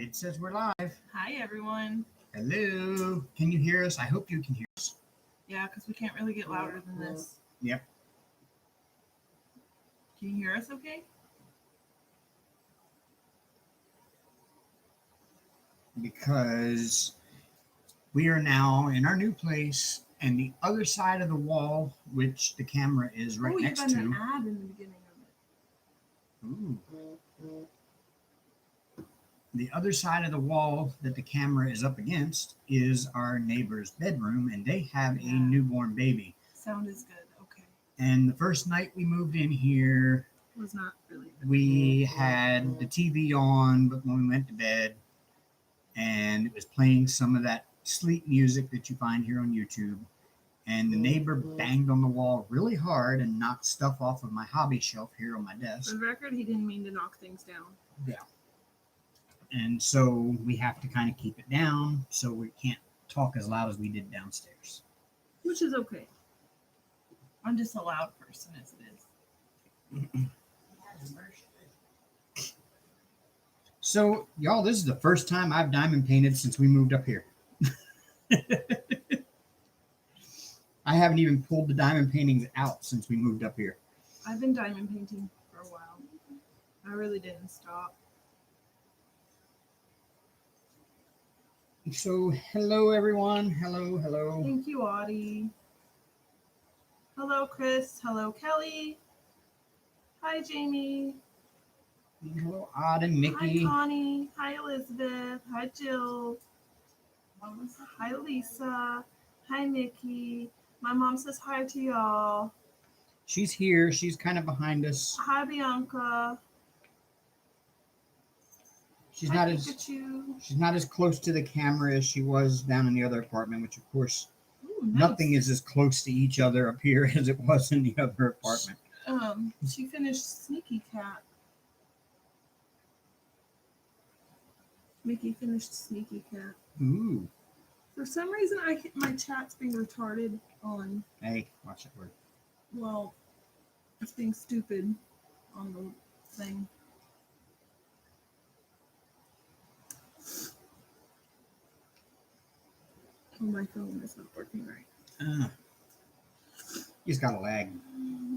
It says we're live. Hi, everyone. Hello. Can you hear us? I hope you can hear us. Yeah, because we can't really get louder than this. Yep. Can you hear us okay? Because we are now in our new place, and the other side of the wall, which the camera is right next you got to. an ad in the beginning of it. Ooh. The other side of the wall that the camera is up against is our neighbor's bedroom, and they have a newborn baby. Sound is good. Okay. And the first night we moved in here, Was not really. we had the TV on, but when we went to bed, and it was playing some of that sleep music that you find here on YouTube, and the neighbor banged on the wall really hard and knocked stuff off of my hobby shelf here on my desk. For the record, he didn't mean to knock things down. Yeah. And so we have to kind of keep it down so we can't talk as loud as we did downstairs. Which is okay. I'm just a loud person as it is. So, y'all, this is the first time I've diamond painted since we moved up here. I haven't even pulled the diamond paintings out since we moved up here. I've been diamond painting for a while. I really didn't stop. So, hello, everyone. Hello. Thank you, Audie. Hello, Chris. Hello, Kelly. Hi, Jamie. Hello, Odd and Mickey. Hi, Connie. Hi, Elizabeth. Hi, Jill. Hi, Lisa. Hi, Mickey. My mom says hi to y'all. She's here. She's kind of behind us. Hi, Bianca. She's hi, not Pikachu. she's not as close to the camera as she was down in the other apartment, which of course Nice. nothing is as close to each other up here as it was in the other apartment. She finished Sneaky Cat. Mickey finished Sneaky Cat. Ooh. For some reason, my chat's being retarded on. Hey, watch that word. Well, it's being stupid on the thing. Oh, my phone is not working right. He's got a lag.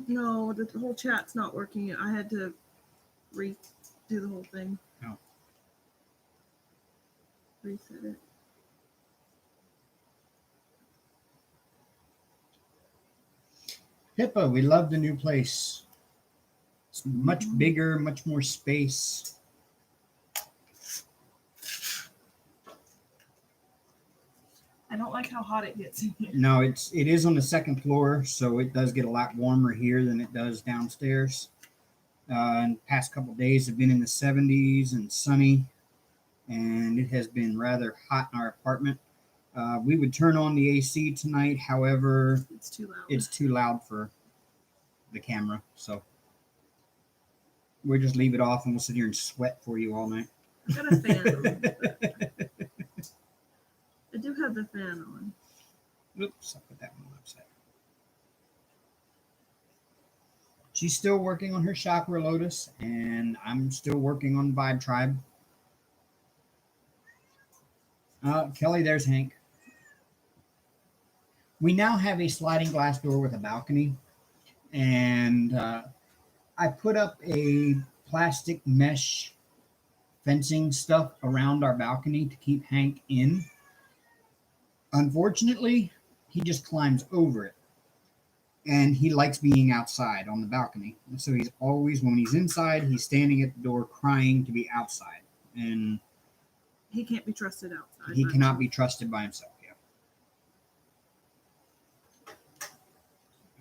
No, the whole chat's not working. I had to redo the whole thing. Oh. Reset it. Pippa, we love the new place. It's much bigger, much more space. I don't like how hot it gets in here. No, it is on the second floor, so it does get a lot warmer here than it does downstairs. And the past couple of days have been in the 70s and sunny, and it has been rather hot in our apartment. We would turn on the AC tonight, however, It's too loud. it's too loud for the camera, so we'll just leave it off and we'll sit here and sweat for you all night. I got a fan on. I do have the fan on. Oops, I put that one upside. She's still working on her chakra lotus, and I'm still working on Vibe Tribe. Kelly, there's Hank. We now have a sliding glass door with a balcony, and I put up a plastic mesh fencing stuff around our balcony to keep Hank in. Unfortunately, he just climbs over it, and he likes being outside on the balcony. And so he's always, when he's inside, he's standing at the door crying to be outside, and he can't be trusted outside. He cannot be trusted by himself. Yeah.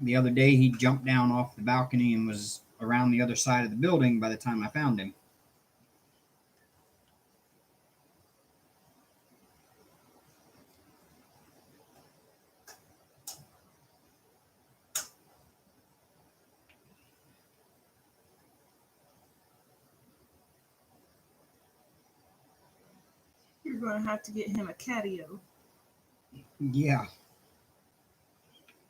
The other day, he jumped down off the balcony and was around the other side of the building by the time I found him. You're going to have to get him a catio. Yeah.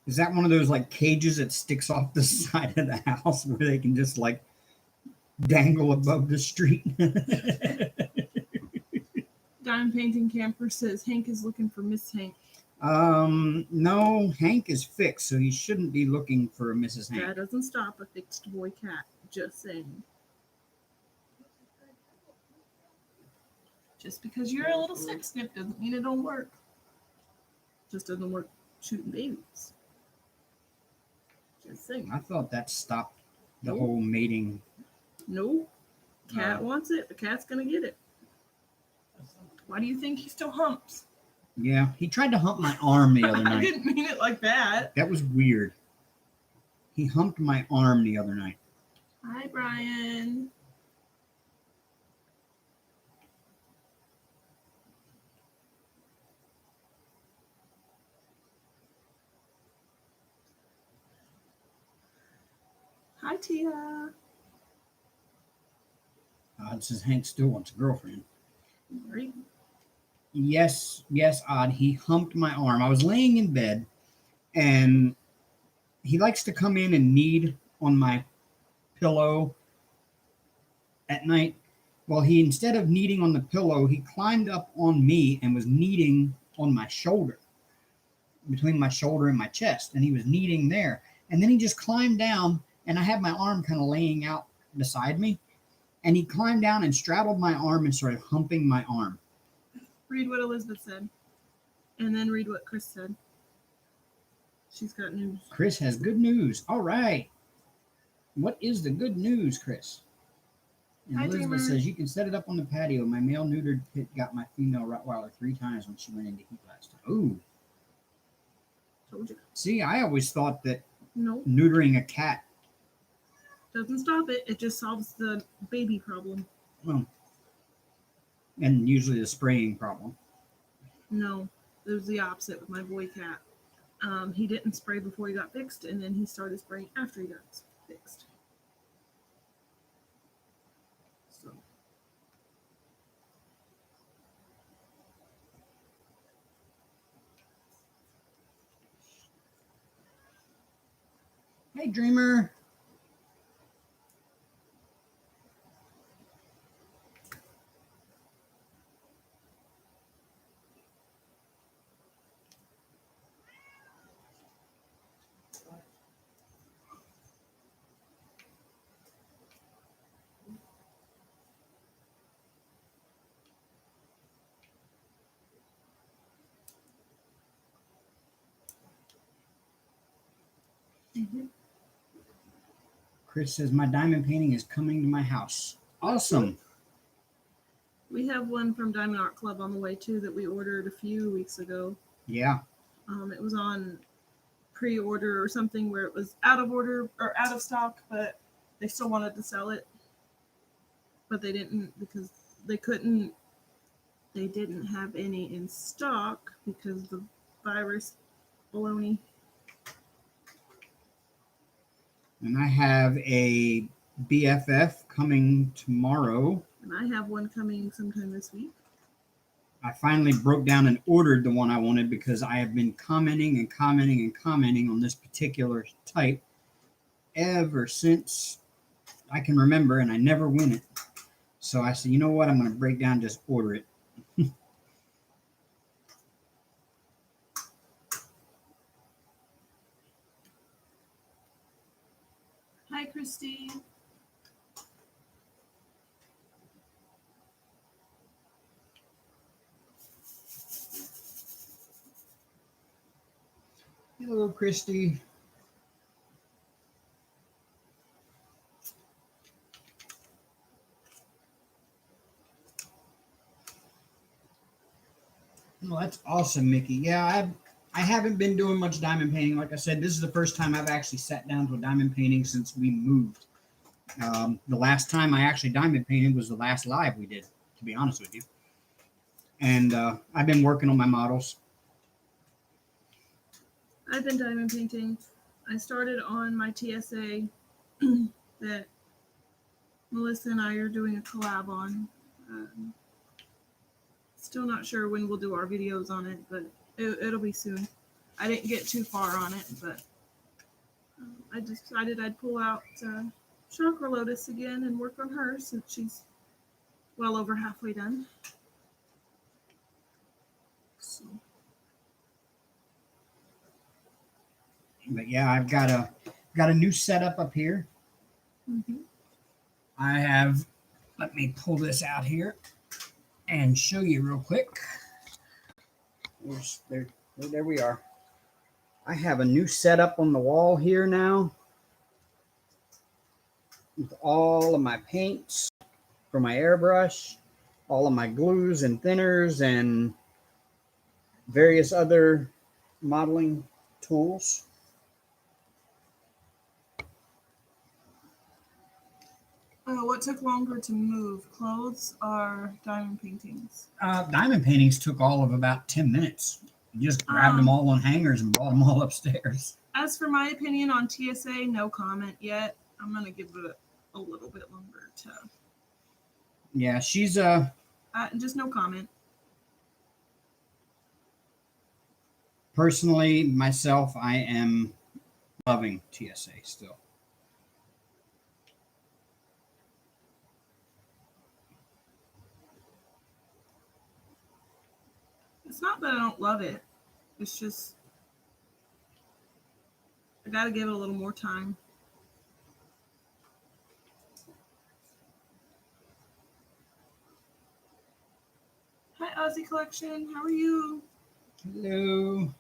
Is that one of those like cages that sticks off the side of the house where they can just like dangle above the street? Diamond Painting Camper says Hank is looking for Miss Hank. No, Hank is fixed, so he shouldn't be looking for Mrs. Hank. That doesn't stop a fixed boy cat. Just saying. Just because you're a little sex snip doesn't mean it don't work. Just doesn't work shooting babies. Just saying. I thought that stopped the whole mating. No. Cat wants it. The cat's gonna get it. Why do you think he still humps? Yeah, he tried to hump my arm the other night. I didn't mean it like that. That was weird. He humped my arm the other night. Hi, Brian. Hi, Tia. Odd says Hank still wants a girlfriend. Right. Yes, Odd. He humped my arm. I was laying in bed, and he likes to come in and knead on my pillow at night. Well, he, instead of kneading on the pillow, he climbed up on me and was kneading on my shoulder, between my shoulder and my chest, and he was kneading there. And then he just climbed down, and I had my arm kind of laying out beside me, and he climbed down and straddled my arm and started humping my arm. Read what Elizabeth said, and then read what Chris said. She's got news. Chris has good news. All right. What is the good news, Chris? And Hi, Elizabeth Dreamer. says, you can set it up on the patio. My male neutered pit got my female Rottweiler 3 times when she went into heat last time. Ooh. Told you. See, I always thought that No. neutering a cat, Doesn't stop it. It just solves the baby problem. well, and usually the spraying problem. No. It was the opposite with my boy cat. He didn't spray before he got fixed, and then he started spraying after he got fixed. So. Hey, Dreamer. Mm-hmm. Chris says, my diamond painting is coming to my house. Awesome. We have one from Diamond Art Club on the way too that we ordered a few weeks ago. Yeah. It was on pre-order or something where it was out of order or out of stock, but they still wanted to sell it. But they didn't because they couldn't. They didn't have any in stock because the virus baloney. And I have a BFF coming tomorrow. And I have one coming sometime this week. I finally broke down and ordered the one I wanted because I have been commenting on this particular type ever since I can remember, and I never win it. So I said, you know what? I'm going to break down and just order it. Hi, Christy. Hello, Christy. Well, that's awesome, Mickey. Yeah, I haven't been doing much diamond painting. Like I said, this is the first time I've actually sat down to a diamond painting since we moved. The last time I actually diamond painted was the last live we did, to be honest with you. And I've been working on my models. I've been diamond painting. I started on my TSA that Melissa and I are doing a collab on. Still not sure when we'll do our videos on it, but it'll be soon. I didn't get too far on it, but I decided I'd pull out Chakra Lotus again and work on her since she's well over halfway done. So, But yeah, I've got a new setup up here. mm-hmm. I have. Let me pull this out here and show you real quick. There we are. I have a new setup on the wall here now with all of my paints for my airbrush, all of my glues and thinners, and various other modeling tools. What took longer to move, clothes or diamond paintings? Diamond paintings took all of about 10 minutes. You just grabbed them all on hangers and brought them all upstairs. As for my opinion on TSA, no comment yet. I'm going to give it a little bit longer to. Yeah, she's just no comment. Personally, myself, I am loving TSA still. It's not that I don't love it. It's just I got to give it a little more time. Hi, Ozzy Collection. How are you? Hello.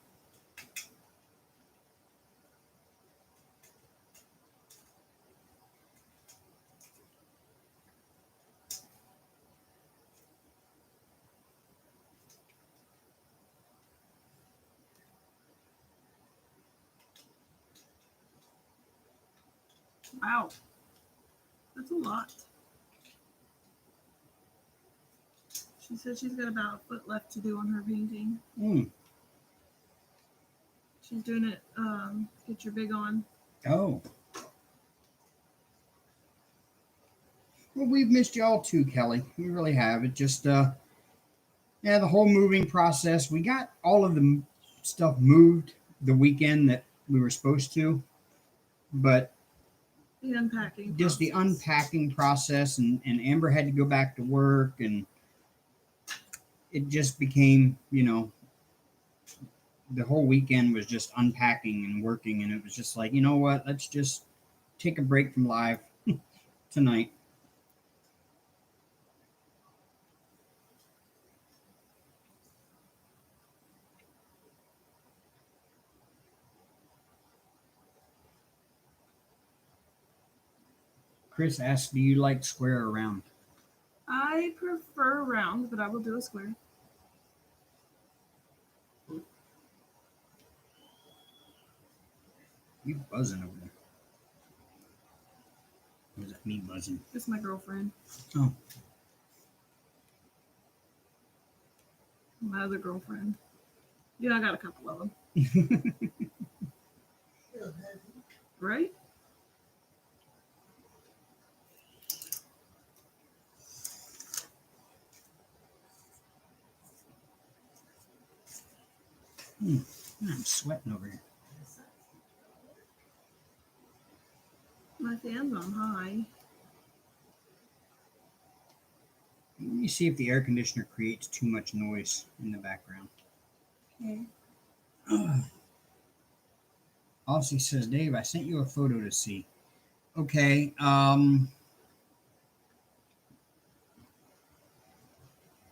Wow. That's a lot. She said she's got about a foot left to do on her painting. She's doing it, get your big on. Oh. Well, we've missed y'all too, Kelly. We really have. It just, yeah, the whole moving process. We got all of the stuff moved the weekend that we were supposed to, but the unpacking just process. The unpacking process, and Amber had to go back to work, and it just became, the whole weekend was just unpacking and working, and it was just like, you know what, let's just take a break from live tonight. Chris asks, do you like square or round? I prefer round, but I will do a square. You buzzing over there? Or is that me buzzing? It's my girlfriend. Oh. My other girlfriend. Yeah, I got a couple of them. Right? I'm sweating over here. My fan's on high. Let me see if the air conditioner creates too much noise in the background. Okay. Aussie says, Dave, I sent you a photo to see. Okay.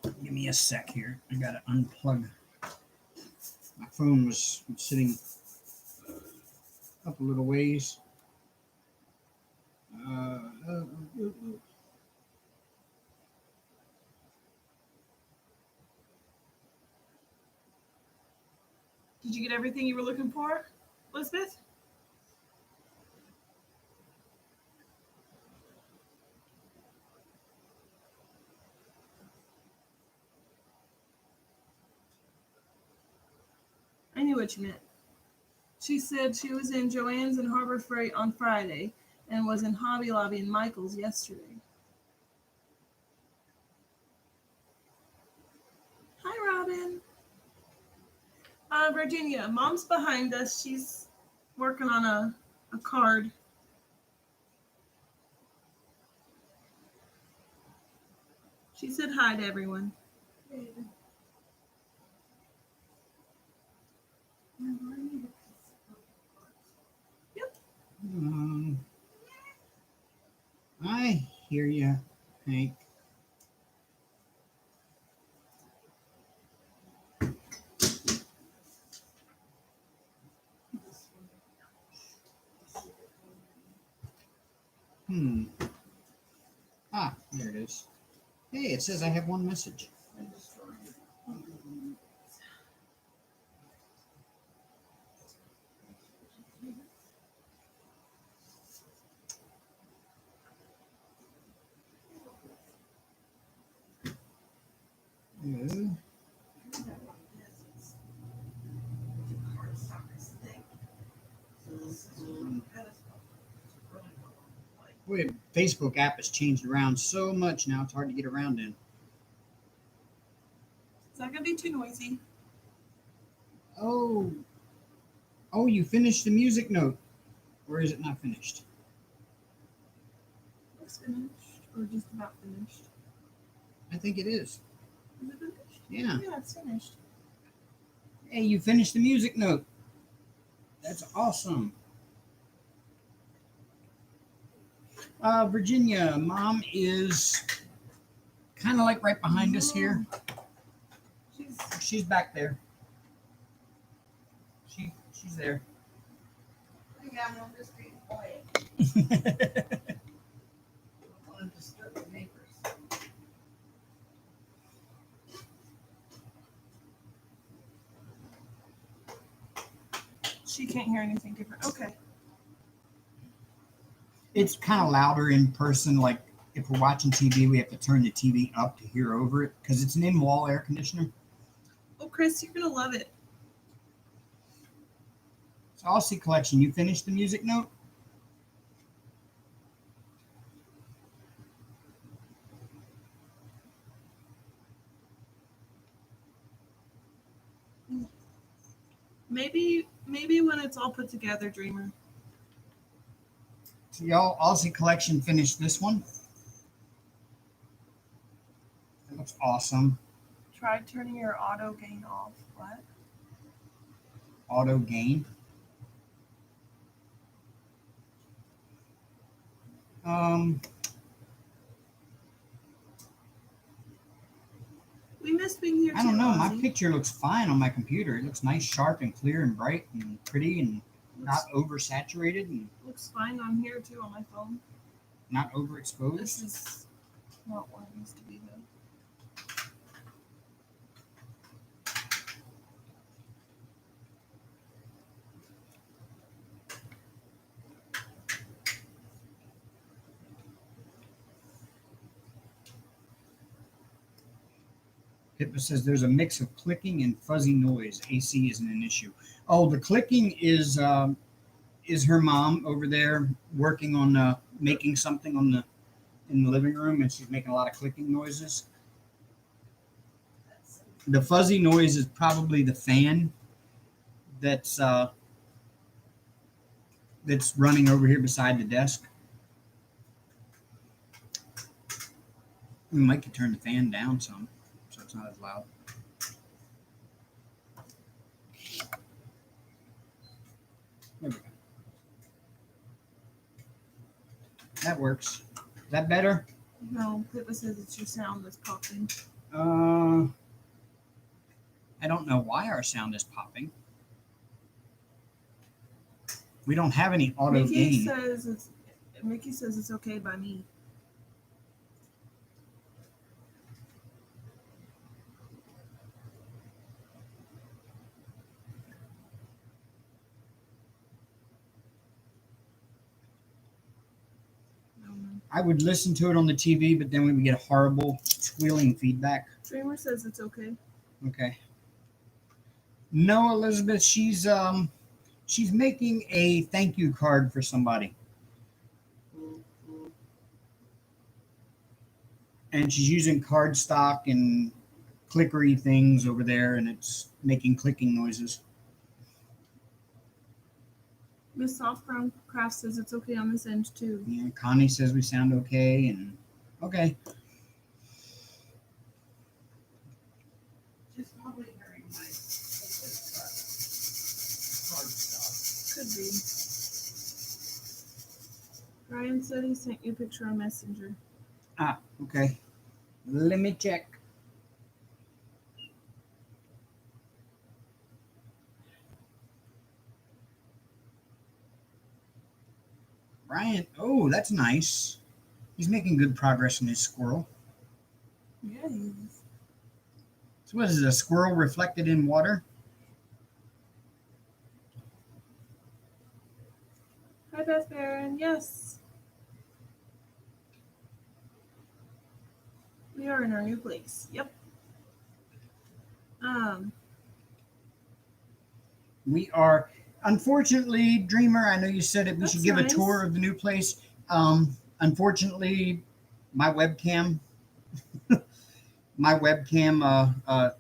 Give me a sec here. I gotta unplug. My phone was sitting up a little ways. Did you get everything you were looking for, Elizabeth? I knew what you meant. She said she was in Joann's and Harbor Freight on Friday and was in Hobby Lobby and Michael's yesterday. Hi, Robin. Virginia, Mom's behind us. She's working on a card. She said hi to everyone. I hear you, Hank. Hmm. Ah, there it is. Hey, it says I have one message. Uh, Boy, Facebook app has changed around so much now, it's hard to get around in. Is that gonna be too noisy? Oh, oh, you finished the music note. Or is it not finished? Looks finished, or just about finished. I think it is. Is it finished? Yeah. Yeah, it's finished. Hey, you finished the music note. That's awesome. Virginia, Mom is kind of like right behind us here. She's back there. She's there. Yeah, I'm just being quiet. I don't want to disturb the neighbors. She can't hear anything different. Okay. It's kind of louder in person. Like if we're watching TV, we have to turn the TV up to hear over it because it's an in-wall air conditioner. Oh, Chris, you're gonna love it. So Aussie Collection, you finished the music note? Maybe when it's all put together, Dreamer. So y'all, Aussie Collection finished this one. That looks awesome. Try turning your auto gain off. What? Auto gain. We missed being here too. I don't know. My Ozzy. picture looks fine on my computer. It looks nice, sharp, and clear, and bright, and pretty, and not oversaturated, and Looks fine on here too on my phone. not This overexposed. is not what it needs to be though. Pippa says there's a mix of clicking and fuzzy noise. AC isn't an issue. Oh, the clicking is her mom over there working on making something on the in the living room, and she's making a lot of clicking noises. The fuzzy noise is probably the fan that's running over here beside the desk. We might could turn the fan down some so it's not as loud. There we go. That works. Is that better? No, Pippa says it's your sound that's popping. I don't know why our sound is popping. We don't have any auto gain. Mickey says it's okay by me. I would listen to it on the TV, but then we would get horrible squealing feedback. Dreamer says it's okay. Okay. No, Elizabeth, she's making a thank you card for somebody. And she's using cardstock and clickery things over there, and it's making clicking noises. Miss Soft Brown Craft says it's okay on this end too. Yeah, Connie says we sound okay, and okay. Just probably hearing my Could be. Brian said he sent you a picture on Messenger. Ah, okay. Let me check. Brian, oh, that's nice. He's making good progress in his squirrel. Yeah, he is. So what is it, a squirrel reflected in water? Hi, Beth Baron. Yes. We are in our new place. Yep. We are, unfortunately, Dreamer, I know you said it, we should That's give a nice. tour of the new place. Unfortunately, my webcam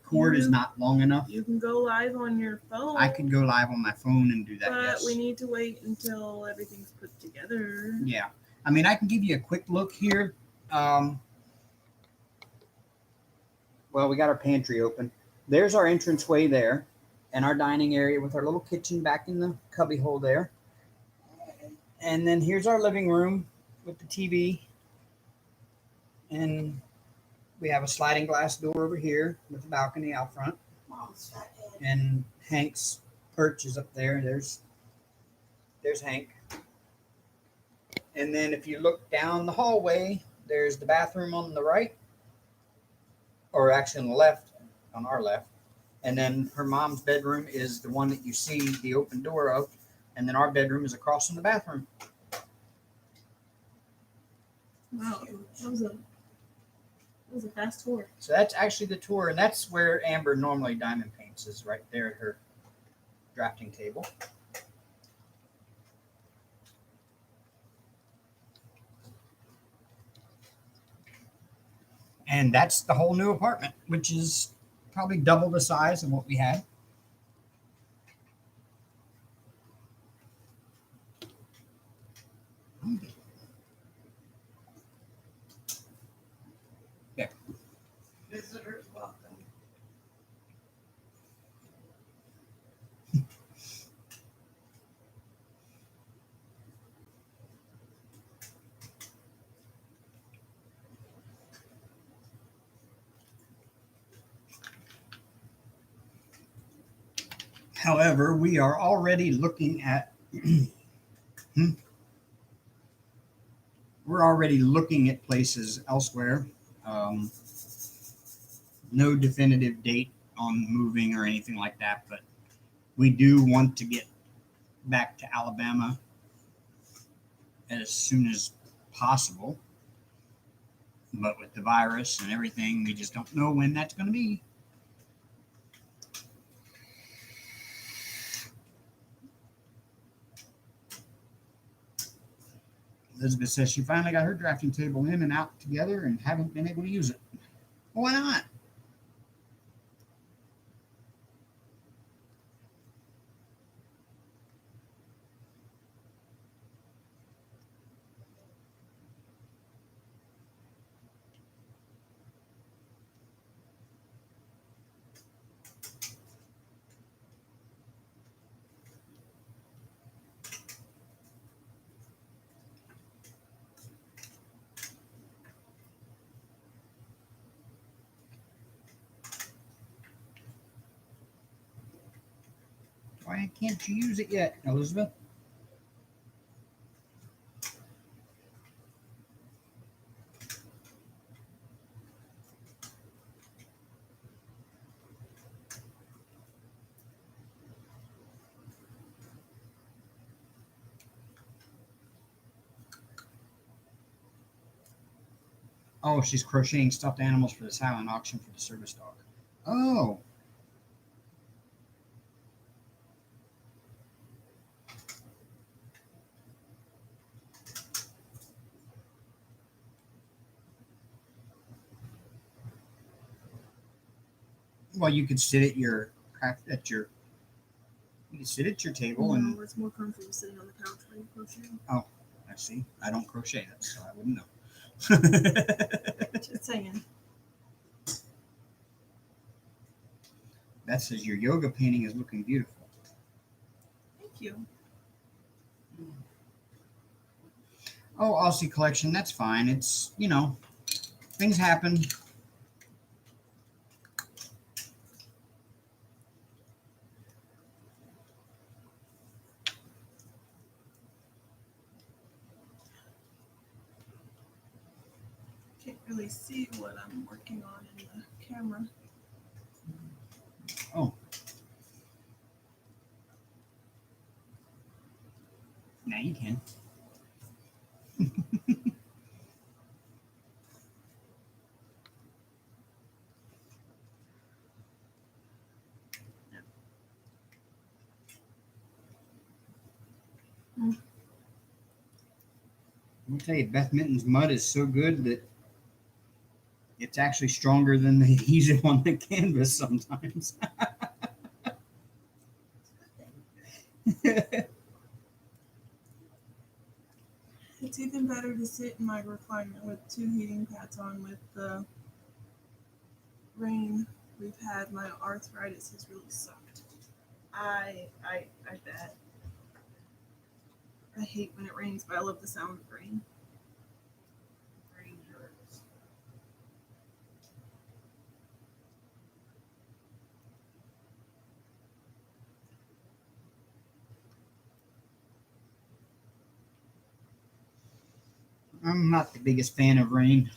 cord is You- not long enough. You can go live on your phone. I could go live on my phone and do that, But yes. we need to wait until everything's put together. Yeah. I mean, I can give you a quick look here. Well, we got our pantry open. There's our entranceway there, and our dining area with our little kitchen back in the cubby hole there. And then here's our living room with the TV. And we have a sliding glass door over here with a balcony out front. Mom's fat head. And Hank's perch is up there. There's Hank. And then if you look down the hallway, there's the bathroom on the right, or actually on the left, on our left. And then her mom's bedroom is the one that you see the open door of. And then our bedroom is across from the bathroom. Wow, that was a fast tour. So that's actually the tour, and that's where Amber normally diamond paints, is right there at her drafting table. And that's the whole new apartment, which is probably double the size of what we had. Yeah. Visitors welcome. However, we are already looking at we're already looking at places elsewhere. No definitive date on moving or anything like that, but we do want to get back to Alabama as soon as possible. But with the virus and everything, we just don't know when that's going to be. Elizabeth says she finally got her drafting table in and out together and haven't been able to use it. Well, why not? Why can't you use it yet, Elizabeth? Oh, she's crocheting stuffed animals for the silent auction for the service dog. Oh. Well, you could sit at your you could sit at your table and No, it's more comfortable sitting on the couch while you crochet. I see. I don't crochet that, so I wouldn't know. Just saying. That says your yoga painting is looking beautiful. Thank you. Oh, Aussie collection. That's fine. It's, things happen. Can't really see what I'm working on in the camera. Oh. Now you can. I'll tell you, Beth Minton's mud is so good that it's actually stronger than the adhesive on the canvas sometimes. It's even better to sit in my recliner with 2 heating pads on with the rain we've had. My arthritis has really sucked. I bet. I hate when it rains, but I love the sound of rain. Rain hurts. I'm not the biggest fan of rain.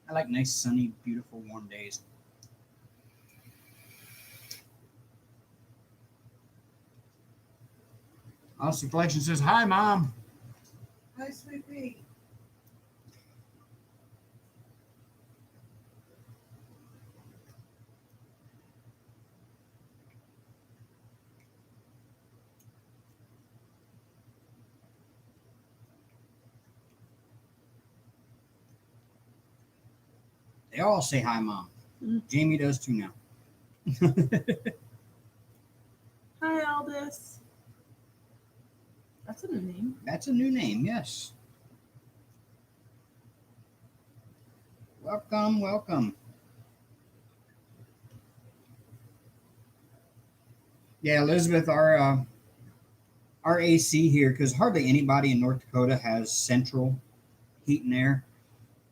I like nice, sunny, beautiful, warm days. Aussie Collection says, "Hi, Mom." Hi, sweet pea. They all say hi, Mom. Mm. Jamie does too now. Hi, Aldous. That's a new name. That's a new name, yes. Welcome, welcome. Yeah, Elizabeth, our AC here, because hardly anybody in North Dakota has central heat and air.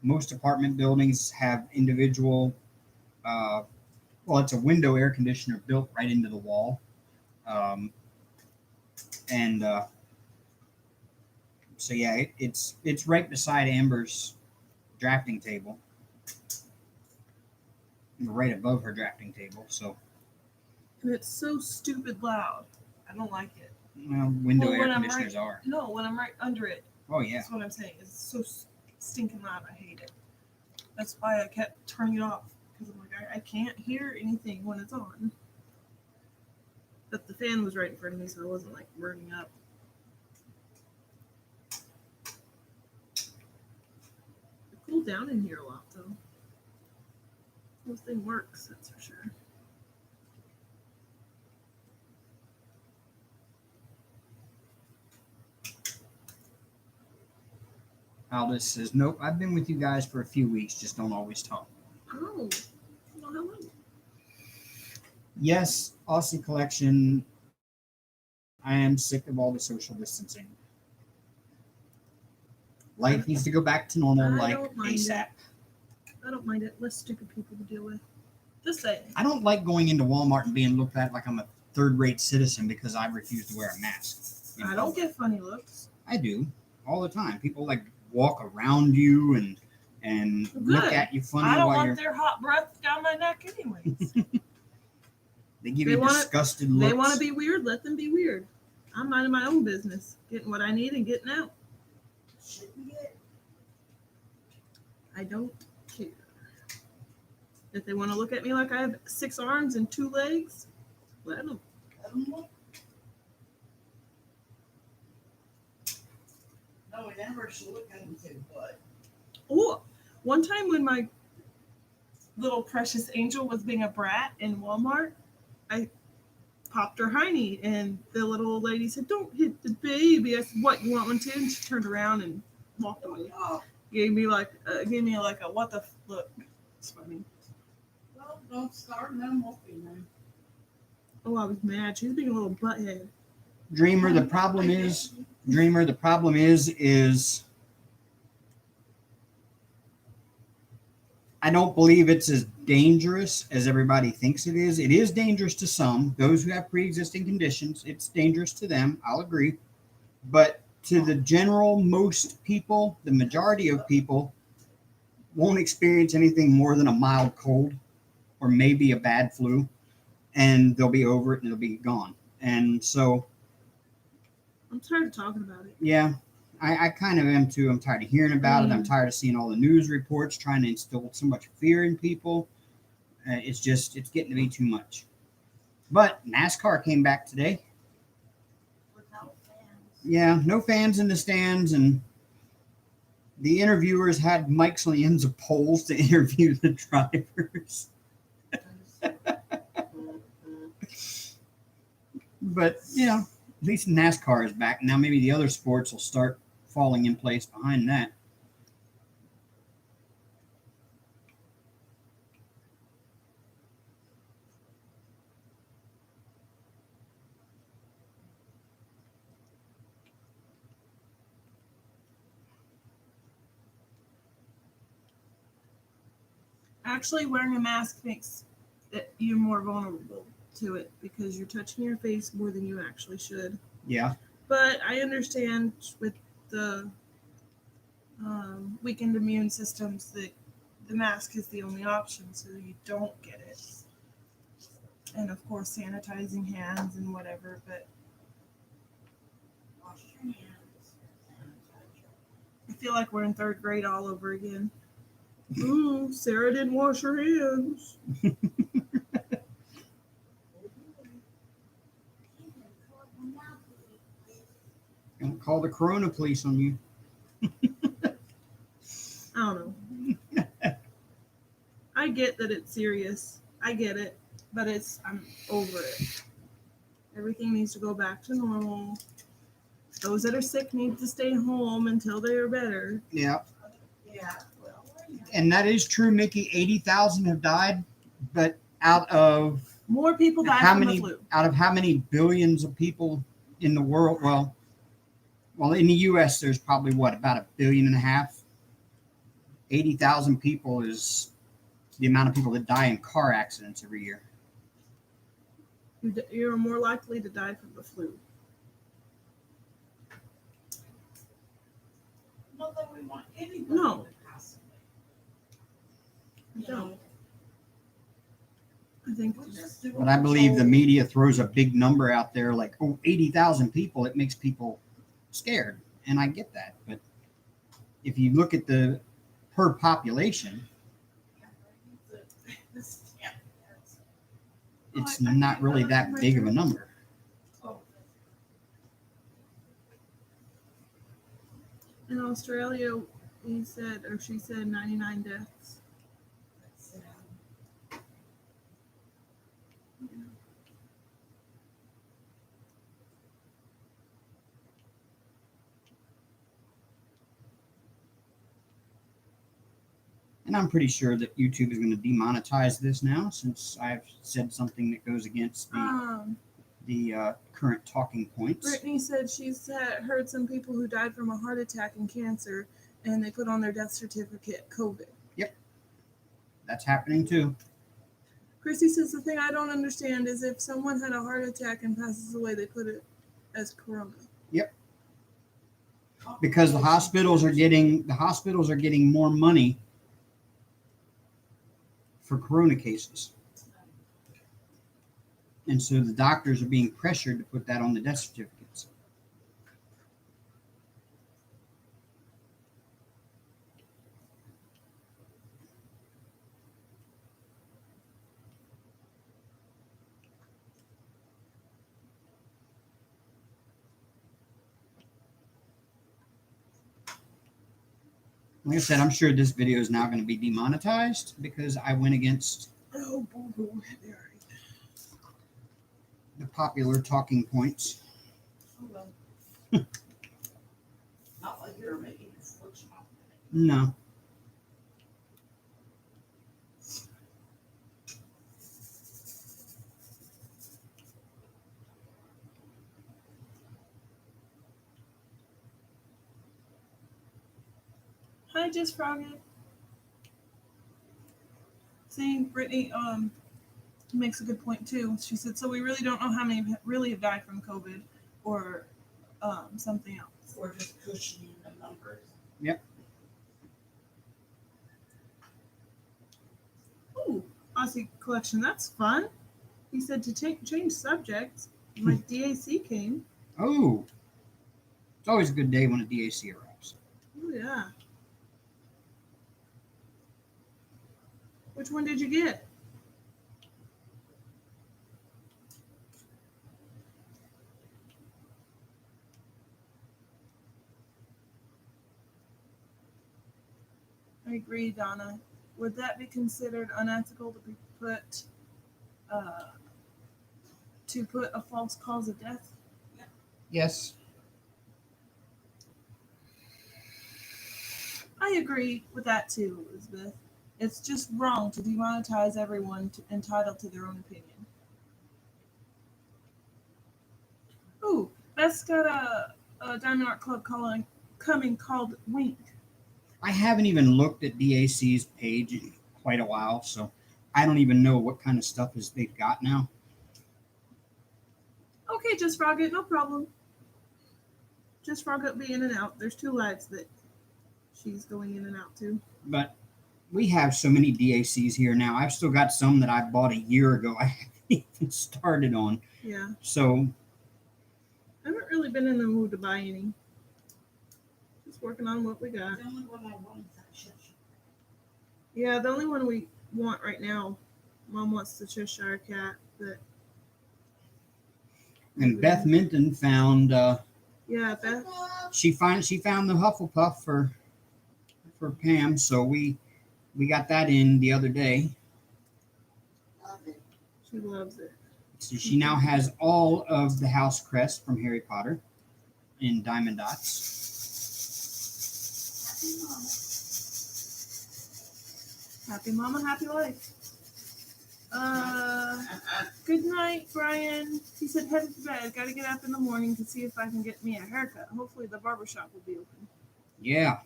Most apartment buildings have individual, it's a window air conditioner built right into the wall. And so, yeah, it's right beside Amber's drafting table, right above her drafting table. So, And it's so stupid loud. I don't like it. well, window Well, air when I'm conditioners are. No, when I'm right under it. Oh, yeah. That's what I'm saying. It's so stinking loud. I hate it. That's why I kept turning it off. Because I'm like, I can't hear anything when it's on. But the fan was right in front of me, so it wasn't like burning up. It cooled down in here a lot, though. This thing works, that's for sure. Aldous says, "Nope, I've been with you guys for a few weeks, just don't always talk." Oh, well, hello. Yes, Aussie Collection, I am sick of all the social distancing. Life needs to go back to normal, I like don't mind ASAP. I don't mind it. Less stupid people to deal with. Just saying. I don't like going into Walmart and being looked at like I'm a third-rate citizen because I refuse to wear a mask. I don't get funny looks. I do all the time. People like walk around you and look Good. at you funny I don't while want you're. their hot breath down my neck anyways. They give They you wanna- disgusted looks. They want to be weird, let them be weird. I'm minding my own business, getting what I need and getting out. Shouldn't get. I don't care. If they want to look at me like I have 6 arms and 2 legs, let them. Let them look. No, we never should look into what. Oh, one time when my little precious angel was being a brat in Walmart, I popped her hiney, and the little old lady said, "Don't hit the baby." I said, "What, you want one too?" And she turned around and walked away. Oh, Gave me like a what the look. It's funny. well, don't start them whooping them. Oh, I was mad. She was being a little butthead. Dreamer, the problem is I don't believe it's as dangerous as everybody thinks it is. It is dangerous to some. Those who have pre-existing conditions, it's dangerous to them. I'll agree. But to the general most people, the majority of people won't experience anything more than a mild cold or maybe a bad flu, and they'll be over it and it'll be gone. And so, I'm tired of talking about it. yeah, I kind of am too. I'm tired of hearing about it. I'm tired of seeing all the news reports trying to instill so much fear in people. It's getting to be too much. But NASCAR came back today. Without fans. Yeah, no fans in the stands, and the interviewers had mics on the ends of poles to interview the drivers. But yeah, at least NASCAR is back. Now maybe the other sports will start falling in place behind that. Actually, wearing a mask makes you more vulnerable to it because you're touching your face more than you actually should. Yeah. But I understand with the weakened immune systems that the mask is the only option so you don't get it. And of course, sanitizing hands and whatever, but Wash your hands. I feel like we're in third grade all over again. Ooh, Sarah didn't wash her hands. Don't call the Corona police on you. I don't know. I get that it's serious. I get it, but I'm over it. Everything needs to go back to normal. Those that are sick need to stay home until they are better. Yeah. Yeah. Well, And that is true, Mickey. 80,000 have died, but out of More people die how from many the flu. out of how many billions of people in the world? Well, in the U.S., there's probably about 1.5 billion. 80,000 people is the amount of people that die in car accidents every year. You're more likely to die from the flu. not that we want anybody No. to pass I away. don't. I think We'll just do But I believe the media throws a big number out there like, 80,000 people. It makes people scared. And I get that. But if you look at the per population, it's not really that big of a number. in Australia, she said 99 deaths. And I'm pretty sure that YouTube is going to demonetize this now since I've said something that goes against the current talking points. Brittany said she's heard some people who died from a heart attack and cancer, and they put on their death certificate COVID. Yep. That's happening too. Chrissy says the thing I don't understand is if someone had a heart attack and passes away, they put it as corona. Yep. Because the hospitals are getting more money for corona cases. And so the doctors are being pressured to put that on the death certificates. Like I said, I'm sure this video is now going to be demonetized because I went against Oh, boo-hoo. the popular talking points. Not like you're making a fortune off of it. No. Hi, Just Froggy. thing, Brittany makes a good point too. She said, so we really don't know how many really have died from COVID or something else. Or just cushioning the numbers. Ooh, Aussie collection. That's fun. He said to change subjects. My DAC came. Oh, it's always a good day when a DAC arrives. Oh yeah. Which one did you get? I agree, Donna. Would that be considered unethical to be put a false cause of death? Yes. I agree with that too, Elizabeth. It's just wrong to demonetize everyone entitled to their own opinion. Ooh, Beth's got a Diamond Art Club coming called Wink. I haven't even looked at DAC's page in quite a while, so I don't even know what kind of stuff they've got now. Okay, Just Frog It, no problem. Just Frog It be in and out. There's 2 lives that she's going in and out to. But we have so many DACs here now. I've still got some that I bought a year ago. I haven't even started on. Yeah. So I haven't really been in the mood to buy any. Just working on what we got. The only one I want is that Cheshire. Yeah, the only one we want right now, Mom wants the Cheshire Cat, but and Beth Minton found yeah, Beth. she found the Hufflepuff for Pam, so we got that in the other day. Love it. She loves it. So she now has all of the house crest from Harry Potter in diamond dots. Happy mama. Happy mama, happy life. Good night, Brian. He said headed to bed. Got to get up in the morning to see if I can get me a haircut. Hopefully the barbershop will be open. Yeah.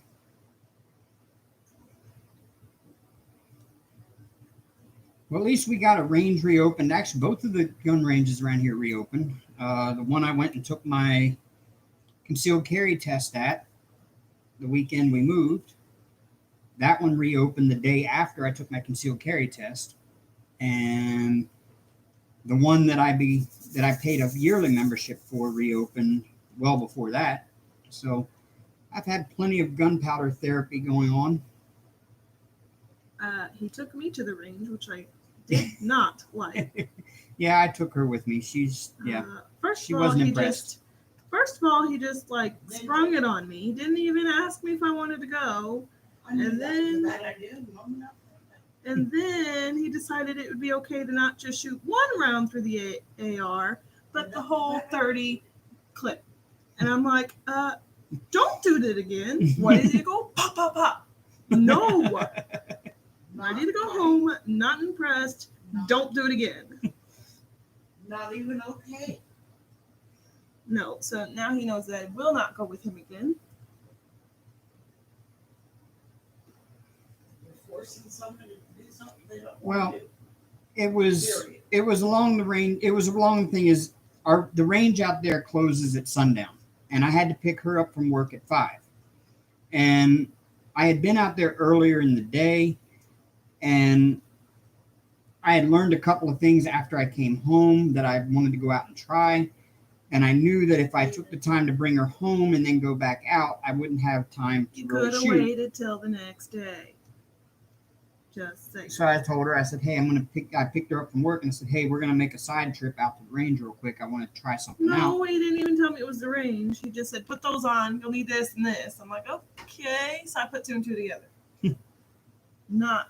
Well, at least we got a range reopened. Actually, both of the gun ranges around here reopened. The one I went and took my concealed carry test at the weekend we moved, that one reopened the day after I took my concealed carry test. And the one that I paid a yearly membership for reopened well before that. So I've had plenty of gunpowder therapy going on. He took me to the range, which I did not like. Yeah, I took her with me. She's First she of all, wasn't impressed. First of all, he just like sprung it on me. He didn't even ask me if I wanted to go. And then bad idea. And then he decided it would be okay to not just shoot 1 round through the AR, but the whole 30 clip. And I'm like, don't do that again. Why did it go pop, pop, pop? No. Ready to go home, not impressed. Don't do it again. Not even okay. No. So now he knows that I will not go with him again. You're forcing somebody to do something they don't Well, want to do. it was along the range. It was along the thing is the range out there closes at sundown, and I had to pick her up from work at 5. And I had been out there earlier in the day, and I had learned a couple of things after I came home that I wanted to go out and try. And I knew that if I took the time to bring her home and then go back out, I wouldn't have time to You really could have shoot. waited till the next day. Just saying. So I told her, I said, hey, I picked her up from work and I said, hey, we're going to make a side trip out to the range real quick. I want to try something out. No, he didn't even tell me it was the range. He just said, put those on. You'll need this and this. I'm like, okay. So I put 2 and 2 together. Not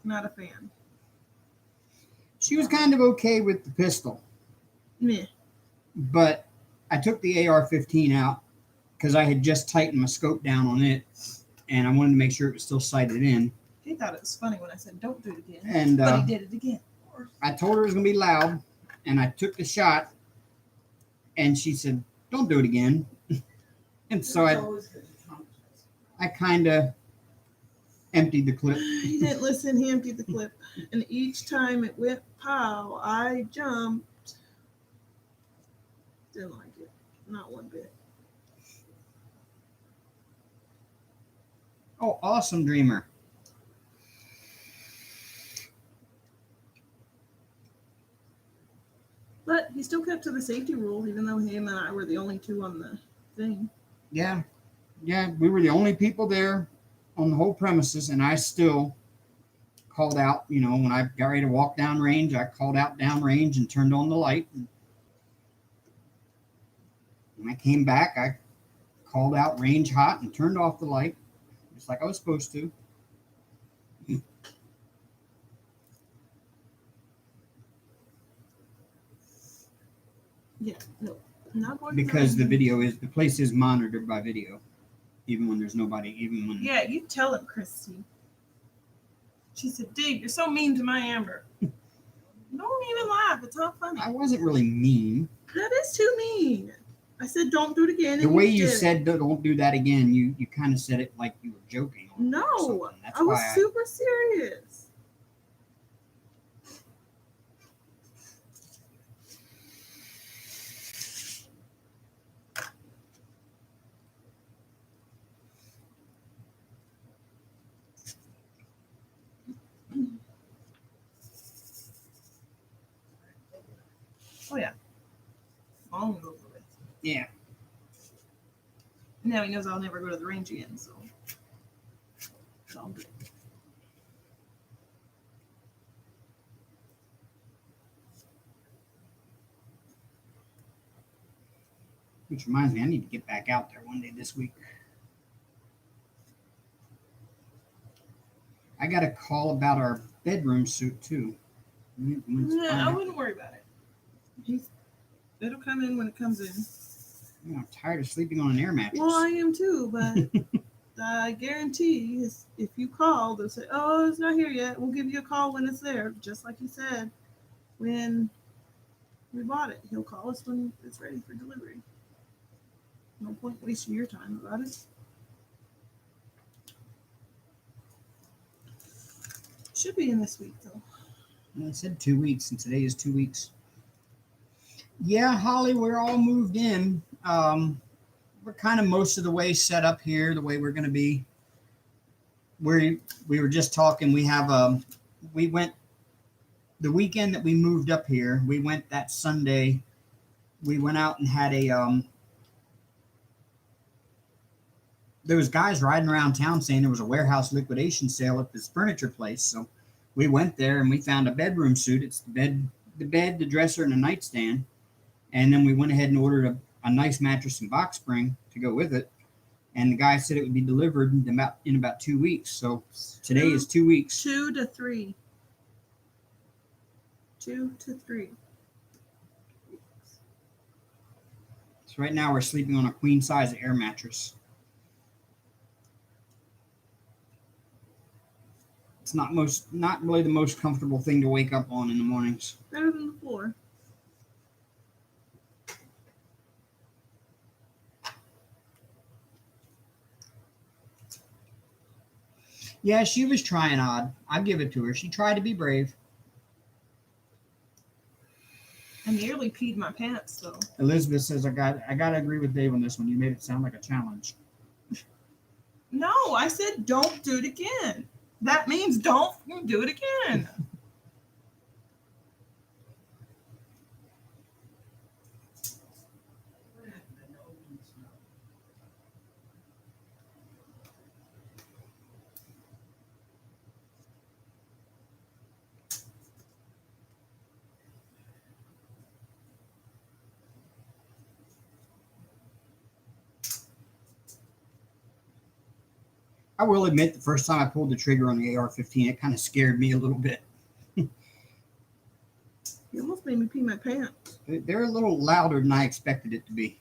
a fan. She was kind of okay with the pistol, Meh. but I took the AR-15 out because I had just tightened my scope down on it, and I wanted to make sure it was still sighted in. He thought it was funny when I said, don't do it again. And but he did it again. I told her it was going to be loud, and I took the shot, and she said, don't do it again. And so I kind of emptied the clip. He didn't listen. He emptied the clip. And each time it went pow, I jumped. Didn't like it. Not one bit. Oh, awesome dreamer. But he still kept to the safety rules, even though him and I were the only two on the thing. Yeah. Yeah, we were the only people there on the whole premises, and I still called out, you know, when I got ready to walk down range, I called out down range and turned on the light. And when I came back, I called out range hot and turned off the light, just like I was supposed to. Yeah, no. Not going Because to the place is monitored by video, even when there's nobody, even when. Yeah, you tell him, Christy. She said, Dave, you're so mean to my Amber. Don't even laugh. It's not funny. I wasn't really mean. That is too mean. I said, don't do it again. The and way you did it. said don't do that again, you kind of said it like you were joking. No, That's I was why super serious. Oh, yeah. Long over with. Yeah. Now he knows I'll never go to the range again, so it's all good. Which reminds me, I need to get back out there one day this week. I got a call about our bedroom suit too. Yeah, I wouldn't worry about it. It'll come in when it comes in. I'm tired of sleeping on an air mattress. Well, I am too, but I guarantee if you call, they'll say, oh, it's not here yet. We'll give you a call when it's there, just like he said when we bought it. He'll call us when it's ready for delivery. No point wasting your time about it. Should be in this week, though. I said 2 weeks, and today is 2 weeks. Yeah, Holly, we're all moved in. We're kind of most of the way set up here, the way we're going to be. We were just talking. We went the weekend that we moved up here. We went that Sunday. We went out and had there was guys riding around town saying there was a warehouse liquidation sale at this furniture place. So we went there and we found a bedroom suit. It's the bed, the dresser, and a nightstand. And then we went ahead and ordered a nice mattress and box spring to go with it. And the guy said it would be delivered in about 2 weeks. So today is 2 weeks. 2 to 3. 2 to 3. So right now we're sleeping on a queen size air mattress. It's not really the most comfortable thing to wake up on in the mornings. Better than the floor. Yeah, she was trying odd. I give it to her. She tried to be brave. I nearly peed my pants, though. Elizabeth says, I gotta agree with Dave on this one. You made it sound like a challenge. No, I said don't do it again. That means don't do it again. I will admit, the first time I pulled the trigger on the AR-15, it kind of scared me a little bit. You almost made me pee my pants. They're a little louder than I expected it to be.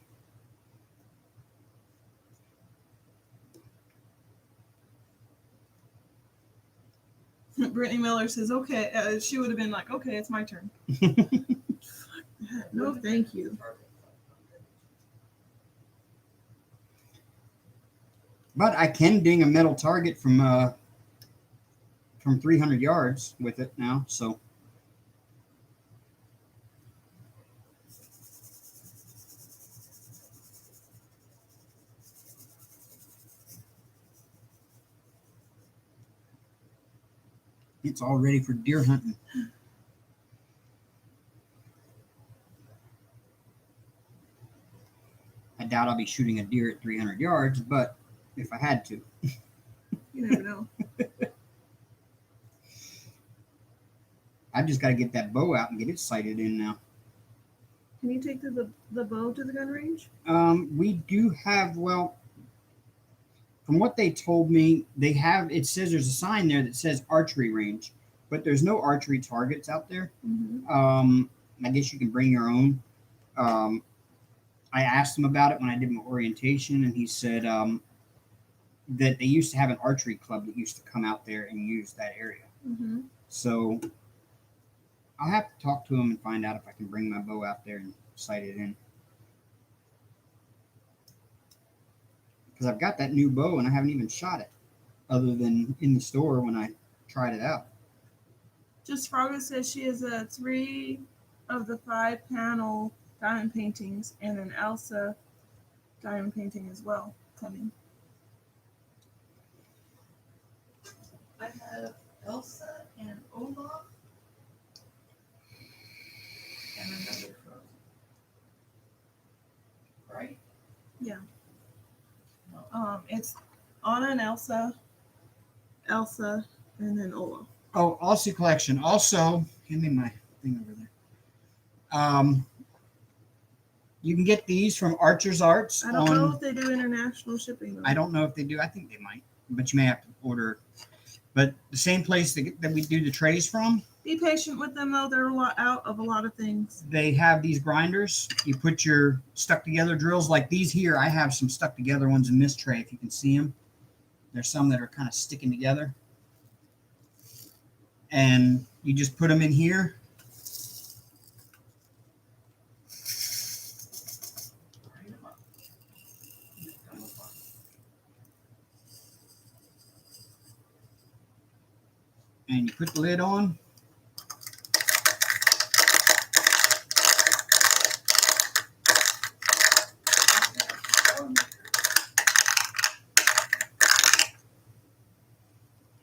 Brittany Miller says, okay. She would have been like, okay, it's my turn. No, thank you. But I can ding a metal target from from 300 yards with it now. So it's all ready for deer hunting. I doubt I'll be shooting a deer at 300 yards, but if I had to. You never know. I've just got to get that bow out and get it sighted in now. Can you take the bow to the gun range? We do have, well, from what they told me, they have, it says there's a sign there that says archery range, but there's no archery targets out there. Mm-hmm. I guess you can bring your own. I asked him about it when I did my orientation, and he said that they used to have an archery club that used to come out there and use that area. Mm-hmm. So I'll have to talk to him and find out if I can bring my bow out there and sight it in. Because I've got that new bow and I haven't even shot it, other than in the store when I tried it out. Just Frogga says she has 3 of the 5 panel diamond paintings and an Elsa diamond painting as well coming. I have Elsa and Olaf and another Frozen. Right? Yeah. No. It's Anna and Elsa, and then Olaf. Oh, Aussie collection. Also, give me my thing over there. You can get these from Archer's Arts. I don't know if they do international shipping though. I don't know if they do. I think they might, but you may have to order. But the same place that we do the trays from, Be patient with them though. They're out of a lot of things. they have these grinders. You put your stuck together drills like these here. I have some stuck together ones in this tray. If you can see them, there's some that are kind of sticking together. And you just put them in here. Bring them up. Come up on. And you put the lid on.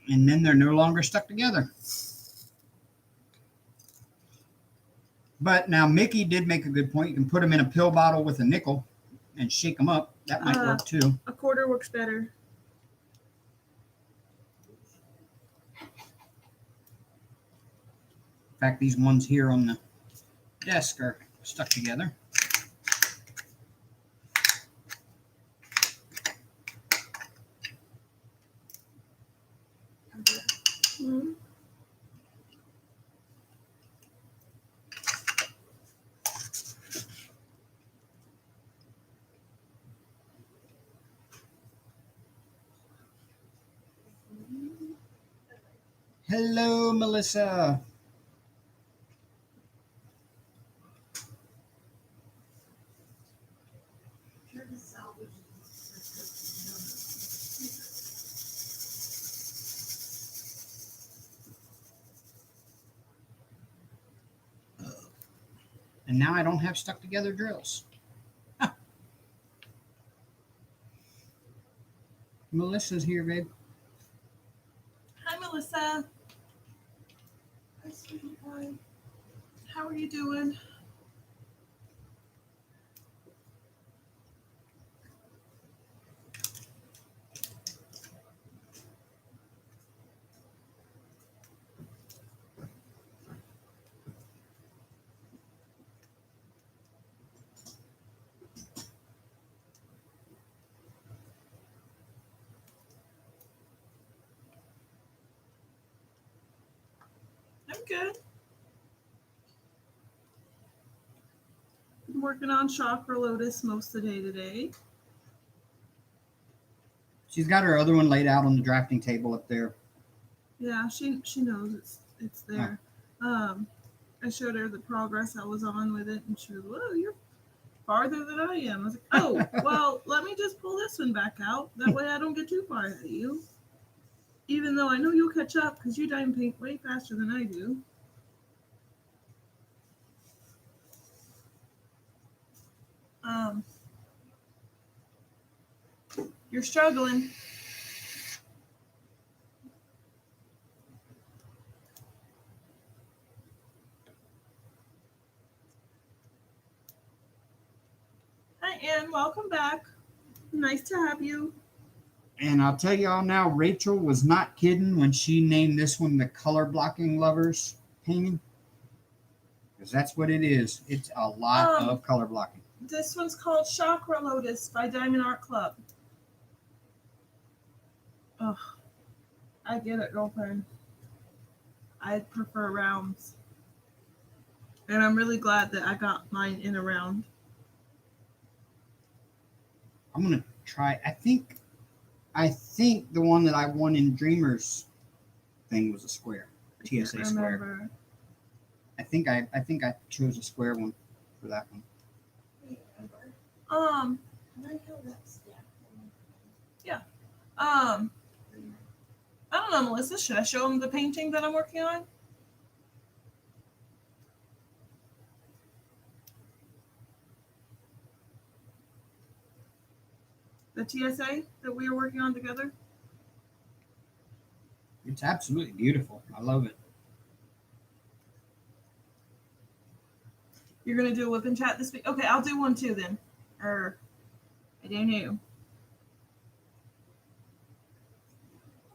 And then they're no longer stuck together. But now Mickey did make a good point. You can put them in a pill bottle with a nickel and shake them up. That might work too. A quarter works better. In fact, these ones here on the desk are stuck together. Mm-hmm. Hello, Melissa. Try to salvage And now I don't have stuck together drills. Huh. Melissa's here, babe. Hi, Melissa. Hi, sweetie pie. How are you doing? I'm good. Been working on Chakra Lotus most of the day today. She's got her other one laid out on the drafting table up there. Yeah, she knows it's there. I showed her the progress I was on with it, and she was, "Whoa, you're farther than I am." I was like, "Oh, well, let me just pull this one back out. That way, I don't get too far ahead of you." Even though I know you'll catch up because you diamond paint way faster than I do. You're struggling. Hi, Ann. Welcome back. Nice to have you. And I'll tell y'all now, Rachel was not kidding when she named this one the color blocking lovers painting. Because that's what it is. It's a lot of color blocking. This one's called Chakra Lotus by Diamond Art Club. Ugh. I get it, girlfriend. I prefer rounds. And I'm really glad that I got mine in a round. I'm gonna try. I think the one that I won in Dreamers thing was a square. TSA square. I think I chose a square one for that one. Yeah. I don't know, Melissa. Should I show them the painting that I'm working on? The TSA that we are working on together? It's absolutely beautiful. I love it. You're going to do a whip and chat this week? Okay, I'll do one too then. I don't know.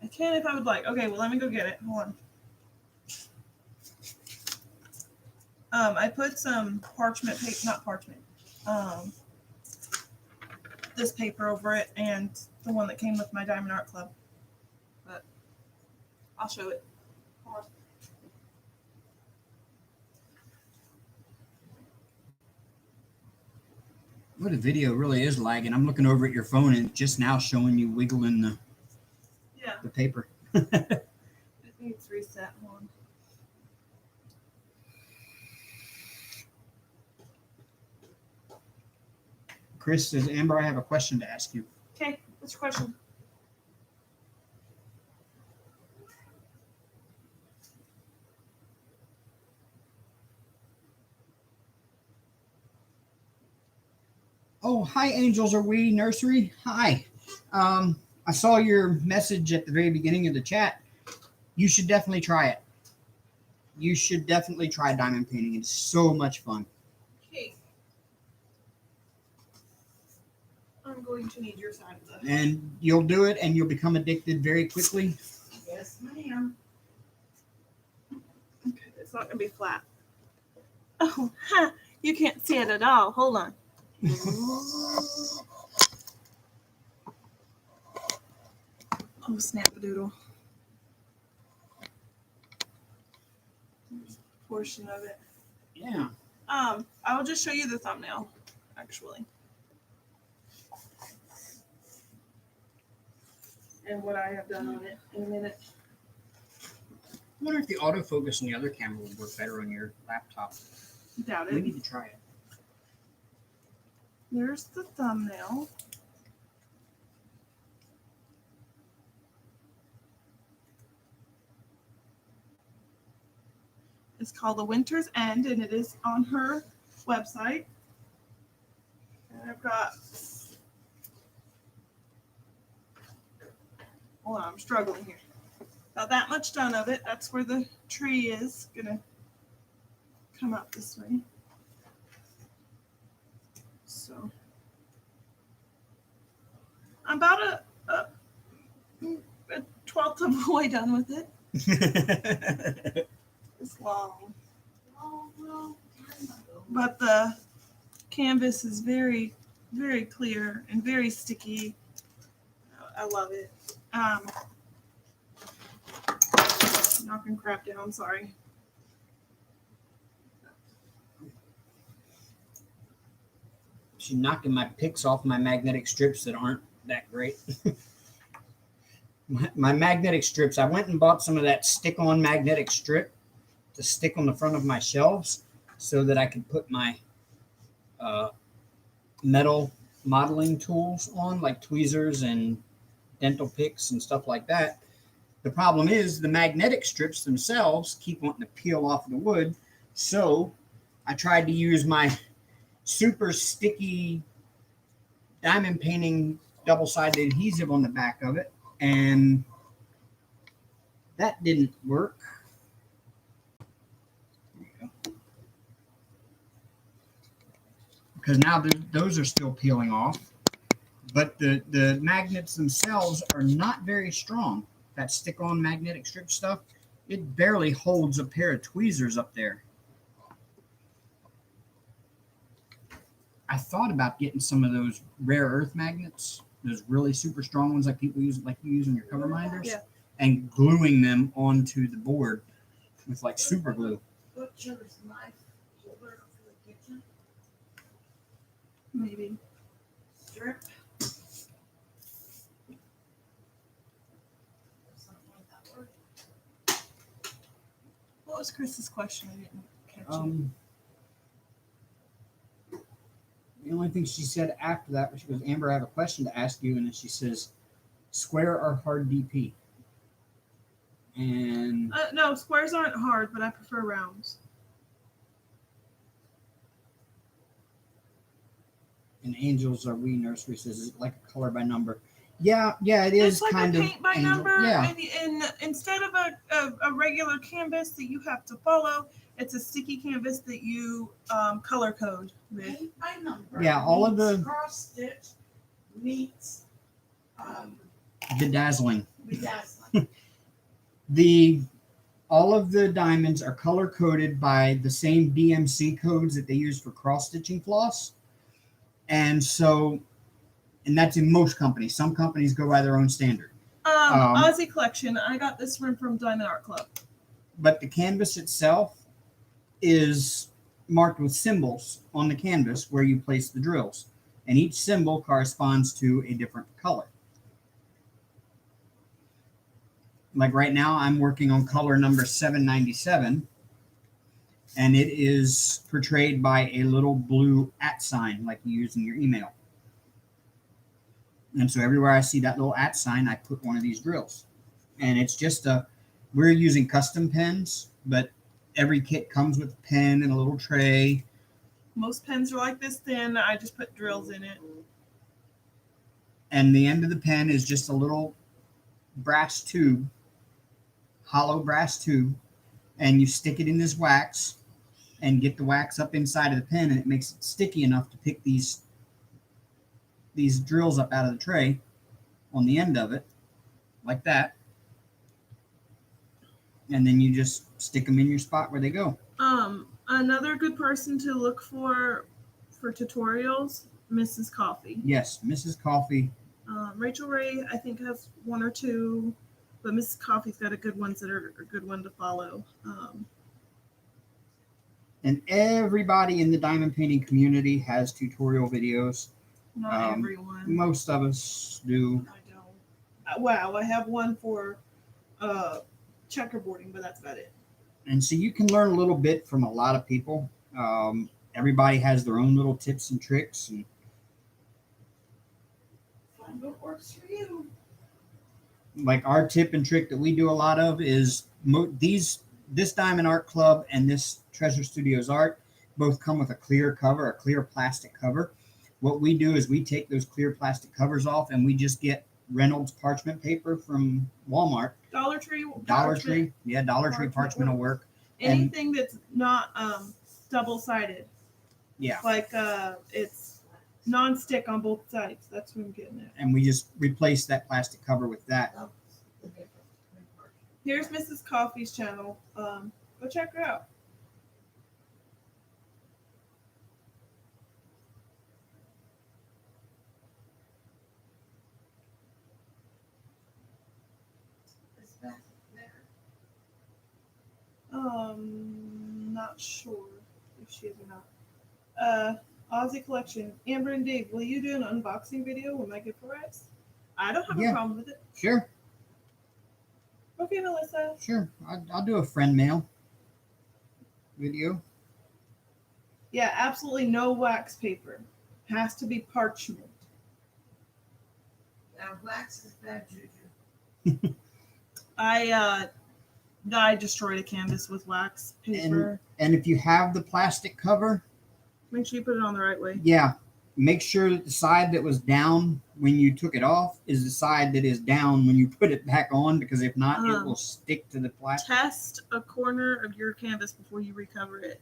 I can if I would like. Okay, well, let me go get it. Hold on. I put some parchment paper, not parchment, this paper over it and the one that came with my Diamond Art Club. But I'll show it. Hold on. Well, the video really is lagging. I'm looking over at your phone and it's just now showing you wiggling the paper. I think it's reset. Hold on. Chris says, Amber, I have a question to ask you. Okay, what's your question? Oh, hi, Angels Are We Nursery. Hi. I saw your message at the very beginning of the chat. You should definitely try it. You should definitely try diamond painting. It's so much fun. Okay. I'm going to need your side of the... And you'll do it and you'll become addicted very quickly. Yes, ma'am. Okay, it's not going to be flat. Oh, ha! You can't see it at all. Hold on. Oh, snap-a-doodle. There's a portion of it. Yeah. I'll just show you the thumbnail, actually. And what I have done on it in a minute. I wonder if the autofocus on the other camera would work better on your laptop. Doubt We it. need to try it. There's the thumbnail. It's called The Winter's End, and it is on her website. And I've got... Hold on, I'm struggling here. Got that much done of it. That's where the tree is gonna come up this way. So I'm about a 12th of the way done with it. It's long. But the canvas is very, very clear and very sticky. I love it. Knocking crap down, sorry. She's knocking my picks off my magnetic strips that aren't that great. my magnetic strips, I went and bought some of that stick-on magnetic strip to stick on the front of my shelves so that I could put my metal modeling tools on, like tweezers and dental picks and stuff like that. The problem is the magnetic strips themselves keep wanting to peel off the wood. So I tried to use my super sticky diamond painting double-sided adhesive on the back of it, and that didn't work. There you go. Because now those are still peeling off, but the magnets themselves are not very strong. That stick-on magnetic strip stuff, it barely holds a pair of tweezers up there. I thought about getting some of those rare earth magnets, those really super strong ones like people use, like you use on your cover minders, Yeah. and gluing them onto the board with like super glue. Butcher's knife holder for the kitchen. Maybe. Strip. Something like that word. What was Chris's question? I didn't catch it. The only thing she said after that was, she goes, Amber, I have a question to ask you. And then she says, square or hard DP? And No, squares aren't hard, but I prefer rounds. and Angels Are We Nursery says, is it like a color by number? Yeah, it is It's like kind a of paint by Angel. number, Yeah. and instead of a regular canvas that you have to follow, it's a sticky canvas that you color code with. Paint by number. Yeah, all of meets the- cross stitch meets Bedazzling. bedazzling. All of the diamonds are color coded by the same DMC codes that they use for cross stitching floss. And that's in most companies. Some companies go by their own standard. Aussie Collection. I got this from Diamond Art Club. But the canvas itself is marked with symbols on the canvas where you place the drills. And each symbol corresponds to a different color. Like right now, I'm working on color number 797, and it is portrayed by a little blue @ sign like you use in your email. And so everywhere I see that little @ sign, I put one of these drills. And it's just we're using custom pens, but every kit comes with a pen and a little tray. Most pens are like this thin. I just put drills in it. And the end of the pen is just a little brass tube, hollow brass tube, and you stick it in this wax and get the wax up inside of the pen, and it makes it sticky enough to pick these drills up out of the tray on the end of it, like that. And then you just stick them in your spot where they go. Another good person to look for tutorials, Mrs. Coffee. Yes, Mrs. Coffee. Rachel Ray, I think, has one or two, but Mrs. Coffee's got a good ones that are a good one to follow. And everybody in the diamond painting community has tutorial videos. Not everyone. Most of us do. I don't. Wow, I have one for checkerboarding, but that's about it. And so you can learn a little bit from a lot of people. Everybody has their own little tips and tricks. And Find what works for you. like our tip and trick that we do a lot of is this Diamond Art Club and this Treasure Studios Art both come with a clear cover, a clear plastic cover. What we do is we take those clear plastic covers off and we just get Reynolds parchment paper from Walmart. Dollar Tree. Dollar parchment. Tree. Yeah, Dollar Tree parchment will work. Anything that's not double-sided. Yeah. Like it's non-stick on both sides. That's what I'm getting at. And we just replace that plastic cover with that. That's the difference between parchment. Here's Mrs. Coffee's channel. Go check her out. Is that there? Not sure if she is or not. Aussie Collection. Amber and Dave, will you do an unboxing video when my gift arrives? I don't have Yeah. a problem with it. Sure. Okay, Melissa. Sure. I'll do a friend mail video. Yeah, absolutely no wax paper. Has to be parchment. Now, wax is bad juju. I destroyed a canvas with wax paper. And if you have the plastic cover, Make sure you put it on the right way. yeah, make sure that the side that was down when you took it off is the side that is down when you put it back on, because if not, it will stick to the plastic. Test a corner of your canvas before you recover it.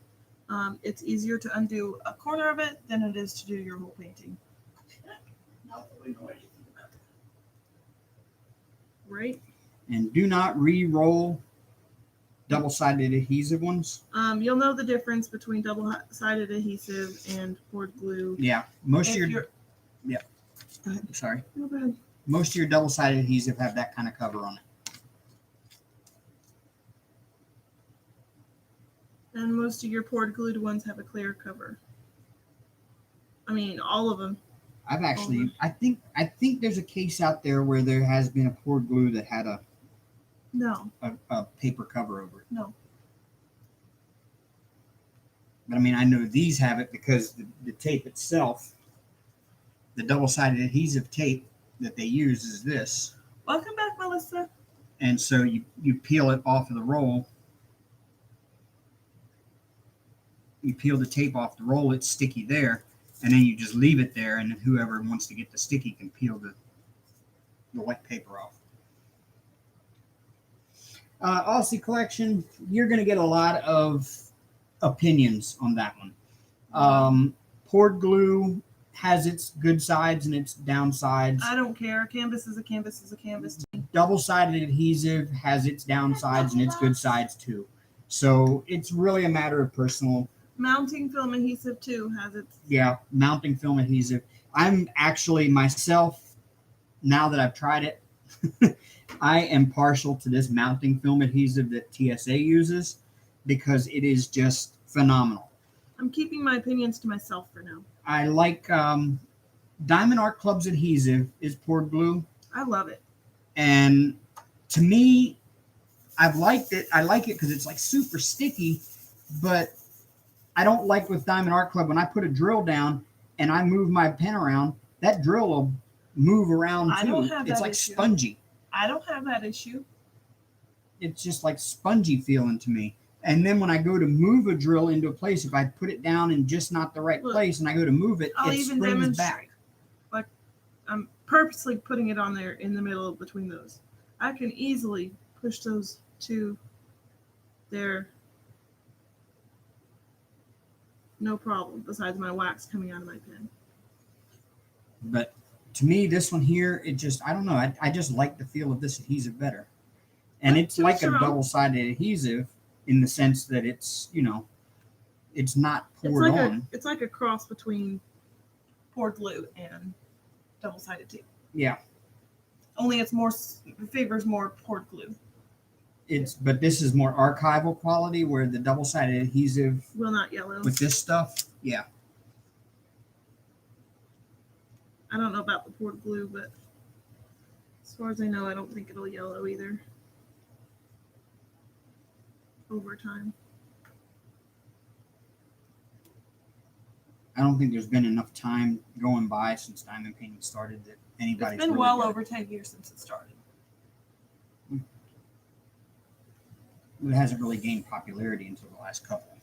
It's easier to undo a corner of it than it is to do your whole painting. Not that we know anything about that. Right? And do not re-roll double-sided adhesive ones. You'll know the difference between double-sided adhesive and poured glue. Yeah, most of your sorry. No, go ahead. Most of your double-sided adhesive have that kind of cover on it. And most of your poured glued ones have a clear cover. I mean, all of them. I've actually, I think there's a case out there where there has been a poured glue that had a paper cover over it. No. But I mean, I know these have it because the tape itself, the double-sided adhesive tape that they use is this. Welcome back, Melissa. And so you peel it off of the roll. You peel the tape off the roll, it's sticky there, and then you just leave it there, and then whoever wants to get the sticky can peel the white paper off. Aussie Collection, you're going to get a lot of opinions on that one. Poured glue has its good sides and its downsides. I don't care. Canvas is a canvas is a canvas. Double-sided adhesive has its downsides and its good sides too. So it's really a matter of personal. Mounting film adhesive too has its. Yeah, mounting film adhesive. I'm actually myself, now that I've tried it, I am partial to this mounting film adhesive that TSA uses because it is just phenomenal. I'm keeping my opinions to myself for now. I like Diamond Art Club's adhesive is poured glue. I love it. And to me, I've liked it. I like it because it's like super sticky, but I don't like with Diamond Art Club when I put a drill down and I move my pen around, that drill will move around too. I don't have it's that like issue. Spongy. I don't have that issue. It's just like spongy feeling to me. And then when I go to move a drill into a place, if I put it down in just not the right place and I go to move it, I'll it even springs demonstrate. back. Like I'm purposely putting it on there in the middle between those. I can easily push those two there. No problem, besides my wax coming out of my pen. But to me, this one here, it just, I don't know. I just like the feel of this adhesive better. And it's like a double-sided adhesive in the sense that it's, you know, it's not poured on. It's like a cross between poured glue and double-sided tape. Yeah. Only it favors more poured glue. But this is more archival quality, where the double-sided adhesive will not yellow with this stuff. Yeah. I don't know about the poured glue, but as far as I know, I don't think it'll yellow either over time. I don't think there's been enough time going by since diamond painting started that anybody's. It's been really well over 10 years since it started. It hasn't really gained popularity until the last couple.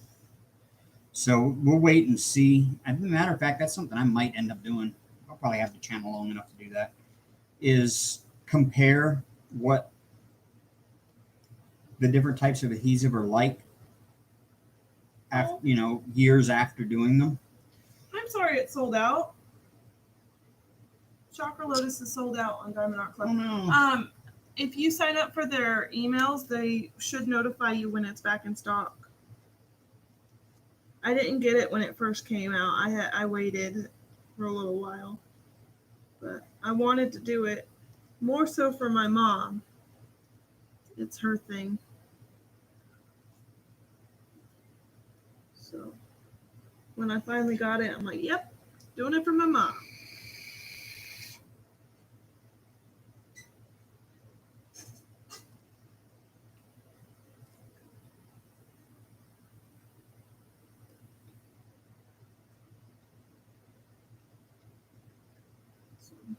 So we'll wait and see. As a matter of fact, that's something I might end up doing. I'll probably have the channel long enough to do that. Is compare what the different types of adhesive are like after, you know, years after doing them. I'm sorry it sold out. Chakra Lotus is sold out on Diamond Art Club. Oh no. If you sign up for their emails, they should notify you when it's back in stock. I didn't get it when it first came out. I waited for a little while, but I wanted to do it more so for my mom. It's her thing. So when I finally got it, I'm like, yep, doing it for my mom.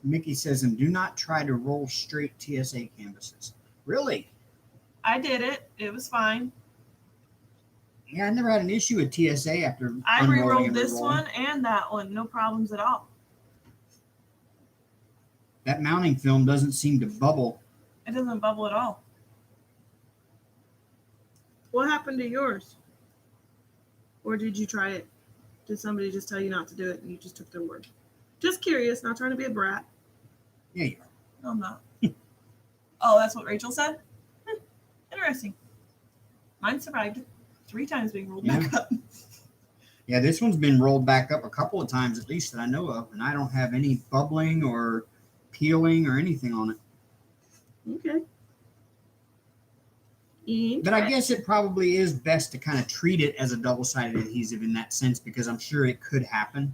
Mickey says, and do not try to roll straight TSA canvases. Really? I did it. It was fine. Yeah, I never had an issue with TSA after I unrolling re-rolled and this re-rolling. one and that one. No problems at all. That mounting film doesn't seem to bubble. It doesn't bubble at all. What happened to yours? Or did you try it? Did somebody just tell you not to do it and you just took their word? Just curious, not trying to be a brat. Yeah, you are. No, I'm not. Oh, that's what Rachel said? Interesting. Mine survived 3 times being rolled back up. Yeah, this one's been rolled back up a couple of times at least that I know of, and I don't have any bubbling or peeling or anything on it. Okay. But I guess it probably is best to kind of treat it as a double-sided adhesive in that sense, because I'm sure it could happen.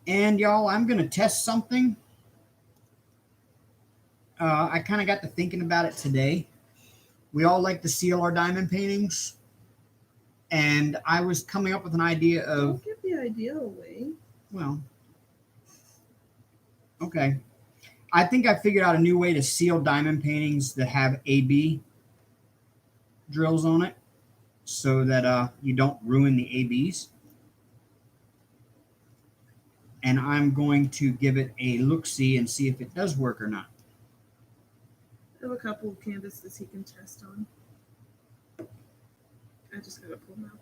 And y'all, I'm going to test something. I kind of got to thinking about it today. We all like to seal our diamond paintings. And I was coming up with an idea of... Don't give the idea away. Well, okay. I think I figured out a new way to seal diamond paintings that have AB drills on it so that you don't ruin the ABs. And I'm going to give it a look-see and see if it does work or not. I have a couple of canvases he can test on. I just gotta pull them out.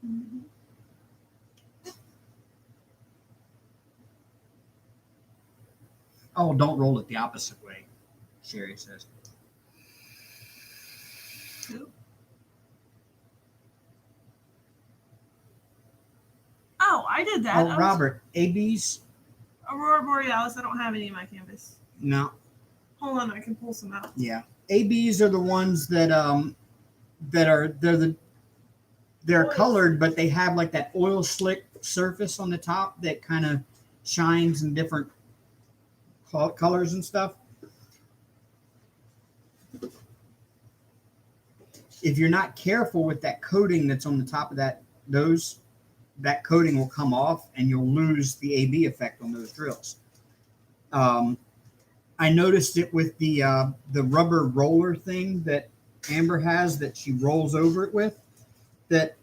Mm-hmm. Oh, don't roll it the opposite way, Sherry says. Oh, I did that. Oh, Robert, ABs? Aurora Borealis. I don't have any in my canvas. No. Hold on, I can pull some out. Yeah. ABs are the ones that they're colored, but they have like that oil slick surface on the top that kind of shines in different colors and stuff. If you're not careful with that coating that's on the top of that coating will come off and you'll lose the AB effect on those drills. I noticed it with the rubber roller thing that Amber has that she rolls over it with, that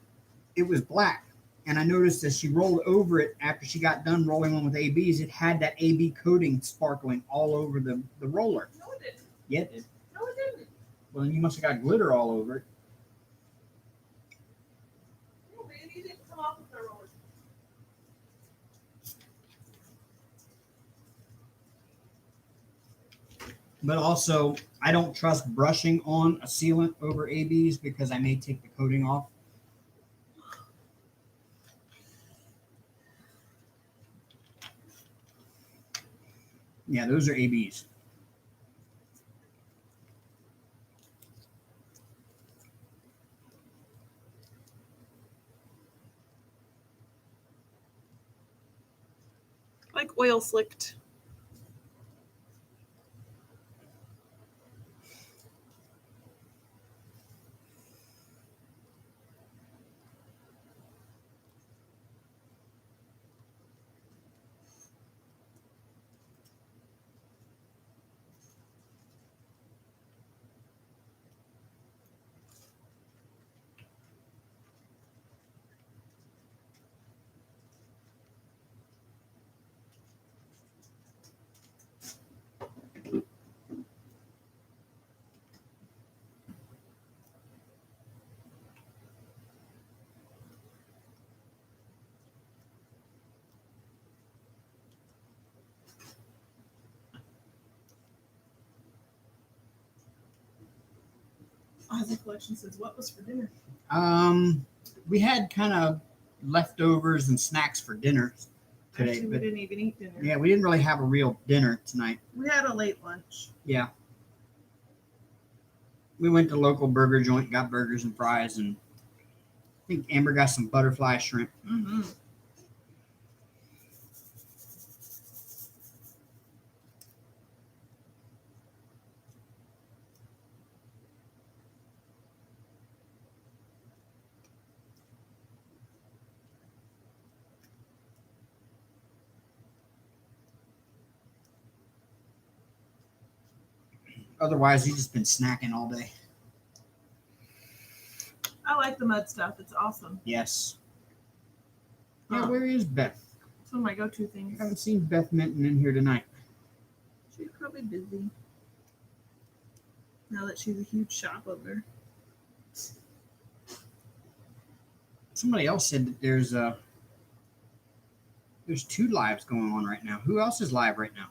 it was black. And I noticed as she rolled over it after she got done rolling on with ABs, it had that AB coating sparkling all over the roller. No, it didn't. Yeah, it did. No, it didn't. Well, then you must have got glitter all over it. No, baby, it didn't come off with the rollers. But also, I don't trust brushing on a sealant over ABs because I may take the coating off. Yeah, those are ABs. Like oil slicked. Ozzy Collection says, what was for dinner? We had kind of leftovers and snacks for dinner today. Actually, we didn't even eat dinner. Yeah, we didn't really have a real dinner tonight. We had a late lunch. Yeah. We went to local burger joint, got burgers and fries, and think Amber got some butterfly shrimp. Mm-hmm. Otherwise, he's just been snacking all day. I like the mud stuff. It's awesome. Yes. Yeah, Huh. where is Beth? It's one of my go-to I things. haven't seen Beth Minton in here tonight. She's probably busy. Now that she's a huge shop owner. Somebody else said that there's 2 lives going on right now. Who else is live right now?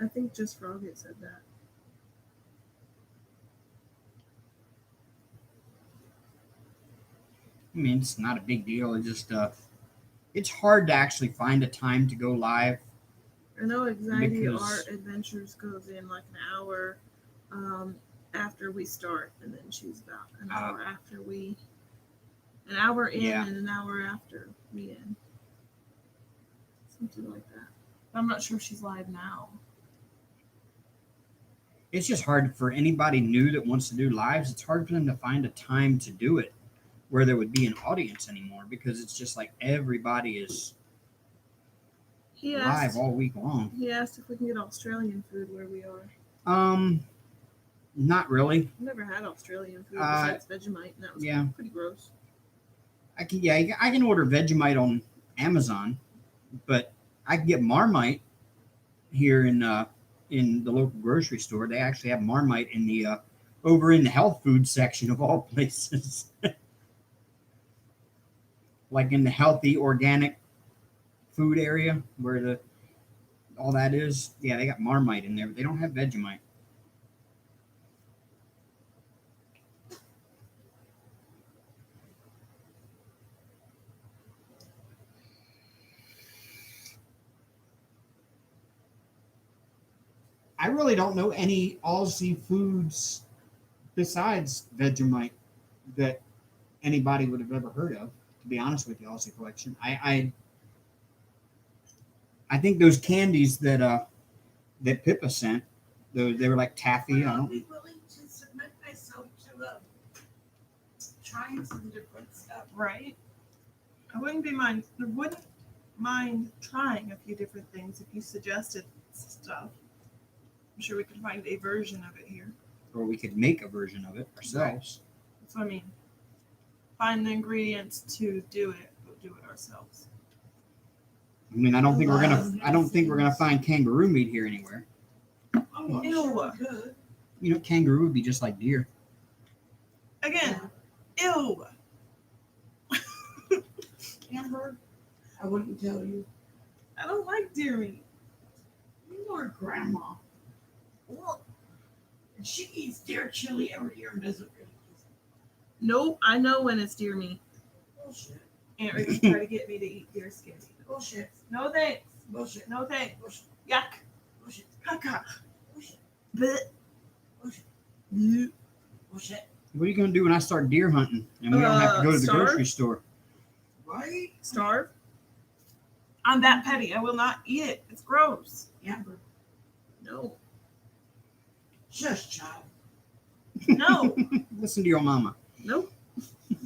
I think just Frogget said that. I mean, it's not a big deal. It just it's hard to actually find a time to go live. I know Anxiety Because- Art Adventures goes in like an hour after we start, and then she's about an hour after we, an hour in Yeah. and an hour after we end. Something like that. I'm not sure if she's live now. It's just hard for anybody new that wants to do lives. It's hard for them to find a time to do it where there would be an audience anymore, because it's just like everybody is He live asked. all week long. He asked if we can get Australian food where we are. Not really. I've never had Australian food Uh, besides Vegemite, and that was yeah. pretty gross. I can order Vegemite on Amazon, but I can get Marmite here in the local grocery store. They actually have Marmite in the over in the health food section of all places. Like in the healthy organic food area where all that is. Yeah, they got Marmite in there, but they don't have Vegemite. I really don't know any Aussie foods besides Vegemite that anybody would have ever heard of. To be honest with you, Aussie Collection. I think those candies that Pippa sent, they were like taffy. I I'll don't. be willing to submit myself to trying some different stuff. Right? I wouldn't mind trying a few different things if you suggested stuff. I'm sure we could find a version of it here. Or we could make a version of it ourselves. That's what I mean. Find the ingredients to do it, but do it ourselves. I mean, I don't think we're gonna find kangaroo meat here anywhere. Oh, I'm Ew. sure we could. You know, kangaroo would be just like deer. Again, ew. Amber, I wouldn't tell you. I don't like deer meat. You are grandma. And she eats deer chili every year and doesn't really use it. Nope, I know when it's deer meat. Bullshit. Aunt Ricky's trying to get me to eat deer skin. Bullshit. No thanks. Bullshit. No thanks. Bullshit. Yuck. Bullshit. Caca. Bullshit. Blech. Bullshit. Blech. Bullshit. What are you gonna do when I start deer hunting and we don't have to go to the starve? grocery store? Right? Starve. I'm that petty. I will not eat it. It's gross. Amber. No. Shush, child. No. Listen to your mama. Nope.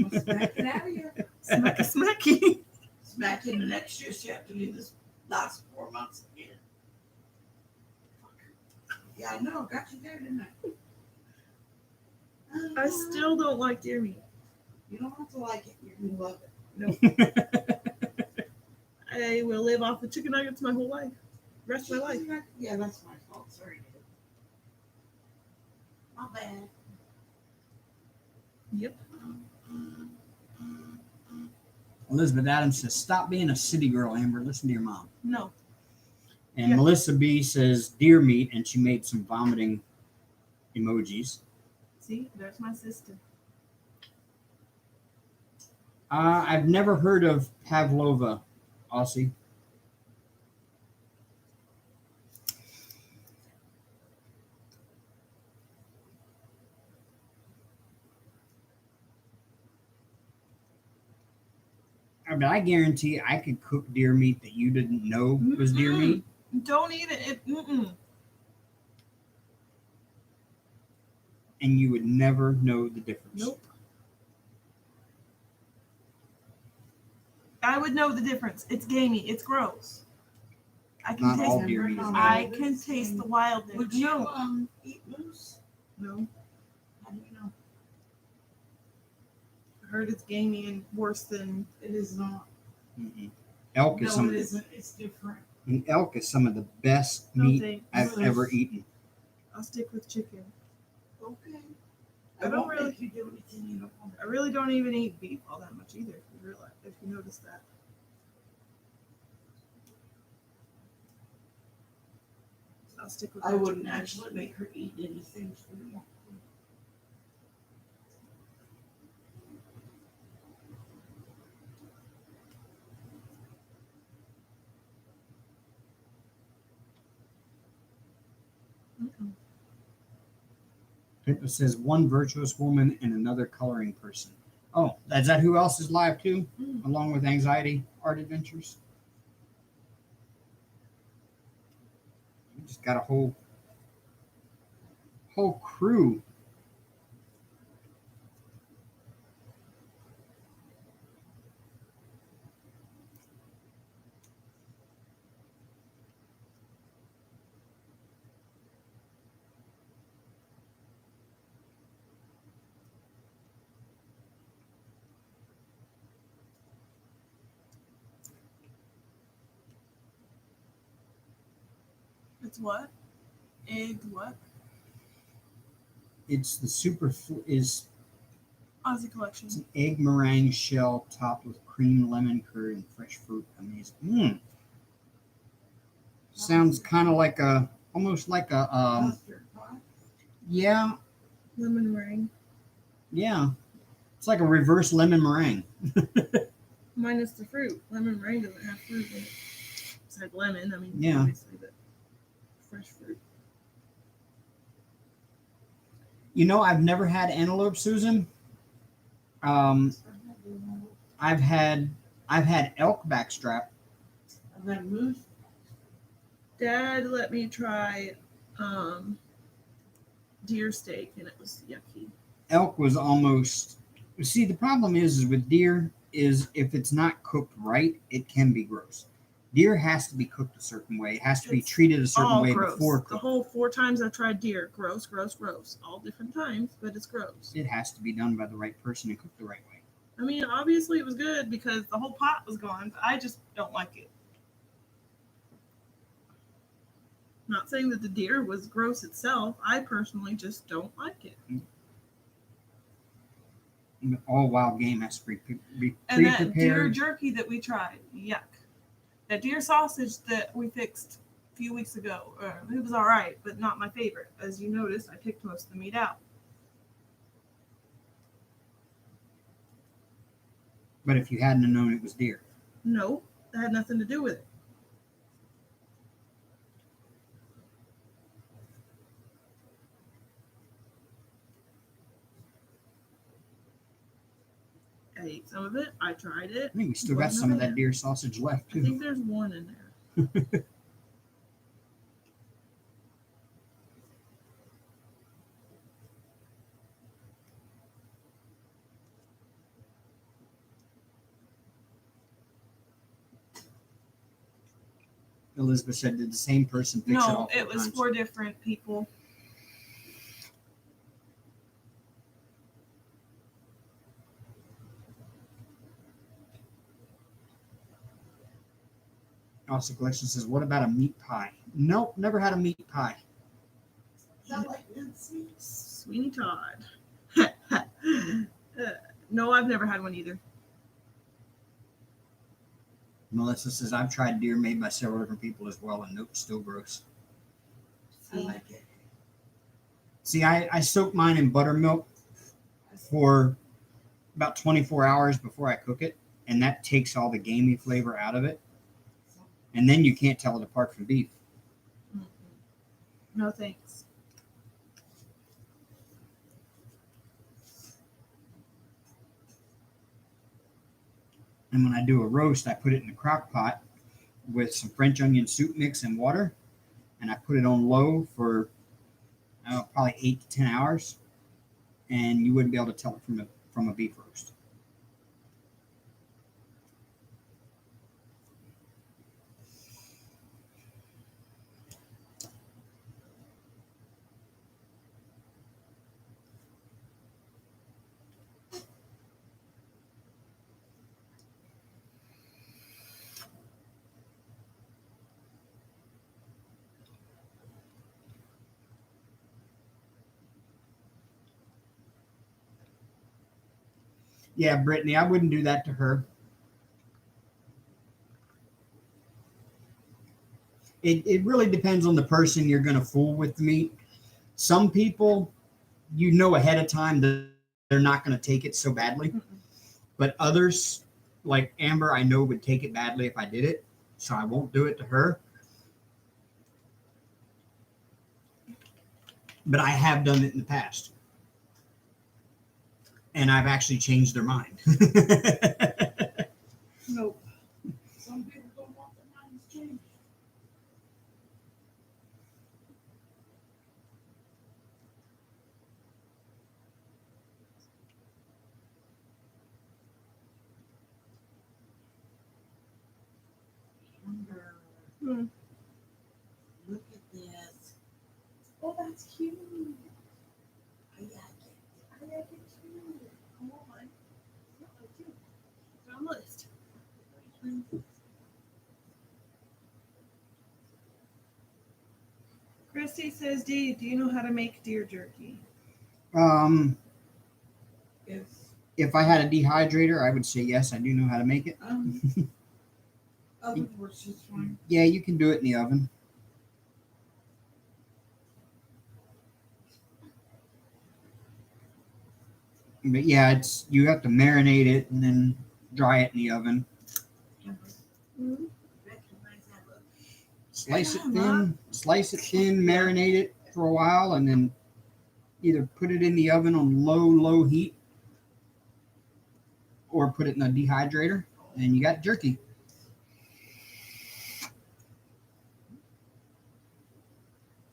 I'll smack it out of you. Smacky smacky. Smack it in the next year, so you have to do this last 4 months again. Yeah, I know. Got you there, didn't I? I still don't like deer meat. You don't have to like it. You're going to love it. I will live off the chicken nuggets my whole life. Rest of my life. Yeah, that's my fault. Sorry, dude. My bad. Yep. Elizabeth Adams says, "Stop being a city girl, Amber. Listen to your mom." No. And Yeah. Melissa B says, "Deer meat," and she made some vomiting emojis. See, there's my sister. I've never heard of pavlova, Aussie. But I guarantee I could cook deer meat that you didn't know was deer meat. Don't eat it. And you would never know the difference. Nope. I would know the difference. It's gamey. It's gross. I can Not taste. all deer meat is I gamey. can taste the wildness. Would you eat moose? No. How do you know? I heard it's gamey and worse than. It is not. Mm-mm. Elk is No, some. it isn't. It's different. And elk is some of the best No meat thanks. I've ever eaten. I'll stick with chicken. Okay. I don't won't really- make you do anything you don't want. I really don't even eat beef all that much either. If you notice that. I'll stick with. I my wouldn't chicken. actually make her eat anything she wouldn't want to. Mm-mm. It says one virtuous woman and another coloring person. Oh, is that who else is live too? Mm. Along with Anxiety Art Adventures? We just got a whole crew. It's what? Egg what? It's the is Aussie collection. it's an egg meringue shell topped with cream, lemon curd, and fresh fruit. Amazing. Sounds kind of like almost like a Custard pie. yeah. Lemon meringue. Yeah, it's like a reverse lemon meringue. Minus the fruit. Lemon meringue doesn't have fruit in it. It's like lemon. I mean, Yeah. obviously, but fresh fruit. You know, I've never had antelope, Susan. I've had elk backstrap. I've had moose. Dad let me try deer steak, and it was yucky. Elk was almost. See, the problem is with deer is if it's not cooked right, it can be gross. Deer has to be cooked a certain way. It has to be It's treated a certain All way gross. before The cooked. whole 4 times I've tried deer, gross, gross, gross. All different times, but it's gross. It has to be done by the right person and cooked the right way. I mean, obviously it was good because the whole pot was gone, but I just don't like it. Not saying that the deer was gross itself. I personally just don't like it. All wild game has to be And that deer pre-prepared. jerky that we tried, yuck. That deer sausage that we fixed a few weeks ago, it was all right, but not my favorite. As you noticed, I picked most of the meat out. But if you hadn't have known it was deer, No, that had nothing to do with it. I ate some of it. I tried it. I think we still got Wasn't some a of that fan. deer sausage left I too. think there's one in there. Elizabeth said, did the same person fix it No, all it was times? 4 different people. Also, collection says, what about a meat pie? Nope, never had a meat pie. Sound like Nancy. Sweeney Todd. No, I've never had one either. Melissa says, I've tried deer made by several different people as well, and nope, still gross. I like it. See, I soak mine in buttermilk for about 24 hours before I cook it, and that takes all the gamey flavor out of it. And then you can't tell it apart from beef. Mm-mm. No thanks. And when I do a roast, I put it in the crock pot with some French onion soup mix and water, and I put it on low for probably 8 to 10 hours, and you wouldn't be able to tell it from a beef roast. Yeah, Brittany, I wouldn't do that to her. It really depends on the person you're going to fool with the meat. Some people, you know ahead of time that they're not going to take it so badly. But others, like Amber, I know would take it badly if I did it. So I won't do it to her. But I have done it in the past. And I've actually changed their mind. Nope. Some people don't want their minds changed. Amber, Hmm. look at this. Oh, that's cute. I like it. I like it too. Come on. It's not like you. It's on the list. Christy says, Dee, do you know how to make deer jerky? Yes. If I had a dehydrator, I would say yes, I do know how to make it. Oven works just fine. Yeah, you can do it in the oven. But yeah, you have to marinate it and then dry it in the oven. Mm-hmm. Recognize that look. Slice it thin, marinate it for a while, and then either put it in the oven on low heat or put it in a dehydrator, and you got jerky.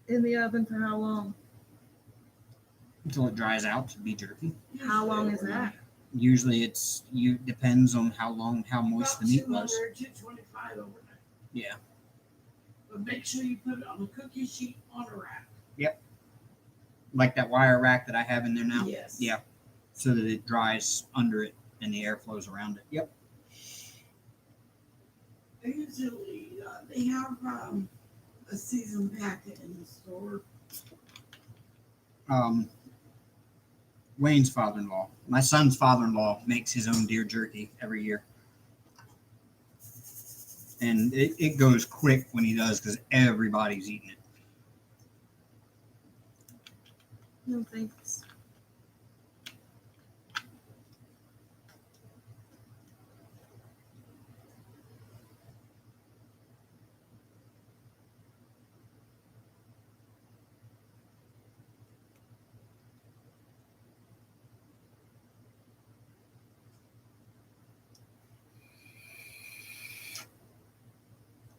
In the oven for how long? Until it dries out to be jerky. How long is that? Usually depends on how moist the meat was. 200 to 225 overnight. Yeah. But make sure you put it on a cookie sheet on a rack. Yep. Like that wire rack that I have in there now. Yes. Yeah. So that it dries under it and the air flows around it. Yep. Usually they have a seasoned packet in the store. Wayne's father-in-law, my son's father-in-law, makes his own deer jerky every year. And it goes quick when he does because everybody's eating it. No thanks.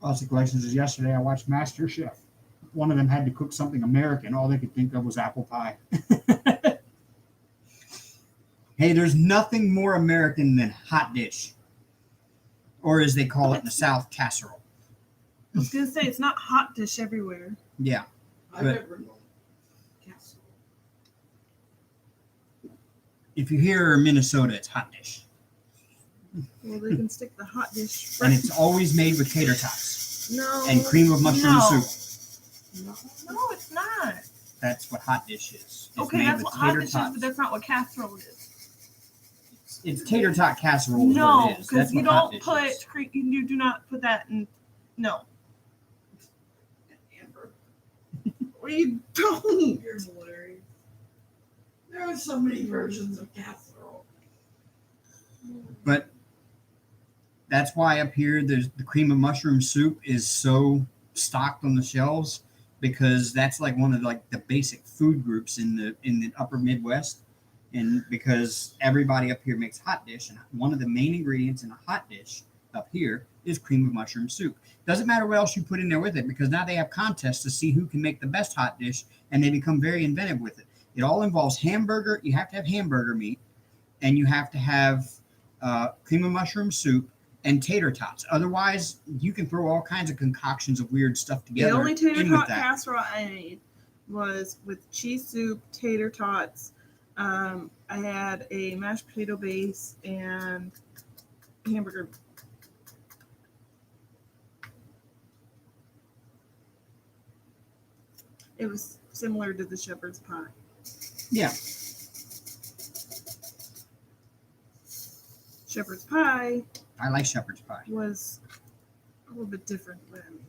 Lots of questions. Is yesterday I watched Master Chef. One of them had to cook something American. All they could think of was apple pie. Hey, there's nothing more American than hot dish. Or as they call it in the South, casserole. I was gonna say it's not hot dish everywhere. Yeah. I've But- never known casserole. If you hear Minnesota, it's hot dish. Well, they can stick the hot dish. And it's always made with tater tots No. and cream of mushroom no. soup. No, it's not. That's what hot dish is. It's Okay, made that's with what hot tater dish is, tots. but that's not what casserole is. It's tater tot casserole. Is No, what it is. because That's you what hot don't dish put is. you do not put that in. No, Amber, we don't. you're hilarious. There are so many versions of casserole. But that's why up here the cream of mushroom soup is so stocked on the shelves, because that's like one of the basic food groups in the upper Midwest. And because everybody up here makes hot dish, and one of the main ingredients in a hot dish up here is cream of mushroom soup. Doesn't matter what else you put in there with it, because now they have contests to see who can make the best hot dish, and they become very inventive with it. It all involves hamburger. You have to have hamburger meat, and you have to have cream of mushroom soup and tater tots. Otherwise, you can throw all kinds of concoctions of weird stuff together. The only tater in with tot that. casserole I made was with cheese soup, tater tots. I had a mashed potato base and hamburger. It was similar to the shepherd's pie. Yeah. Shepherd's pie I like shepherd's pie. was a little bit different when I made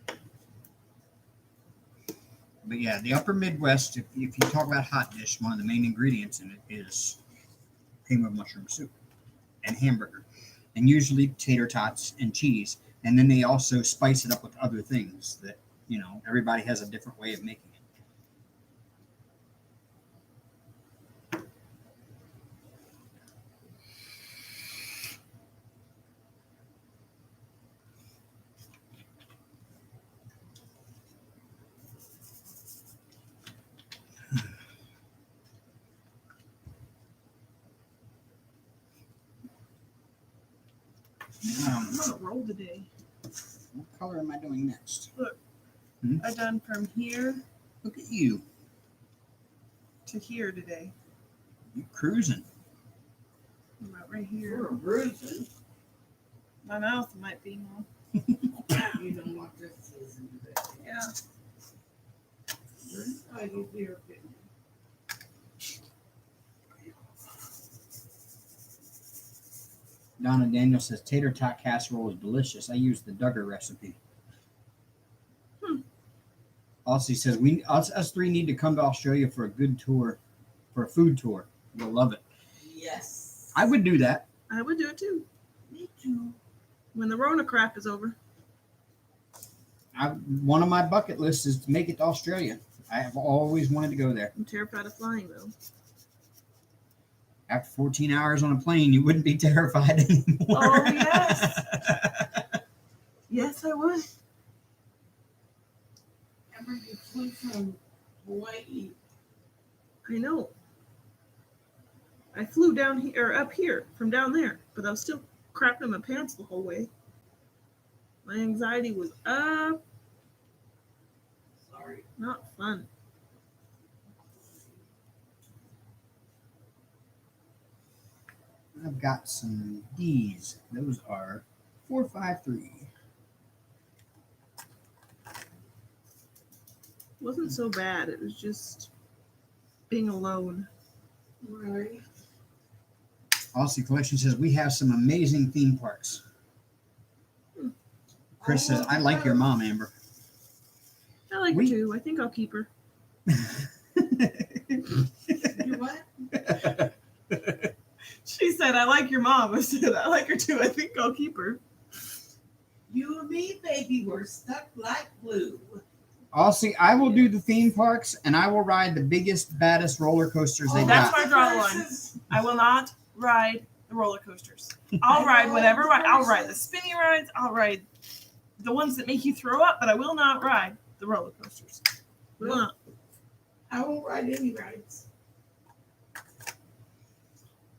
it. But yeah, the upper Midwest, if you talk about hot dish, one of the main ingredients in it is cream of mushroom soup and hamburger, and usually tater tots and cheese. And then they also spice it up with other things that, everybody has a different way of making it. I'm on a roll today. What color am I doing next? I've done from here Look at you. to here today. You cruising. I'm about right here. You're bruising. My mouth might be more. You don't want this season to be. Yeah. I do your opinion. Donna Daniel says tater tot casserole is delicious. I use the Duggar recipe. Also, says us three need to come to Australia for a good tour, for a food tour. We'll love it. Yes. I would do that. I would do it too. Me too. When the Rona crap is over. One of my bucket lists is to make it to Australia. I have always wanted to go there. I'm terrified of flying though. After 14 hours on a plane, you wouldn't be terrified anymore. Oh, yes. Yes, I would. Remember you flew from Hawaii. I know. I flew down here, or up here, from down there, but I was still crapping in my pants the whole way. My anxiety was up. Sorry. Not fun. I've got some D's. Those are 453. Wasn't so bad. It was just being alone. Right. Aussie Collection says we have some amazing theme parks. Chris says, I like your mom, Amber. I like her too. I think I'll keep her. You what? She said, I like your mom. I said, I like her too. I think I'll keep her. You and me, baby, were stuck like glue. Aussie, I will do the theme parks and I will ride the biggest, baddest roller coasters they That's got. my draw line. I will not ride the roller coasters. I'll ride whatever ride. I'll ride the spinny rides. I'll ride the ones that make you throw up, but I will not ride the roller coasters. Will not. I won't ride any rides.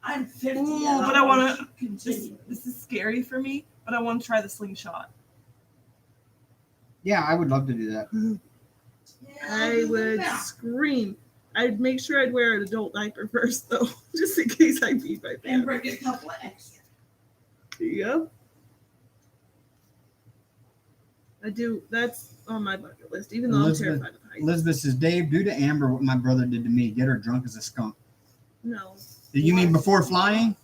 I'm 50. Ooh, and but I wanna- to continue. This is scary for me, but I want to try the slingshot. Yeah, I would love to do that. Yeah, I would yeah. scream. I'd make sure I'd wear an adult diaper first, though, just in case I peed my And pants. bring a couple of extra. There you go. I do. That's on my bucket list, even though Elizabeth- I'm terrified of heights. Elizabeth says, Dave, do to Amber what my brother did to me. Get her drunk as a skunk. No. You mean before flying?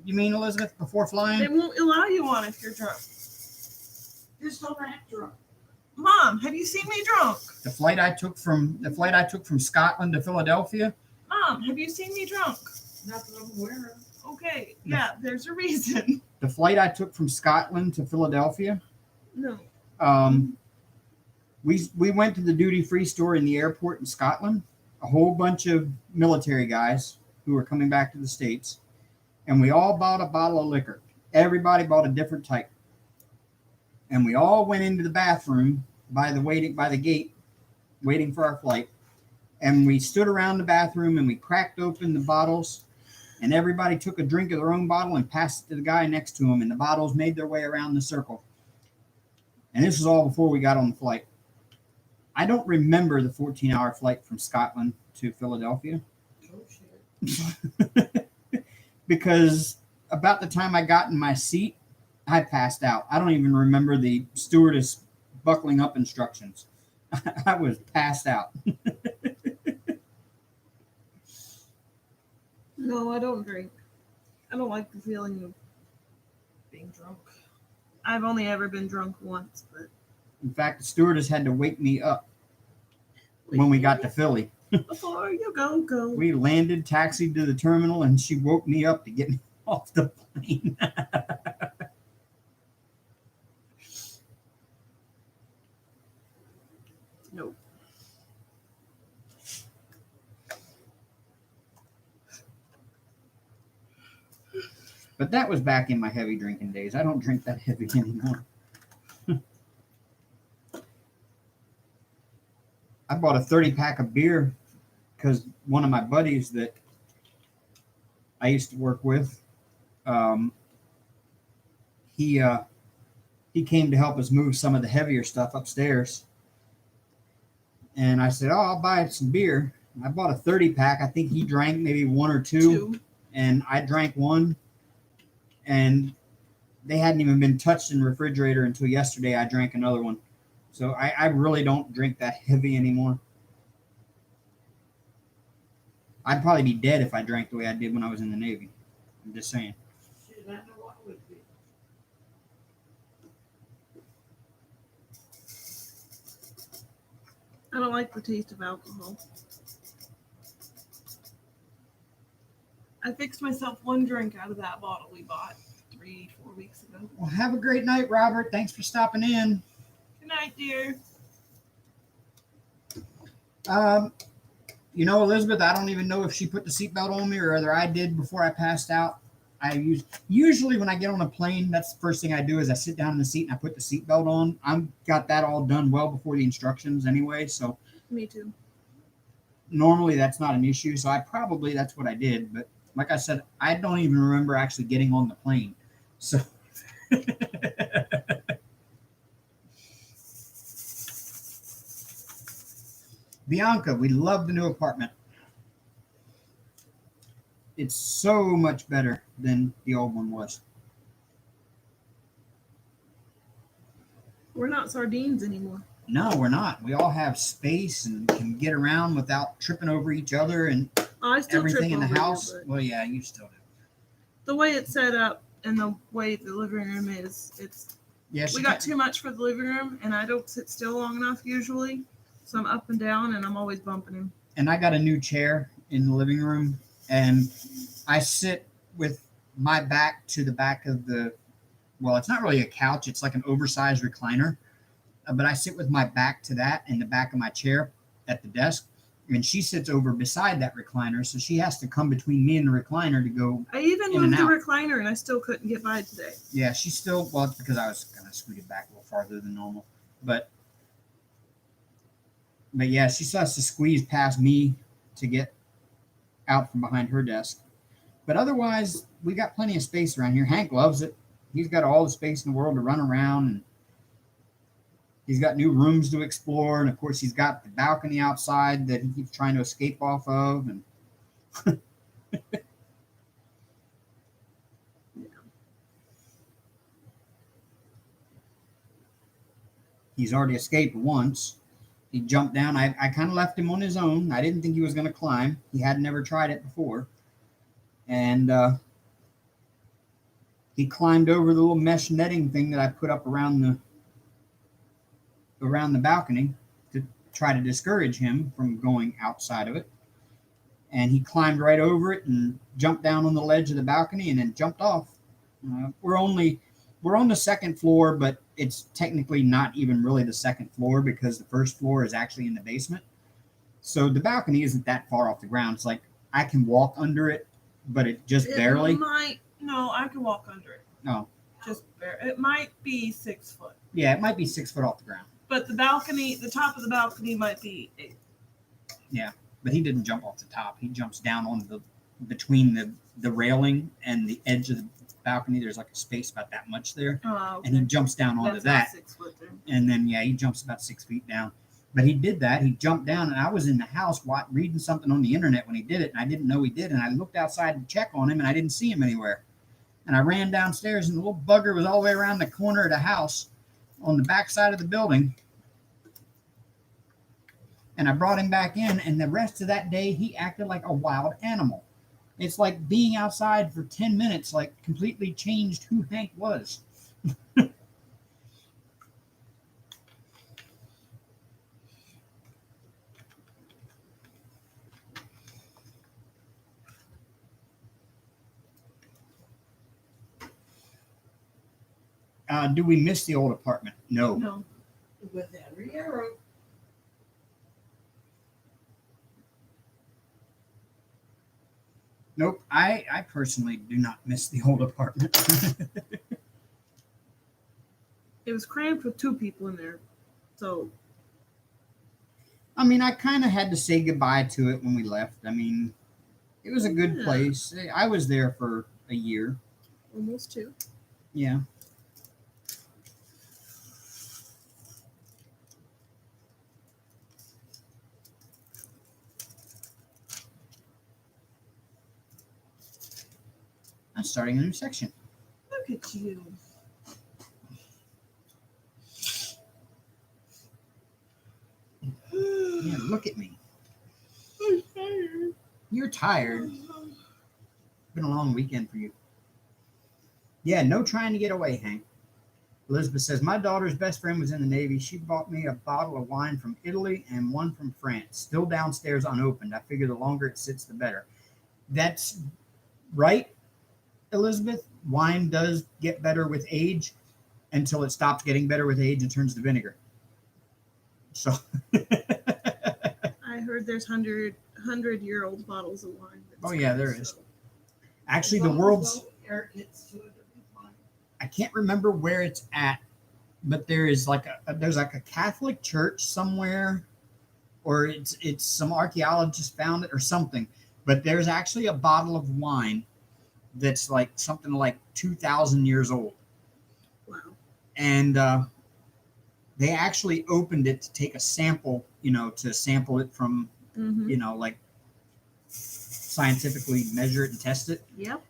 You mean, Elizabeth, before They flying? won't allow you on if you're drunk. Just don't act drunk. Mom, have you seen me drunk? The flight I took from Scotland to Philadelphia. Mom, have you seen me drunk? Not that I'm aware of. Okay, yeah, there's a reason. The flight I took from Scotland to Philadelphia. No. We went to the duty-free store in the airport in Scotland, a whole bunch of military guys who were coming back to the States, and we all bought a bottle of liquor. Everybody bought a different type. And we all went into the bathroom by the gate, waiting for our flight. And we stood around the bathroom and we cracked open the bottles, and everybody took a drink of their own bottle and passed it to the guy next to him, and the bottles made their way around the circle. And this was all before we got on the flight. I don't remember the 14-hour flight from Scotland to Philadelphia. Oh, shit. Because about the time I got in my seat, I passed out. I don't even remember the stewardess buckling up instructions. I was passed out. No, I don't drink. I don't like the feeling of being drunk. I've only ever been drunk once, but In fact, the stewardess had to wake me up when we got to Philly. before you go. We landed, taxied to the terminal, and she woke me up to get me off the plane. Nope. But that was back in my heavy drinking days. I don't drink that heavy anymore. I bought a 30-pack of beer because one of my buddies that I used to work with, he came to help us move some of the heavier stuff upstairs. And I said, "Oh, I'll buy some beer." I bought a 30-pack. I think he drank maybe one or two, and I drank one. And they hadn't even been touched in the refrigerator until yesterday. I drank another one. So I really don't drink that heavy anymore. I'd probably be dead if I drank the way I did when I was in the Navy. I'm just saying. Shit, I know I would be. I don't like the taste of alcohol. I fixed myself one drink out of that bottle we bought 3-4 weeks ago. Well, have a great night, Robert. Thanks for stopping in. Good night, dear. Elizabeth, I don't even know if she put the seatbelt on me or whether I did before I passed out. Usually when I get on a plane, that's the first thing I do is I sit down in the seat and I put the seatbelt on. I've got that all done well before the instructions anyway. So Me too. normally that's not an issue. So that's what I did. But like I said, I don't even remember actually getting on the plane. So Bianca, we love the new apartment. It's so much better than the old one was. We're not sardines anymore. No, we're not. We all have space and can get around without tripping over each other and I still everything in trip the over house. here, but Well, yeah, you still do. the way it's set up and the way the living room is, Yes, we got too much for the living room, and I don't sit still long enough usually, so I'm up and down, and I'm always bumping him. and I got a new chair in the living room, and I sit with my back to the back of it's not really a couch, it's like an oversized recliner, but I sit with my back to that in the back of my chair at the desk, and she sits over beside that recliner, so she has to come between me and the recliner to go. I even In moved and the out. recliner, and I still couldn't get by today. Yeah, she's still, it's because I was kind of scooted back a little farther than normal, but yeah, she still has to squeeze past me to get out from behind her desk. But otherwise, we got plenty of space around here. Hank loves it. He's got all the space in the world to run around, and he's got new rooms to explore. And of course, he's got the balcony outside that he keeps trying to escape off of. And he's already escaped once. He jumped down. I kind of left him on his own. I didn't think he was going to climb. He had never tried it before. And he climbed over the little mesh netting thing that I put up around the balcony to try to discourage him from going outside of it. And he climbed right over it and jumped down on the ledge of the balcony and then jumped off. We're on the second floor, but it's technically not even really the second floor because the first floor is actually in the basement. So the balcony isn't that far off the ground. It's like I can walk under it, but it just barely. No, I can walk under it. Oh, Just barely. It might be 6 foot. yeah, it might be 6 foot off the ground. But the balcony, the top of the balcony might be 8. Yeah, but he didn't jump off the top. He jumps down on the between the railing and the edge of the balcony. There's like a space about that much there, Okay. and he jumps down onto That's not that. 6 foot then. And then he jumps about 6 feet down. But he did that. He jumped down, and I was in the house reading something on the internet when he did it, and I didn't know he did. And I looked outside to check on him, and I didn't see him anywhere. And I ran downstairs, and the little bugger was all the way around the corner of the house on the back side of the building. And I brought him back in, and the rest of that day, he acted like a wild animal. It's like being outside for 10 minutes, like completely changed who Hank was. Do we miss the old apartment? No. No. With every arrow. Nope. I personally do not miss the old apartment. It was crammed with 2 people in there. So, I mean, I kind of had to say goodbye to it when we left. I mean, it was a good Yeah. place. I was there for a year. almost 2. Yeah. I'm starting a new section. Look at you. Yeah, look at me. I'm tired. You're tired. Been a long weekend for you. Yeah, no trying to get away, Hank. Elizabeth says, my daughter's best friend was in the Navy. She bought me a bottle of wine from Italy and one from France, still downstairs unopened. I figure the longer it sits, the better. That's right, Elizabeth. Wine does get better with age until it stops getting better with age and turns to vinegar. So I heard there's 100-year-old bottles of wine. Oh, yeah, there is. So, Actually, As the long as world's, Eric gets to it, it'll be fine. I can't remember where it's at, but there is like there's like a Catholic church somewhere, or it's some archaeologist found it or something. But there's actually a bottle of wine that's like something like 2,000 years old, wow. and they actually opened it to take a sample, to sample it from, Mm-hmm. like scientifically measure it and test it. Yep.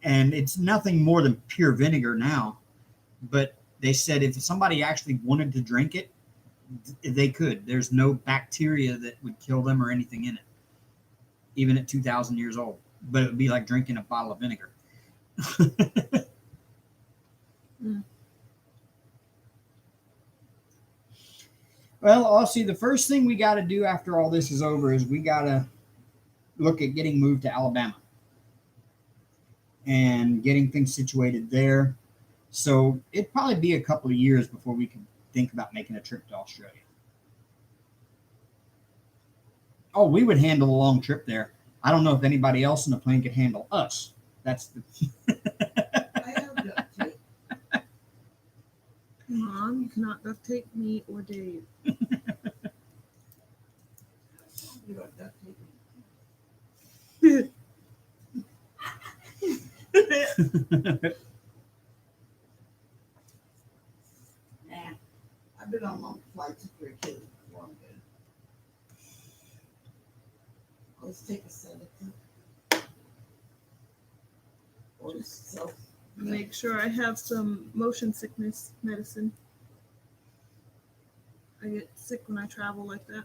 And it's nothing more than pure vinegar now. But they said if somebody actually wanted to drink it, they could. There's no bacteria that would kill them or anything in it, even at 2,000 years old. But it would be like drinking a bottle of vinegar. Mm. Well, Aussie, the first thing we got to do after all this is over is we got to look at getting moved to Alabama and getting things situated there. So it'd probably be a couple of years before we could think about making a trip to Australia. Oh, we would handle a long trip there. I don't know if anybody else in the plane could handle us. That's the I have duct tape. Mom, you cannot duct tape me or Dave. You got duct tape. Nah. I've been on long flights with your kids before. I'm good. Let's take a sedative. Or self. Make sure I have some motion sickness medicine. I get sick when I travel like that.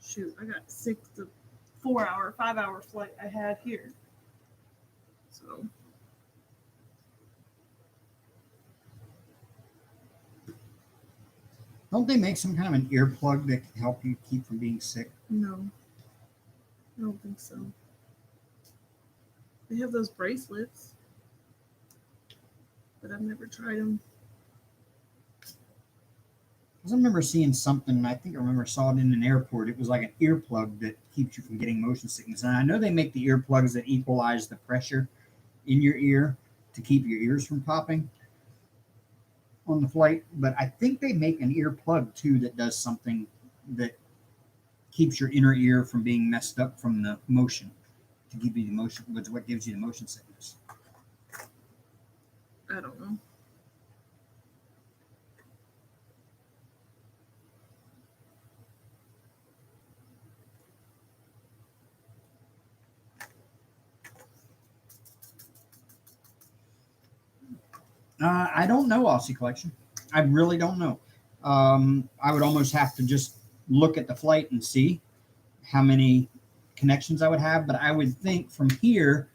Shoot, I got sick the 4-hour, 5-hour flight I had here. So. Don't they make some kind of an earplug that can help you keep from being sick? No, I don't think so. They have those bracelets, but I've never tried them. Because I remember seeing something, I think I remember saw it in an airport. It was like an earplug that keeps you from getting motion sickness. And I know they make the earplugs that equalize the pressure in your ear to keep your ears from popping on the flight. But I think they make an earplug too that does something that keeps your inner ear from being messed up from the motion to give you the motion, which is what gives you the motion sickness. I don't know. I don't know Aussie collection. I really don't know. I would almost have to just look at the flight and see how many connections I would have. But I would think from here,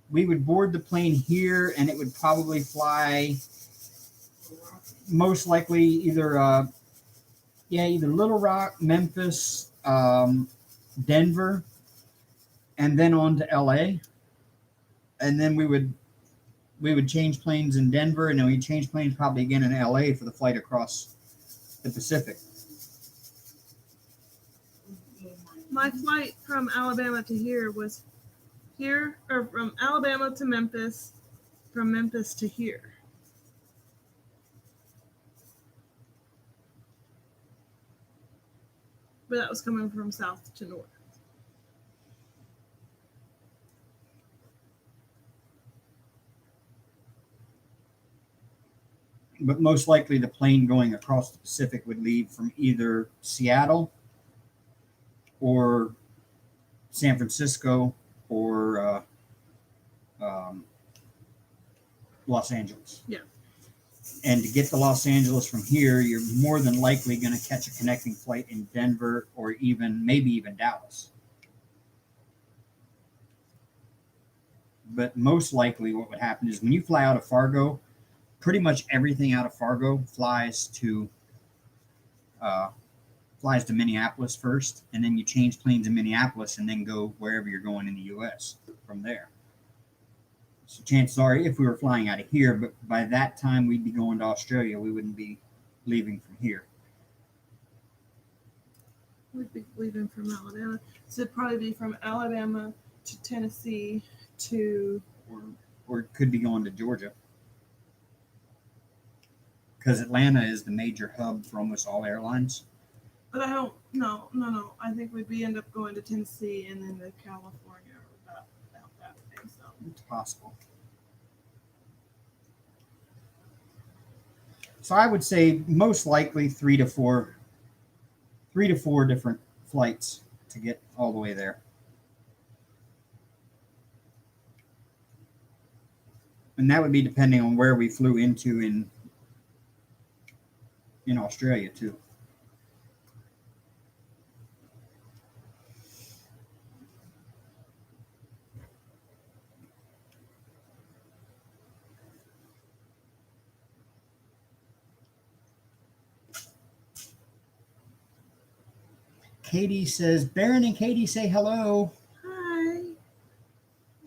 we would board the plane here, and it would probably fly most likely either Little Rock, Memphis, Denver, and then on to LA. And then we would change planes in Denver, and then we'd change planes probably again in LA for the flight across the Pacific. My flight from Alabama to here was here, or from Alabama to Memphis, from Memphis to here. But that was coming from south to north. But most likely the plane going across the Pacific would leave from either Seattle or San Francisco or Los Angeles. Yeah. And to get to Los Angeles from here, you're more than likely going to catch a connecting flight in Denver or maybe even Dallas. But most likely what would happen is when you fly out of Fargo, pretty much everything out of Fargo flies to Minneapolis first, and then you change planes in Minneapolis and then go wherever you're going in the U.S. from there. So chances are, if we were flying out of here, but by that time we'd be going to Australia, we wouldn't be leaving from here. We'd be leaving from Alabama. So it'd probably be from Alabama to Tennessee to... Or it could be going to Georgia. Because Atlanta is the major hub for almost all airlines. But I don't... No. I think we'd end up going to Tennessee and then to California or about that way. So. It's possible. So I would say most likely three to four different flights to get all the way there. And that would be depending on where we flew into in Australia too. Katie says, Baron and Katie say hello. Hi.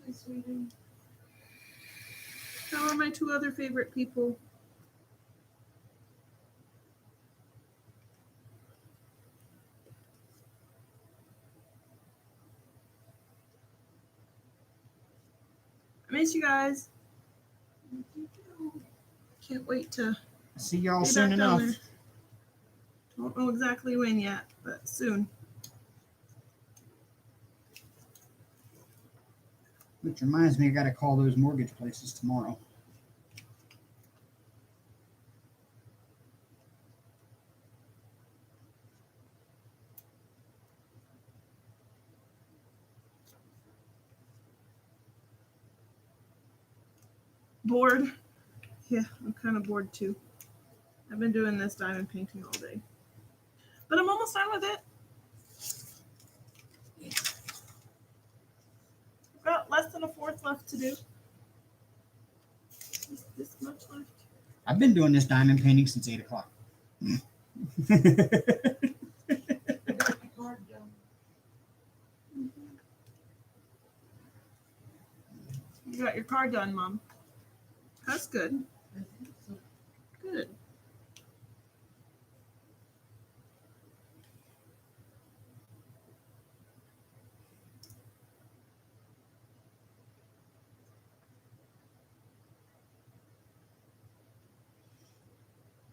Hi, sweetie. How are my two other favorite people? I miss you guys. Can't wait to See y'all be soon back down enough. there. Don't know exactly when yet, but soon. Which reminds me, I got to call those mortgage places tomorrow. Bored? Yeah, I'm kind of bored too. I've been doing this diamond painting all day. But I'm almost done with it. I've got less than a fourth left to do. This much left. I've been doing this diamond painting since 8 o'clock. I got my card done. You got your car done, Mom. That's good. I think so. Good.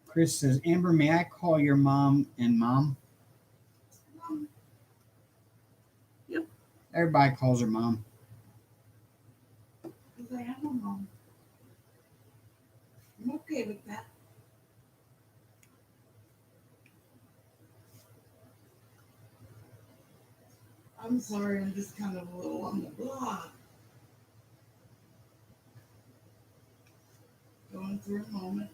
Chris says, Amber, may I call your mom and mom? Yep. Everybody calls her mom. Because I am a mom. I'm okay with that. I'm sorry, I'm just kind of a little on the block. Going through a moment.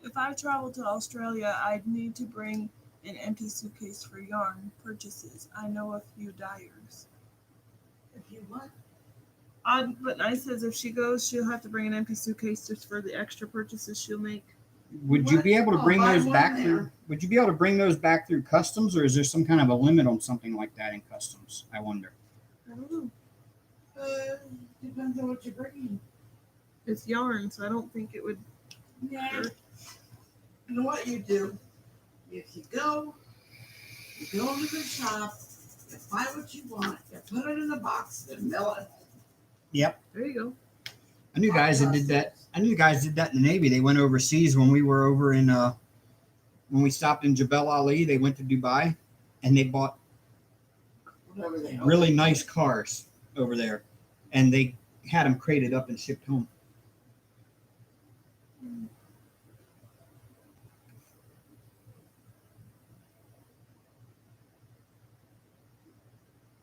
If I travel to Australia, I'd need to bring an empty suitcase for yarn purchases. I know a few dyers. If you want. But Nice says if she goes, she'll have to bring an empty suitcase just for the extra purchases she'll make. Would you be able to I'll bring buy those one back there. through? Would you be able to bring those back through customs, or is there some kind of a limit on something like that in customs? I wonder. I don't know. Depends on what you're bringing. It's yarn, so I don't think it would Yeah. hurt. You know what you do? If you go into the shop, you buy what you want, you put it in a box, and mail it. There you go. I knew guys that did that. I knew guys did that in the Navy. They went overseas when we were over in when we stopped in Jebel Ali. They went to Dubai, and they bought Whatever they really nice cars over there, and they had them crated up and shipped home.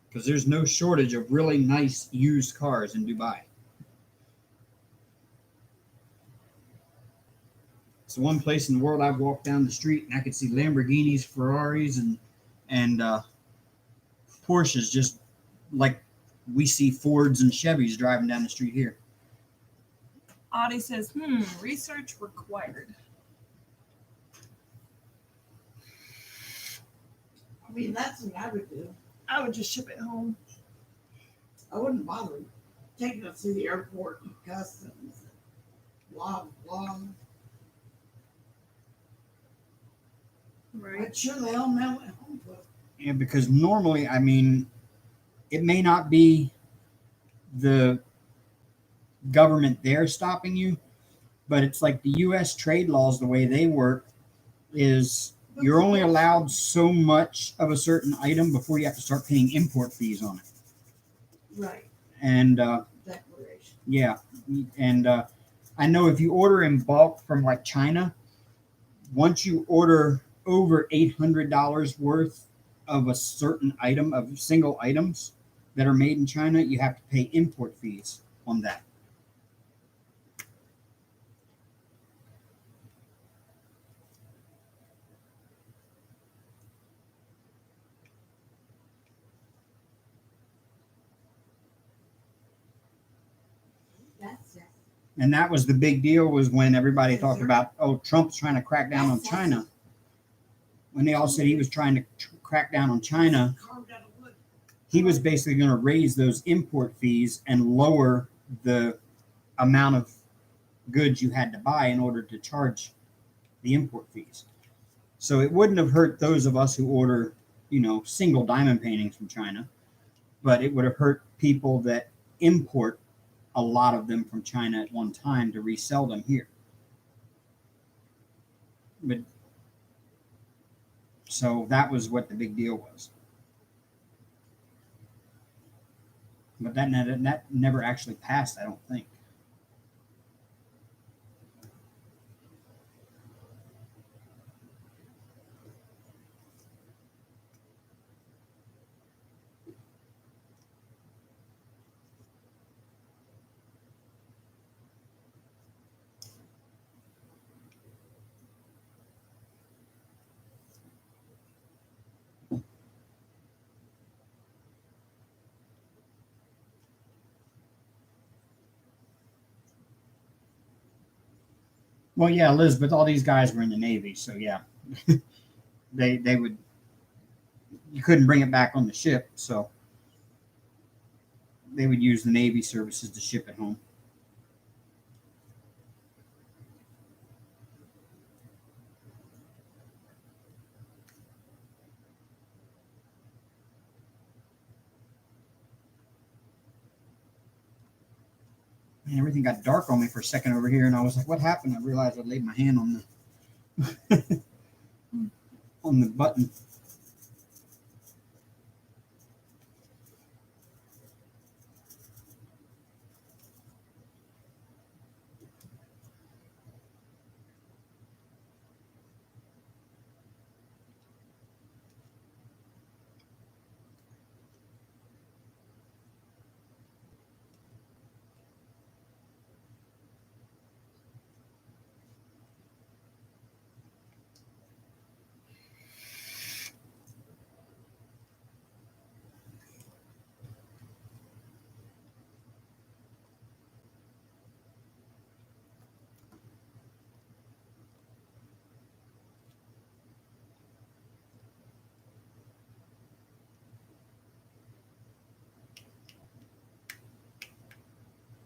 Because there's no shortage of really nice used cars in Dubai. It's the one place in the world I've walked down the street and I could see Lamborghinis, Ferraris, and Porsches, just like we see Fords and Chevys driving down the street here. Audie says, research required. I mean, that's what I would do. I would just ship it home. I wouldn't bother taking it to the airport and customs. Blah, blah. Right. But sure, they all mail it home. But Yeah, because normally, I mean, it may not be the government there stopping you, but it's like the U.S. trade laws, the way they work is you're only allowed so much of a certain item before you have to start paying import fees on it. right. And Declaration. yeah, and I know if you order in bulk from like China, once you order over $800 worth of a certain item, of single items that are made in China, you have to pay import fees on that. That's it. And that was the big deal, was when everybody talked about, oh, Trump's trying to crack down on China. When they all said he was trying to crack down on China, Carved out of wood. he was basically going to raise those import fees and lower the amount of goods you had to buy in order to charge the import fees. So it wouldn't have hurt those of us who order, single diamond paintings from China, but it would have hurt people that import a lot of them from China at one time to resell them here. But so that was what the big deal was. But that never actually passed, I don't think. Well, yeah, Elizabeth, all these guys were in the Navy, so yeah, they would. You couldn't bring it back on the ship, so they would use the Navy services to ship it home. Man, everything got dark on me for a second over here, and I was like, "What happened?" I realized I laid my hand on the on the button.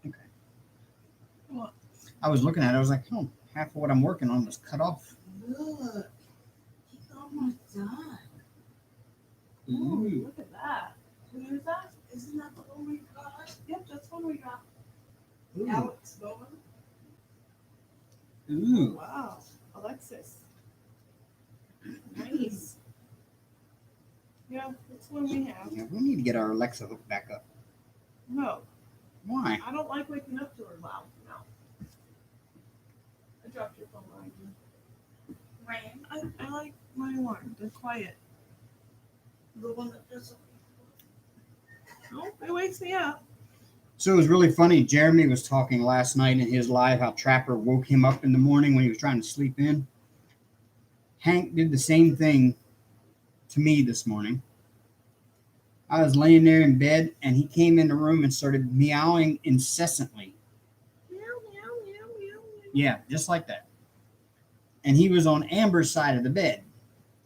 Okay. What? I was looking at it. I was like, "Oh, half of what I'm working on was cut off." Look, he's almost done. Ooh. Look at that. Who is that? Isn't that the one we got? Yep, that's one we got. Ooh. Alex Bowen? Ooh. Wow. Alexis. Nice. Yeah, that's one we have. Yeah, we need to get our Alexa hooked back up. No, Why? I don't like waking up to her loud. No. I dropped your phone line. When? I like my alarm. They're quiet. The one that doesn't. No, it wakes me up. So it was really funny. Jeremy was talking last night in his live how Trapper woke him up in the morning when he was trying to sleep in. Hank did the same thing to me this morning. I was laying there in bed and he came in the room and started meowing incessantly. Meow, meow, meow, meow, meow. Yeah, just like that. And he was on Amber's side of the bed.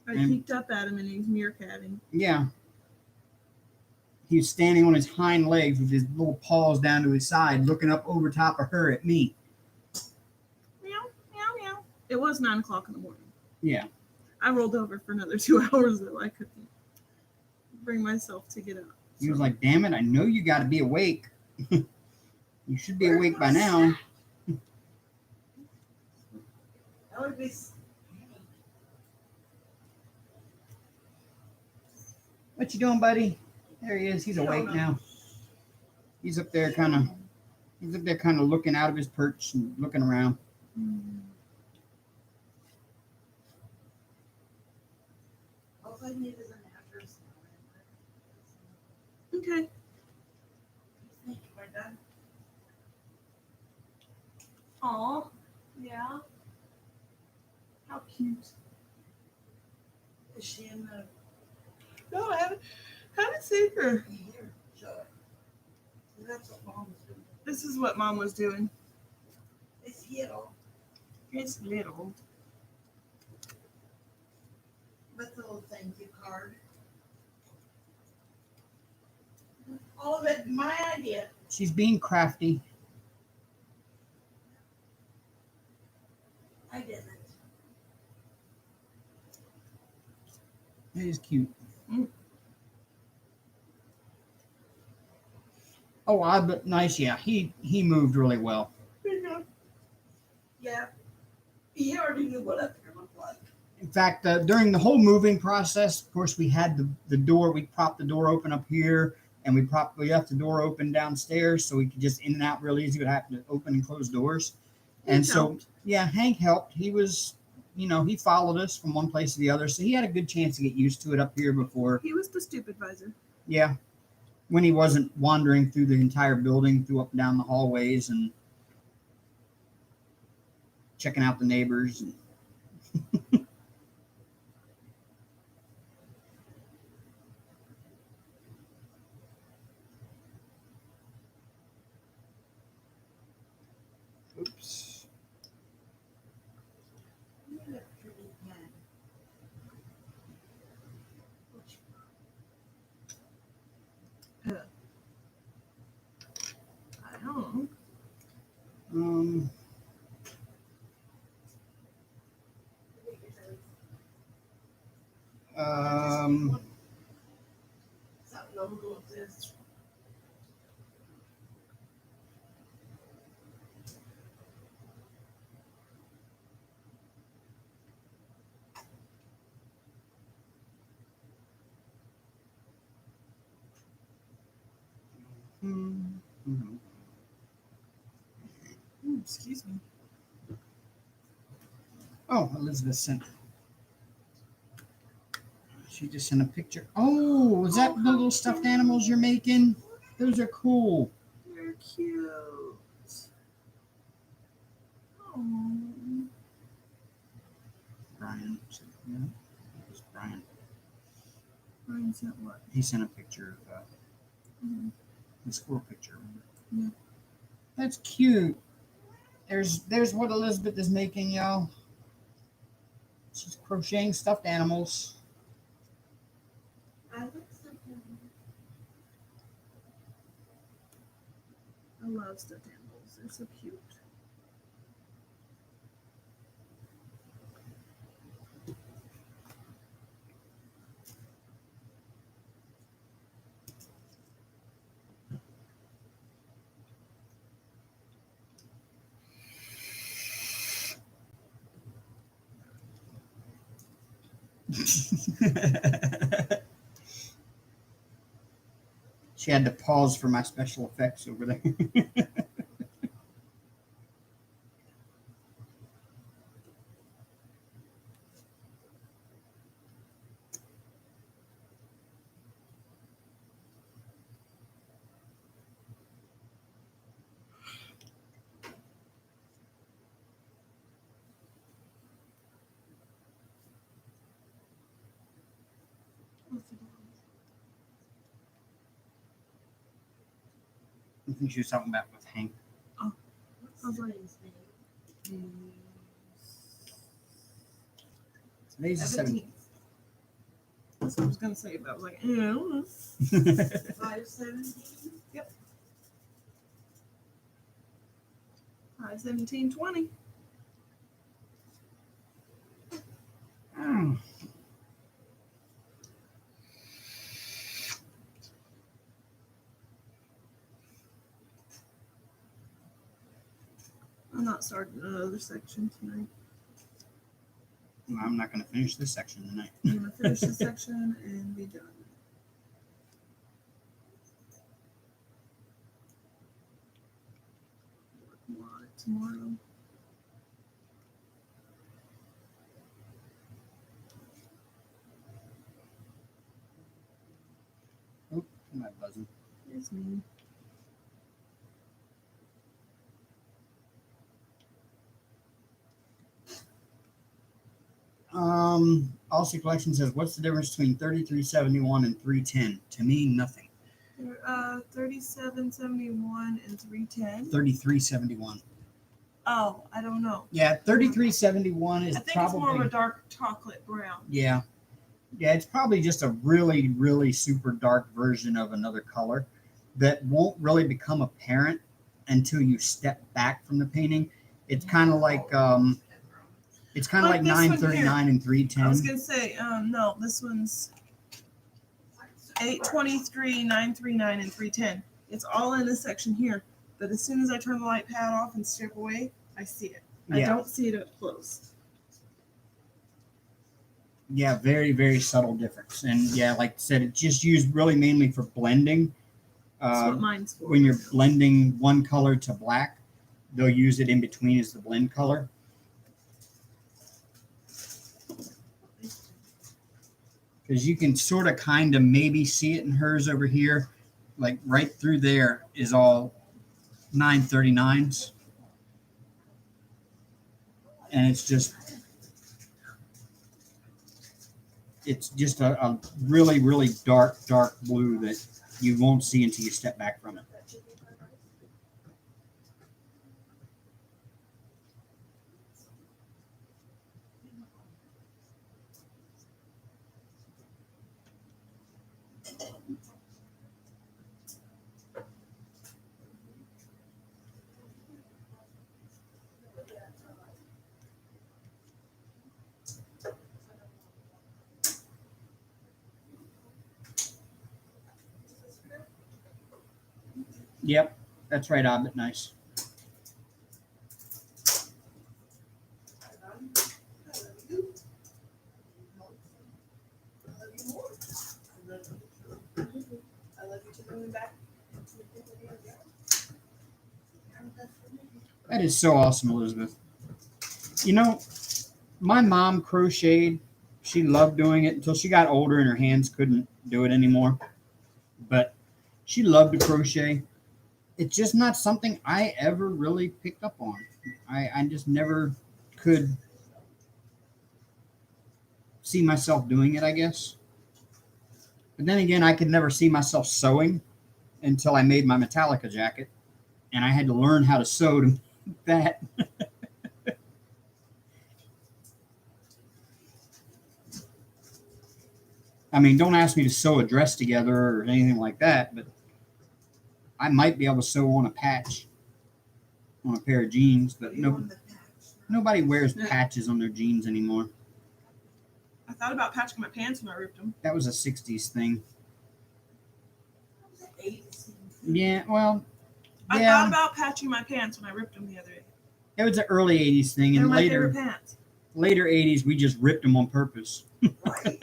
I And- peeked up at him and he's meerkatting. Yeah. He was standing on his hind legs with his little paws down to his side, looking up over top of her at me. Meow, meow, meow. It was 9 o'clock in the morning. Yeah. I rolled over for another 2 hours though. I couldn't bring myself to get up. He was like, "Damn it, I know you got to be awake. You should be awake by now." That would be. "What you doing, buddy?" There he is. He's awake now. He's up there kind of looking out of his perch and looking around. All I need is an address. Okay. Thank you, my dad. Aw. Yeah. How cute. Is she in the No, I haven't seen her. here? Sure. That's what mom was doing. This is what mom was doing. Is he at all? It's little. With the little thank you card. All of it, my idea. She's being crafty. I didn't. It is cute. Mm. Oh, but nice. Yeah, he moved really well. Yeah. He already knew what up here looked like. In fact, during the whole moving process, of course, we had the door. We propped the door open up here, and we left the door open downstairs, so we could just in and out real easy. Would happen to open and close doors. And so, yeah, Hank helped. He was, he followed us from one place to the other, so he had a good chance to get used to it up here before. He was the stupid advisor. Yeah, when he wasn't wandering through the entire building, through up and down the hallways, and checking out the neighbors. Oops. Um, um, That logo of this. mhm. Excuse me. Oh, Elizabeth sent. She just sent a picture. Oh, was that the little stuffed animals you're making? Those are cool. They're cute. Oh. Brian. Yeah, it was Brian. Brian sent what? He sent a picture of Mhm. the squirrel picture. Yeah. That's cute. There's what Elizabeth is making, y'all. She's crocheting stuffed animals. I like something. I love stuffed animals. They're so cute. She had to pause for my special effects over there. I think she was talking about with Hank. What's I was like, his name? Today's the 17th. That's what I was gonna say, but I was like, I don't know. 517. 5/17/20. Oh. I'm not starting another section tonight. Well, I'm not going to finish this section tonight. I'm gonna finish this section and be done. Work more on it tomorrow. Oh, am I buzzing? It's me. Allstate Collection says, what's the difference between 3371 and 310? To me, nothing. 3771 and 310. 3371. Oh, I don't know. Yeah, 3371 is I think probably. it's more of a dark chocolate brown. Yeah. Yeah, it's probably just a really, really super dark version of another color that won't really become apparent until you step back from the painting. It's kind of like it's kind of Like like this one 939 and I was 310. gonna say, no, this one's 823, 939, and 310. It's all in this section here. But as soon as I turn the light pad off and step away, I see it. I Yeah. don't see it up close. Yeah, very, very subtle difference. And yeah, like I said, it's just used really mainly for blending. That's what mine's for. When you're blending one color to black, they'll use it in between as the blend color. Because you can sort of kind of maybe see it in hers over here. Like right through there is all 939s. And it's just a really, really dark, dark blue that you won't see until you step back from it. Yep, that's right, Obbit. Nice. I love you. I love you. I love you more. I love you. I love you to the moon back. That is so awesome, Elizabeth. You know, my mom crocheted. She loved doing it until she got older and her hands couldn't do it anymore. But she loved to crochet. It's just not something I ever really picked up on. I just never could see myself doing it, I guess. But then again, I could never see myself sewing until I made my Metallica jacket. And I had to learn how to sew to make that. I mean, don't ask me to sew a dress together or anything like that, but I might be able to sew on a patch on a pair of jeans, but nobody wears patches on their jeans anymore. I thought about patching my pants when I ripped them. That was a 60s thing. Yeah, well, I yeah, thought about patching my pants when I ripped them the other day. it was an early 80s thing, They're and my favorite pants. later 80s, we just ripped them on purpose. Right.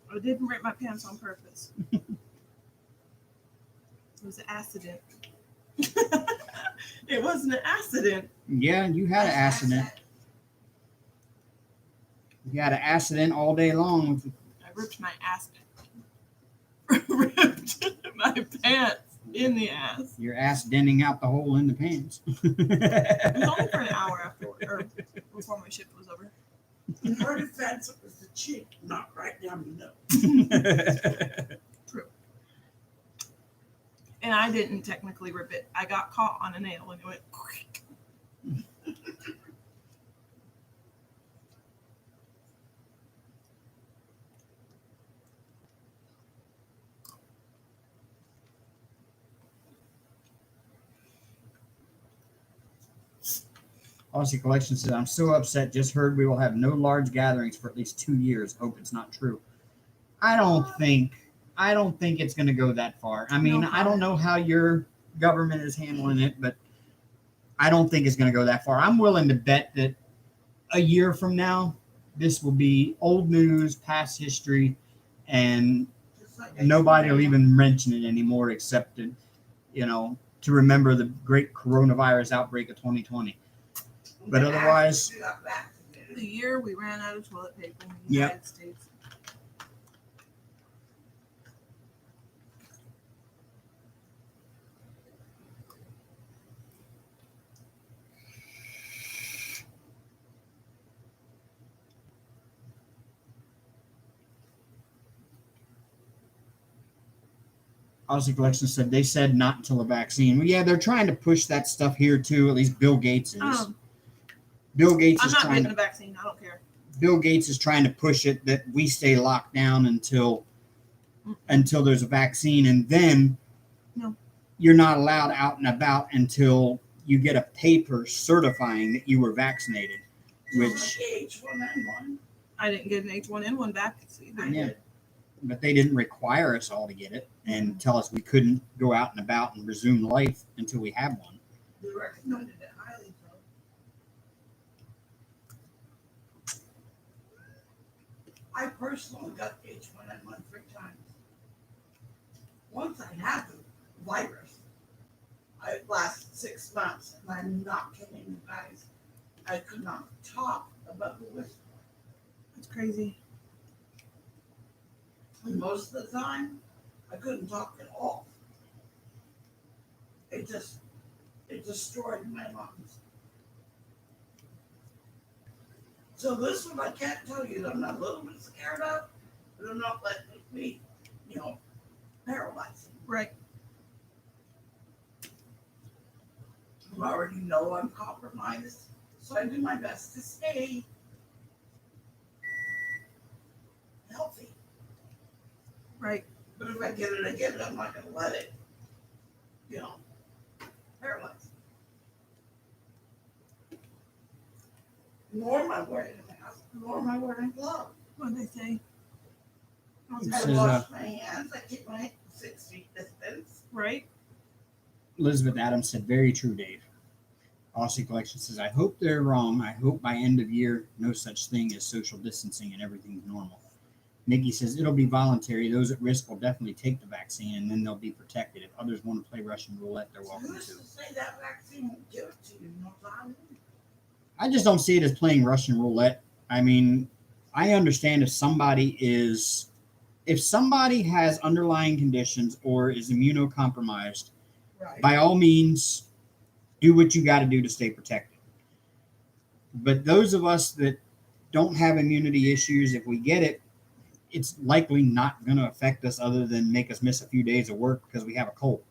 I didn't rip my pants on purpose. It was an accident. It wasn't an accident. Yeah, you had an accident. You had an accident all day long. I ripped my ass. Ripped my pants in the ass. Your ass denting out the hole in the pants. It was only for an hour afterward, or before my shift was over. In her defense, it was the cheek, not right down the nose. True. And I didn't technically rip it. I got caught on a nail and it went quick. Aussie Collection says, I'm so upset. Just heard we will have no large gatherings for at least 2 years. Hope it's not true. I don't think it's going to go that far. I mean, No I don't know how your government is handling it, but I don't think it's going to go that far. I'm willing to bet that a year from now, this will be old news, past history, and nobody will even mention it anymore except to, to remember the great coronavirus outbreak of 2020. But otherwise, The year we ran out of toilet paper in the Yep. United States. Aussie Collection said they said not until a vaccine. Well, yeah, they're trying to push that stuff here too. At least Bill Gates is. Bill Gates I'm is not trying getting to. the vaccine. I don't care. Bill Gates is trying to push it that we stay locked down until there's a vaccine, and then No. you're not allowed out and about until you get a paper certifying that you were vaccinated. Which, H1N1. I didn't get an H1N1 vaccine either. yeah, but they didn't require us all to get it and tell us we couldn't go out and about and resume life until we have one. They recommended it highly, though. I personally got H1N1 3 times. Once I had the virus, it lasted 6 months, and I'm not kidding you guys. I could not talk above the whisper. That's crazy. And most of the time, I couldn't talk at all. It destroyed my lungs. So this one I can't tell you that I'm not a little bit scared of, but I'm not letting it be, paralyzing. Right. You already know I'm compromised, so I do my best to stay healthy. Right. But if I get it, I get it. I'm not going to let it, paralyze. Nor am I wearing a mask, nor am I wearing gloves. What did they say? It I says, wash my hands. I keep my 6 feet distance. Right? Elizabeth Adams said, very true, Dave. Aussie Collection says, I hope they're wrong. I hope by end of year, no such thing as social distancing and everything's normal. Nikki says, it'll be voluntary. Those at risk will definitely take the vaccine and then they'll be protected. If others want to play Russian roulette, they're welcome Who's to. to say that vaccine won't give it to you? You know what I mean? I just don't see it as playing Russian roulette. I mean, I understand if somebody has underlying conditions or is immunocompromised, Right. by all means, do what you got to do to stay protected. But those of us that don't have immunity issues, if we get it, it's likely not going to affect us other than make us miss a few days of work because we have a cold.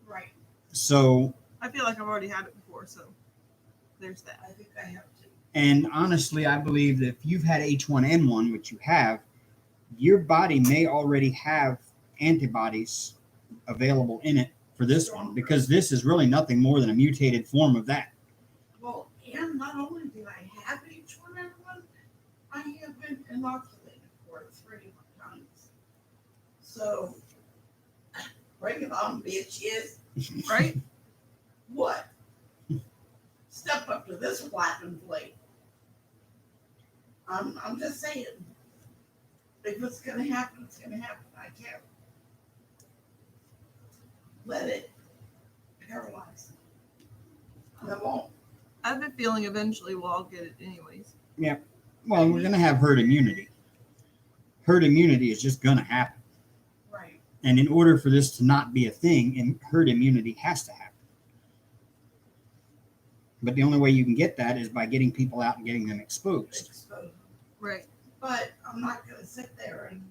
Right. So, I feel like I've already had it before, so there's that. I think I have to. and honestly, I believe that if you've had H1N1, which you have, your body may already have antibodies available in it for this one because this is really nothing more than a mutated form of that. Well, and not only did I have H1N1, I have been inoculated for it 3 times. So, bring it on, bitches. Right? What? Step up to this platinum plate. I'm just saying, if it's gonna happen, it's gonna happen. I can't let it paralyze me. And I won't. I have a feeling eventually we'll all get it anyways. Well, we're going to have herd immunity. Herd immunity is just going to happen. Right. And in order for this to not be a thing, herd immunity has to happen. But the only way you can get that is by getting people out and getting them exposed. Exposed. Right. But I'm not gonna sit there and,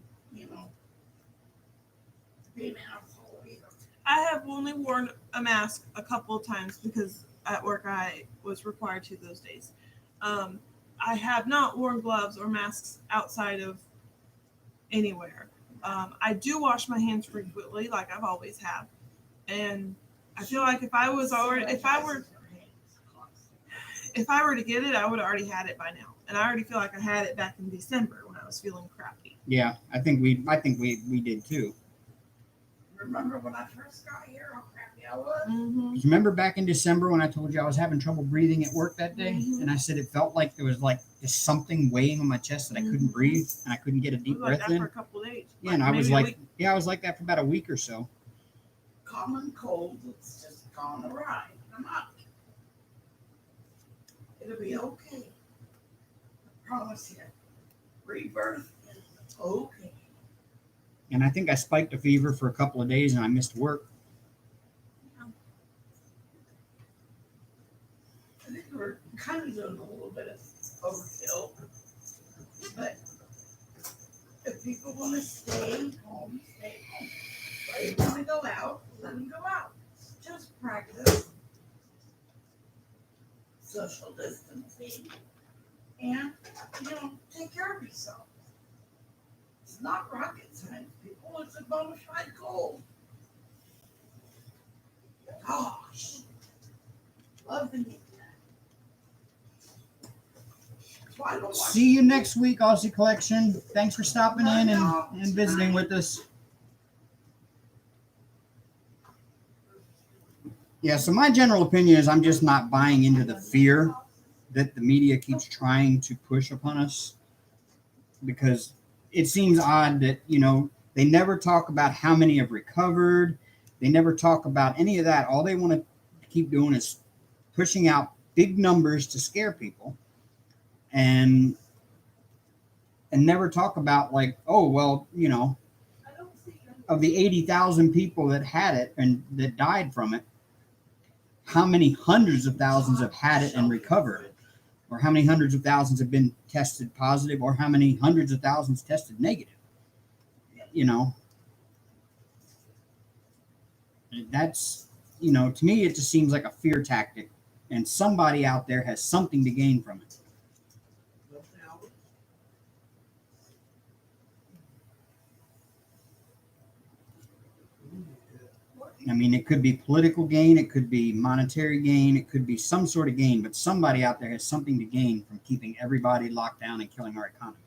be an asshole either. I have only worn a mask a couple of times because at work I was required to those days. I have not worn gloves or masks outside of anywhere. I do wash my hands frequently, like I've always have, and I feel like if I were to get it, I would have already had it by now, and I already feel like I had it back in December when I was feeling crappy. Yeah, I think we did too. Remember when I first got here, how crappy I was? Mm-hmm. You remember back in December when I told you I was having trouble breathing at work that day? Mhm. And I said it felt like there was like just something weighing on my chest that I couldn't Mhm. breathe and I couldn't get a I deep was like breath that in. for a couple of days. Yeah, and I was maybe a like, week. I was like that for about a week or so. Common cold, it's just gone awry. I'm up. It'll be okay. I promise you. Rebirth is okay. And I think I spiked a fever for a couple of days and I missed work. I think we're kind of doing a little bit of overkill. But if people want to stay home, stay home. If they want to go out, let them go out. Just practice social distancing and, take care of yourself. It's not rocket science, people. It's a bona fide cold. Gosh. Love the internet. That's why I don't watch See you next week, Aussie Collection. Thanks for stopping in and visiting with us. Yeah, so my general opinion is I'm just not buying into the fear that the media keeps trying to push upon us, because it seems odd that, they never talk about how many have recovered. They never talk about any of that. All they want to keep doing is pushing out big numbers to scare people and never talk about like, oh, well, of the 80,000 people that had it and that died from it, how many hundreds of thousands have had it and recovered, or how many hundreds of thousands have been tested positive, or how many hundreds of thousands tested negative. That's, to me, it just seems like a fear tactic, and somebody out there has something to gain from it. I mean, it could be political gain, it could be monetary gain, it could be some sort of gain, but somebody out there has something to gain from keeping everybody locked down and killing our economy.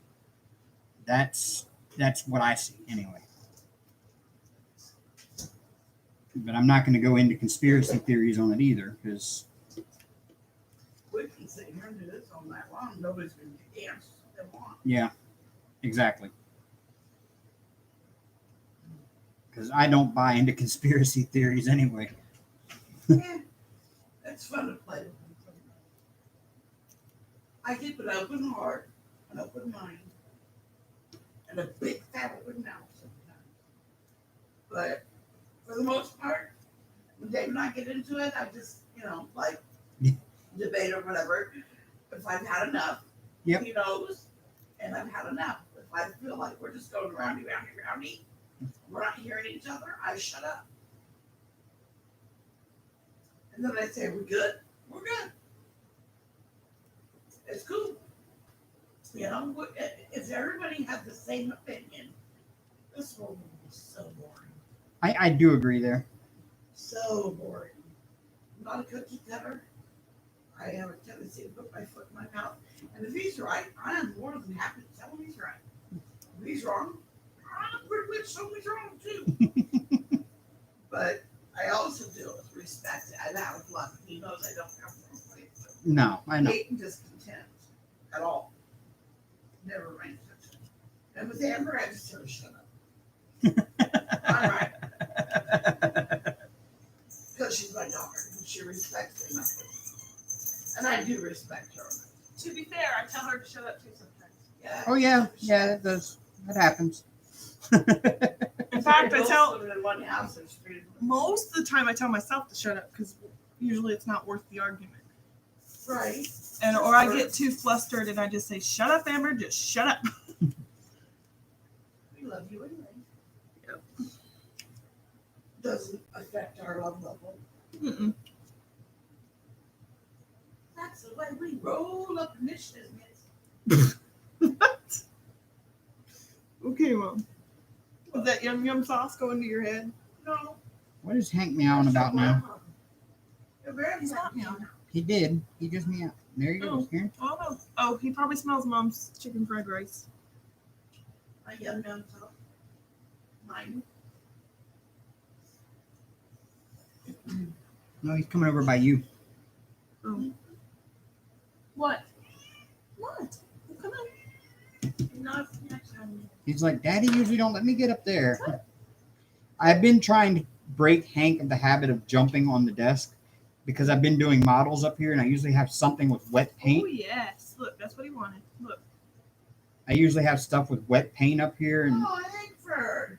That's what I see anyway. But I'm not going to go into conspiracy theories on it either, because We can sit here and do this all night long. Nobody's going to get the answers they want. yeah, exactly. Because I don't buy into conspiracy theories anyway. Yeah, it's fun to play with them. I keep an open heart, an open mind, and a big fat open mouth sometimes. But for the most part, when Dave and I get into it, I just, like debate or whatever. If I've had enough, Yep. he knows, and I've had enough. If I feel like we're just going roundy, we're not hearing each other, I shut up. And then I say, "We're good. We're good. It's cool." If everybody had the same opinion, this world would be so boring. I do agree there. So boring. I'm not a cookie cutter. I have a tendency to put my foot in my mouth. And if he's right, I am more than happy to tell him he's right. If he's wrong, I'm pretty much so he's wrong too. But I also deal with respect. I have love. He knows I don't come from a place of No, I know. hate and discontent at all. Never mind such. And with Amber, I just sort of shut up. All right. Because she's my daughter and she respects me enough. And I do respect her. To be fair, I tell her to shut up too sometimes. Yeah. Oh yeah, that does. That happens. In fact, I tell in one house, there's three of them. most of the time I tell myself to shut up because usually it's not worth the argument. Right. And or I get too flustered and I just say, "Shut up, Amber, just shut up." We love you anyway. Yep. Doesn't affect our love level. Mm-mm. That's the way we roll up initiative. Okay, Mom. Did that yum yum sauce go into your head? No. What is Hank meowing about now? You're very He's not meow. meowing. He did. He just meowed. There you go. Oh. Here. Oh no. Oh, he probably smells Mom's chicken fried rice. My young man talk. Mine. No, he's coming over by you. Oh. What? What? Come on. Not next time. He's like, Daddy usually don't let me get up there. I've been trying to break Hank of the habit of jumping on the desk because I've been doing models up here and I usually have something with wet paint. Oh yes. Look, that's what he wanted. Look. I usually have stuff with wet paint up here and Oh, Hankford.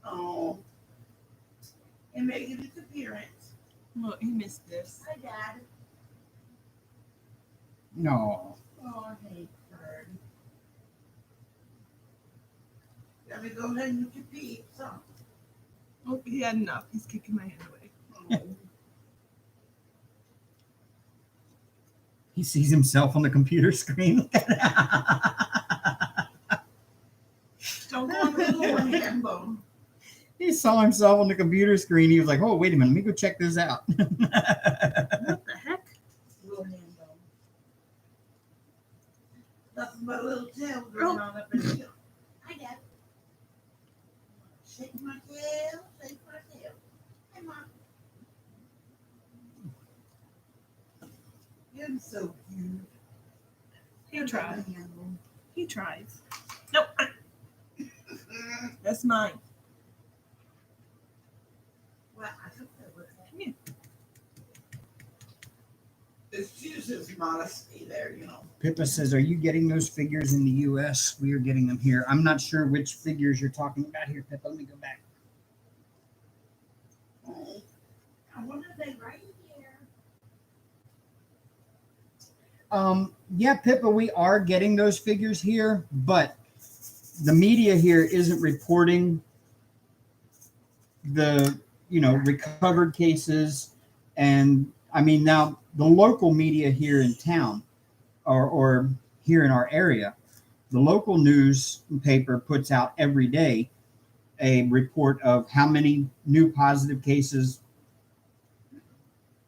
Oh. And making its appearance. Look, he missed this. Hi, Dad. no. Oh, Hankford. Let me go ahead and you can pee. So. Oh, he had enough. He's kicking my hand away. Oh. He sees himself on the computer screen. Don't go on the Little little one. hand bone. He saw himself on the computer screen. He was like, oh, wait a minute. Let me go check this out. What the heck? Little hand bone. Nothing but a little tail growing on up in here. Hi, Dad. Shake my tail, shake my tail. Hey, Mom. You're so cute. He tried. Hand bone. He tries. Nope. That's mine. Well, I took that with Come here. Excuse his modesty there, you know. Pippa says, are you getting those figures in the U.S.? We are getting them here. I'm not sure which figures you're talking about here, Pippa. Let me go back. Oh, I wonder if they right here. Yeah, Pippa, we are getting those figures here, but the media here isn't reporting the, recovered cases. And I mean, now the local media here in town or here in our area, the local newspaper puts out every day a report of how many new positive cases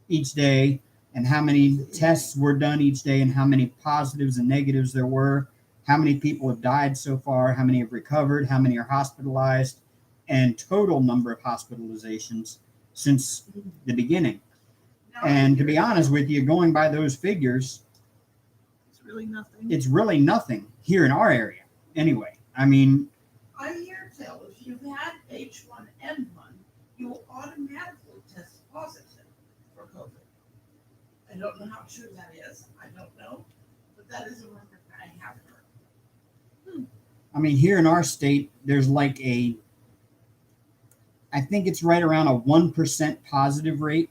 each day and how many tests were done each day and how many positives and negatives there were, how many people have died so far, how many have recovered, how many are hospitalized. and total number of hospitalizations since the beginning. Now, And to be honest with you, going by those figures, It's really nothing. it's really nothing here in our area. Anyway, I mean, I hear tell if you've had H1N1, you will automatically test positive for COVID. I don't know how true that is. I don't know, but that is a rumor I have heard. I mean, here in our state, there's like I think it's right around a 1% positive rate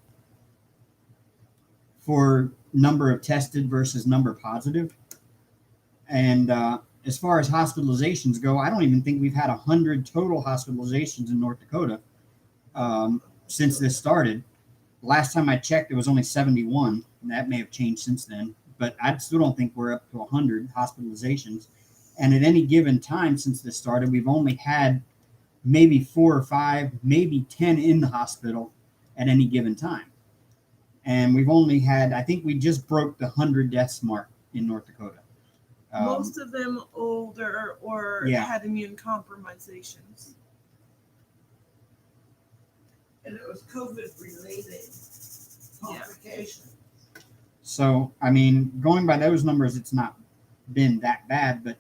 for number of tested versus number positive. And as far as hospitalizations go, I don't even think we've had 100 total hospitalizations in North Dakota since this started. Last time I checked, it was only 71. And that may have changed since then, but I still don't think we're up to 100 hospitalizations. And at any given time since this started, we've only had maybe 4 or 5, maybe 10 in the hospital at any given time. And we've only had, I think we just broke the 100 deaths mark in North Dakota. Most of them older or Yeah. had immune compromisations. And it was COVID related complication. So, I mean, going by those numbers, it's not been that bad, but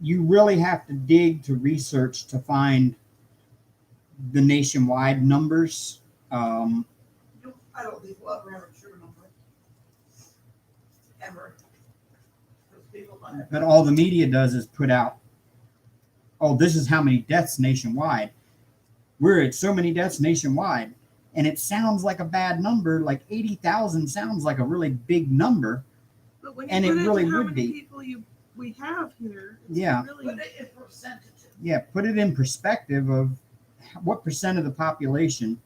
you really have to dig to research to find the nationwide numbers. I don't think we'll ever have a true number. Ever. Because people might But all the media does is put out, oh, this is how many deaths nationwide. We're at so many deaths nationwide. And it sounds like a bad number, like 80,000 sounds like a really big number. But when you And put it it really to how would many be. people we have here, it's Yeah. really put it in percentages. Yeah, put it in perspective of what percent of the population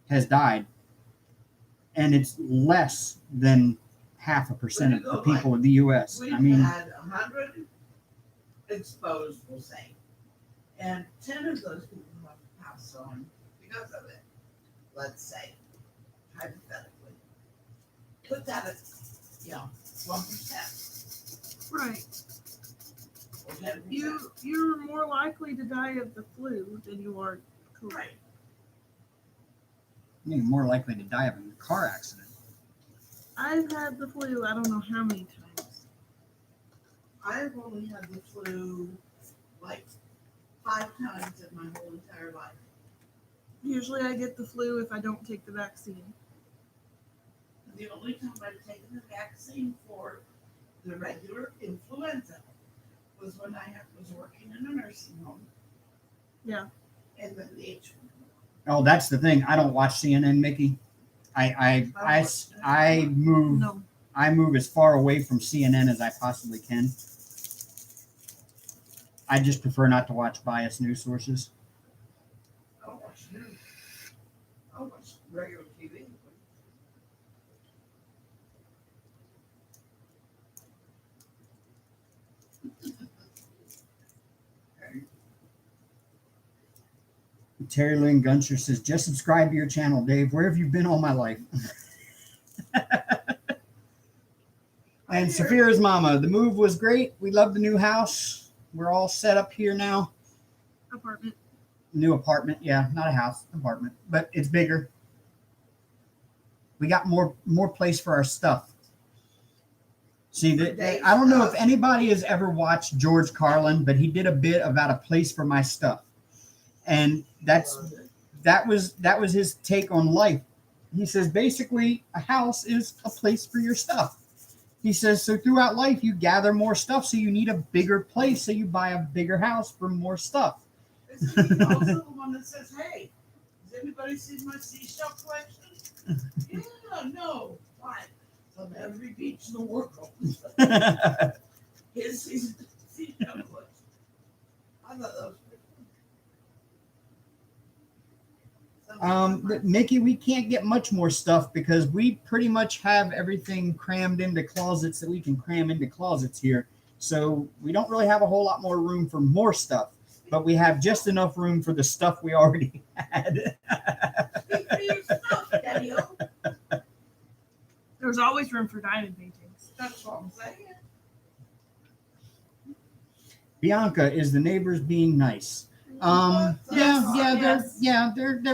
has died. And it's less than 0.5% of the people of the U.S. We've I mean, had 100 exposed, we'll say, and 10 of those people have passed on because of it. Let's say, hypothetically, put that at 1%. right. Or 10%. You're more likely to die of the flu than you are COVID. Right. you're more likely to die of a car accident. I've had the flu I don't know how many times. I've only had the flu like 5 times in my whole entire life. Usually I get the flu if I don't take the vaccine. The only time I've taken the vaccine for the regular influenza was when I was working in a nursing home. Yeah. And then the H1N1. Oh, that's the thing. I don't watch CNN, Mickey. I move No. I move as far away from CNN as I possibly can. I just prefer not to watch biased news sources. I don't watch news. I watch regular TV. Terry Lynn Guncher says, just subscribe to your channel, Dave. Where have you been all my life? And Saphira's mama, the move was great. We love the new house. We're all set up here now. Apartment. New apartment. Yeah, not a house, apartment, but it's bigger. We got more place for our stuff. See, I don't know if anybody has ever watched George Carlin, but he did a bit about a place for my stuff. And that was his take on life. He says basically a house is a place for your stuff. He says so throughout life you gather more stuff, so you need a bigger place, so you buy a bigger house for more stuff. Isn't he also the one that says, "Hey, does anybody see my seashell collection?" Yeah, no, fine. On every beach in the world, his seashell collection. I thought that was But Mickey, we can't get much more stuff because we pretty much have everything crammed into closets that we can cram into closets here. So we don't really have a whole lot more room for more stuff, but we have just enough room for the stuff we already had. Speak for yourself, Daddy-o. There's always room for diamond paintings. That's what I'm saying. Bianca, is the neighbors being nice? They're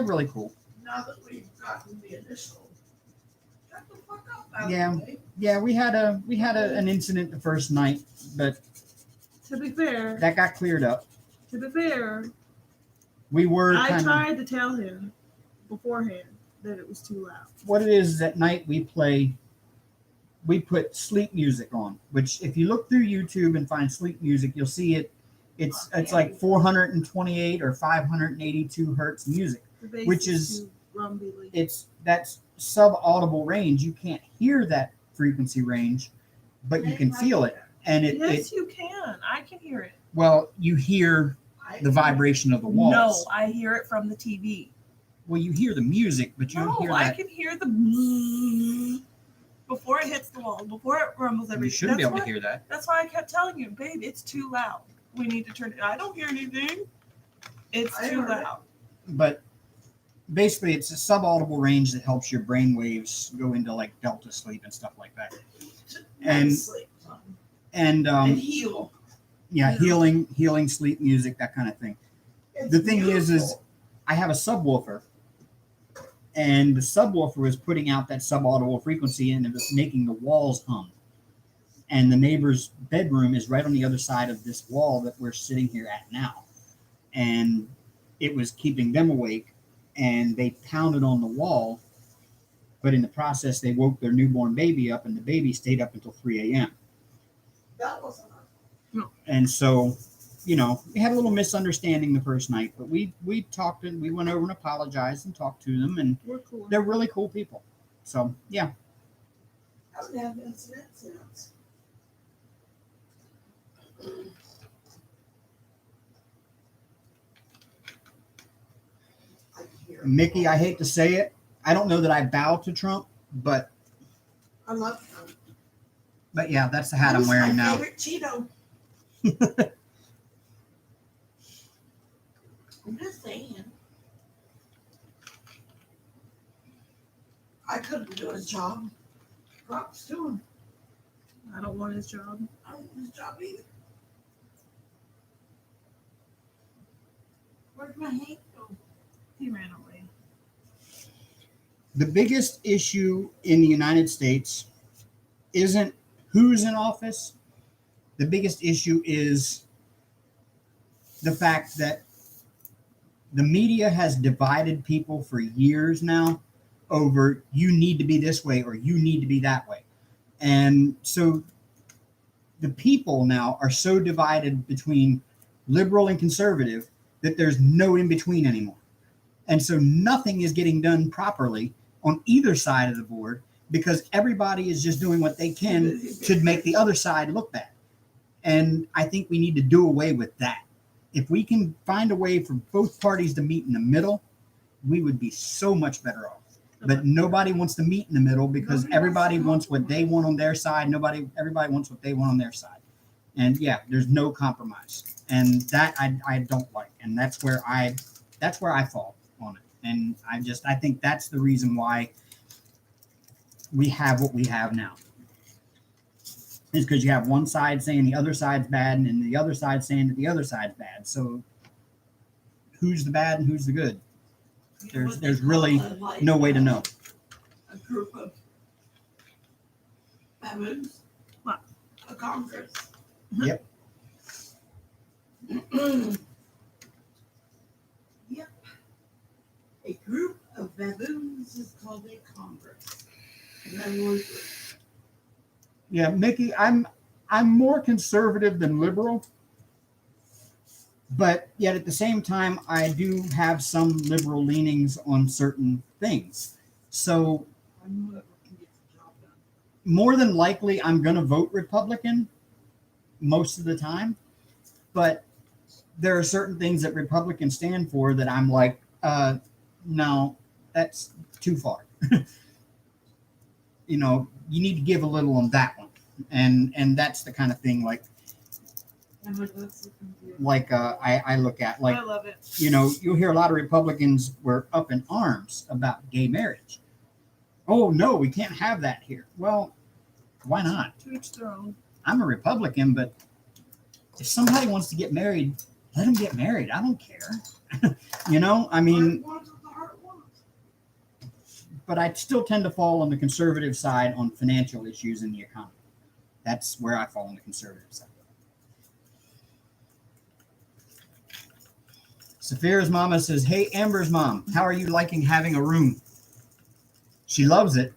really cool. Now that we've gotten the initial, shut the fuck up. Out Yeah. of the way. Yeah, we had an incident the first night, but To be fair, that got cleared up. We were I kind of tried to tell him beforehand that it was too loud. what it is at night we put sleep music on, which if you look through YouTube and find sleep music, you'll see it. It's like 428 or 582 hertz music. The bass Which is- too rumbly. That's sub-audible range. You can't hear that frequency range, but you can feel it. And Yes, you can. I can hear it. well, you hear the vibration of the walls. No, I hear it from the TV. Well, you hear the music, but you don't No, hear I that. can hear the before it hits the wall, before it rumbles everything. You shouldn't be able to hear that. That's why I kept telling you, babe, it's too loud. We need to turn it. I don't hear anything. It's I too heard it. loud. But basically, it's a sub-audible range that helps your brain waves go into like delta sleep and stuff like that. And sleep, son. and And heal. yeah, healing sleep music, that kind of thing. It's The thing is beautiful. I have a subwoofer, and the subwoofer was putting out that sub-audible frequency, and it was making the walls hum. And the neighbor's bedroom is right on the other side of this wall that we're sitting here at now, and it was keeping them awake. And they pounded on the wall, but in the process, they woke their newborn baby up, and the baby stayed up until 3 a.m. That wasn't And so, we had a little misunderstanding the first night, but we talked and we went over and apologized and talked to them, and We're cool. they're really cool people. So yeah, I haven't had an incident since. I can hear it. Mickey, I hate to say it, I don't know that I bow to Trump, but I love him. yeah, that's the hat I'm He's wearing my now. favorite Cheeto. I'm just saying. I couldn't do his job. Props to him. I don't want his job. I don't want his job either. Where'd my Hank go? He ran away. The biggest issue in the United States isn't who's in office. The biggest issue is the fact that the media has divided people for years now over you need to be this way or you need to be that way. And so the people now are so divided between liberal and conservative that there's no in between anymore. And so nothing is getting done properly on either side of the board because everybody is just doing what they can to make the other side look bad. And I think we need to do away with that. If we can find a way for both parties to meet in the middle, we would be so much better off. But nobody wants to meet in the middle because everybody wants what they want on their side. Everybody wants what they want on their side. And yeah, there's no compromise. And that I don't like. And that's where I fall on it. And I think that's the reason why we have what we have now. Is because you have one side saying the other side's bad, and then the other side saying that the other side's bad. So who's the bad and who's the good? There's really no way to know. A group of baboons. What? A Congress. Yep. Yep. A group of baboons is called a Congress. And then one group. Yeah, Mickey, I'm more conservative than liberal, but yet at the same time, I do have some liberal leanings on certain things. So I'm whoever can get the job done. more than likely, I'm going to vote Republican most of the time, but there are certain things that Republicans stand for that I'm like, no, that's too far. You need to give a little on that one. And that's the kind of thing I look at. Like, I love it. you'll hear a lot of Republicans were up in arms about gay marriage. Oh, no, we can't have that here. Well, why not? To each their own. I'm a Republican, but if somebody wants to get married let them get married. I don't care. You know, I mean, Heart wants what the heart wants. but I still tend to fall on the conservative side on financial issues in the economy. That's where I fall on the conservative side. Saphira's mama says, hey, Amber's mom, how are you liking having a room? She loves it.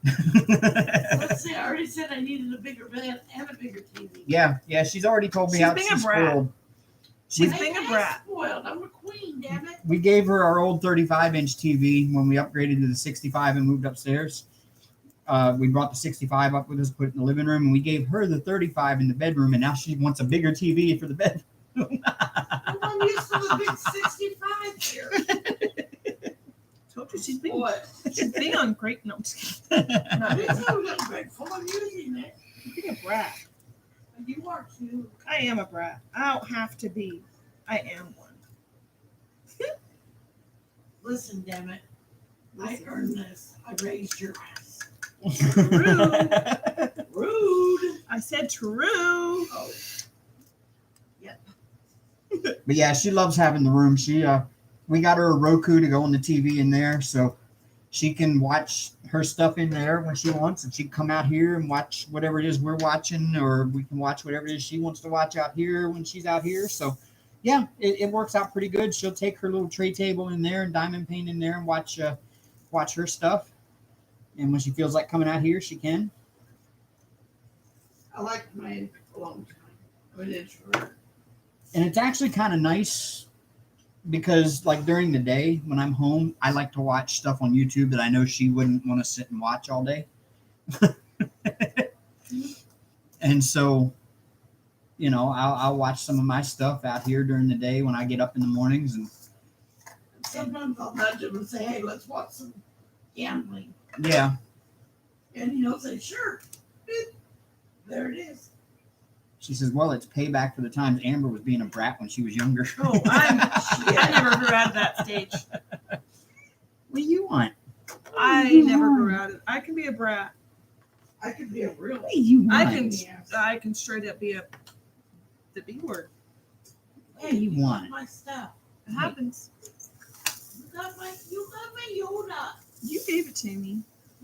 Let's see, I already said I needed a bigger bed and a bigger TV. Yeah, she's already told me She's how being a she's brat. spoiled. She's I being a ain't brat. spoiled. I'm a queen, damn it. We gave her our old 35-inch TV when we upgraded to the 65 and moved upstairs. We brought the 65 up with us, put it in the living room, and we gave her the 35 in the bedroom, and now she wants a bigger TV for the bed. I'm used to the big 65 here. Told you she's being What? she's being ungrateful. No, I'm just kidding. I didn't know that grateful. I'm using it. She's being a brat. You are too. I am a brat. I don't have to be. I am one. Listen, damn it. I earned this. I raised your ass. Rude. I said true. Oh. But yeah, she loves having the room. We got her a Roku to go on the TV in there, so she can watch her stuff in there when she wants, and she can come out here and watch whatever it is we're watching, or we can watch whatever it is she wants to watch out here when she's out here. So yeah, it works out pretty good. She'll take her little tray table in there and diamond paint in there and watch her stuff. And when she feels like coming out here, she can. I liked mine a long time. I'm an introvert. And it's actually kind of nice because, like, during the day when I'm home, I like to watch stuff on YouTube that I know she wouldn't want to sit and watch all day. And so, you know, I'll watch some of my stuff out here during the day when I get up in the mornings. And Sometimes I'll nudge him and say, hey, let's watch some gambling. yeah, And he'll say, sure. Beep. There it is. she says, well, it's payback for the times Amber was being a brat when she was younger. Oh, I never grew out of that stage. What do you want? I never grew out of. I can be a brat. I could be a real. What do you want? I can straight up be the B word. What do you want? My stuff. It happens. You got my Yoda. You gave it to me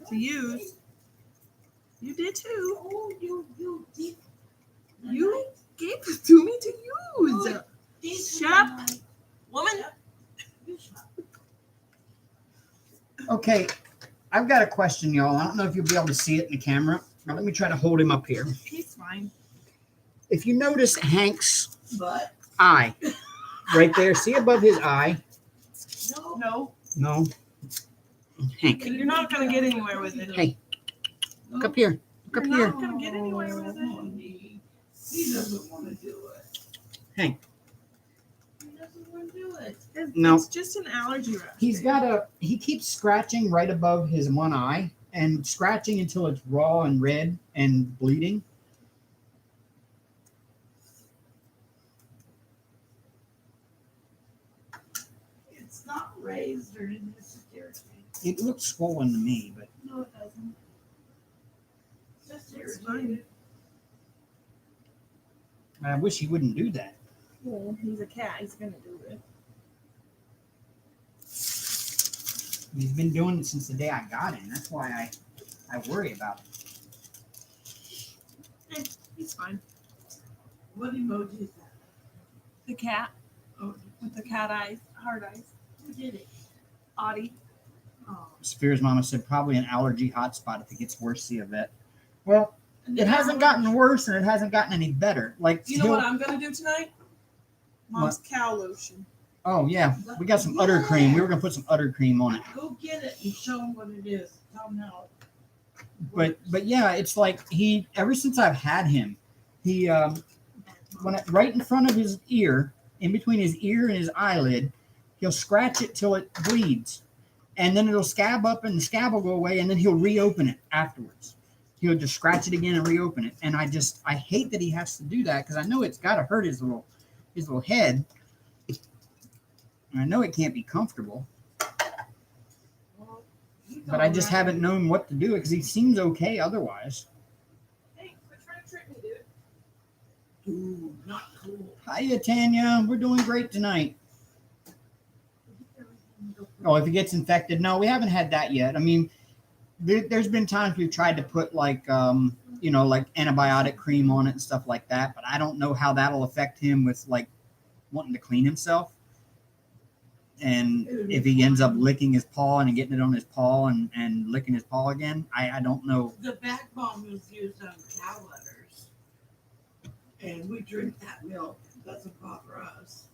to use. You did too. Oh, you did. You gave it to me to use. Shut up, woman. You shut up. Okay, I've got a question, y'all. I don't know if you'll be able to see it in the camera. Now, let me try to hold him up here. He's fine. If you notice Hank's But eye right there, see above his eye? No, No. Hank, you're not gonna get anywhere with it. hey, look up here. Look up You're here. not gonna get anywhere with it. He doesn't want to do it. Hank. He doesn't want to do it. No. It's just an allergy reaction. He keeps scratching right above his one eye and scratching until it's raw and red and bleeding. It's not raised or anything. It's just irritating. It looks swollen to me, but No, it doesn't. It's just It's irritating. I wish he wouldn't do that. Well, he's a cat. He's gonna do it. He's been doing it since the day I got him. That's why I worry about it. He's fine. What emoji is that? The cat Oh, with the cat eyes, hard eyes. who did it? Audie. Oh. Spears' mama said probably an allergy hotspot. If it gets worse, see a vet. Well, it hasn't gotten worse and it hasn't gotten any better. Like, You know what I'm gonna do tonight? Mom's cow lotion. Oh yeah, we got some udder cream. We were gonna put some udder cream on it. Go get it and show him what it is. Tell him how. But yeah, it's like ever since I've had him, he right in front of his ear, in between his ear and his eyelid, he'll scratch it till it bleeds, and then it'll scab up and the scab will go away, and then he'll reopen it afterwards. He'll just scratch it again and reopen it, and I hate that he has to do that because I know it's got to hurt his little head. And I know it can't be comfortable, Well, but I just haven't known what to do because he seems okay otherwise. Hey, quit trying to trick me, dude. Ooh, not cool. Hiya, Tanya. We're doing great tonight. Oh, if he gets infected, no, we haven't had that yet. I mean, there's been times we've tried to put like like antibiotic cream on it and stuff like that, but I don't know how that'll affect him with like wanting to clean himself. And if he ends up licking his paw and getting it on his paw and licking his paw again, I don't know. The back bomb was used on cow udders, and we drink that milk. It doesn't bother us.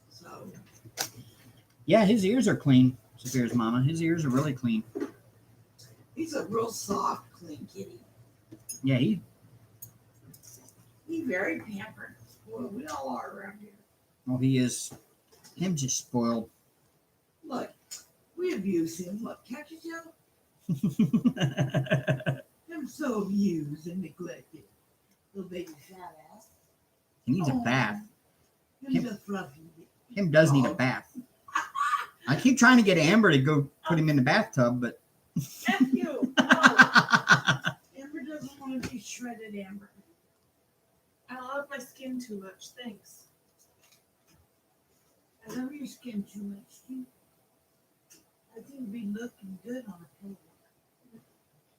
So Yeah, his ears are clean. Saphira's mama. His ears are really clean. he's a real soft, clean kitty. Yeah, He's very pampered. Well, we all are around here. he is. Him's just spoiled. Look, we abuse him. Look, can't you tell? I'm so abused and neglected. Little baby fat ass. He needs a bath. He's a fluffy. Him does need a bath. I keep trying to get Amber to go put him in the bathtub, but F you. No. Amber doesn't want to be shredded, Amber. I love my skin too much. Thanks. I love your skin too much, too. I think it'd be looking good on a pillow.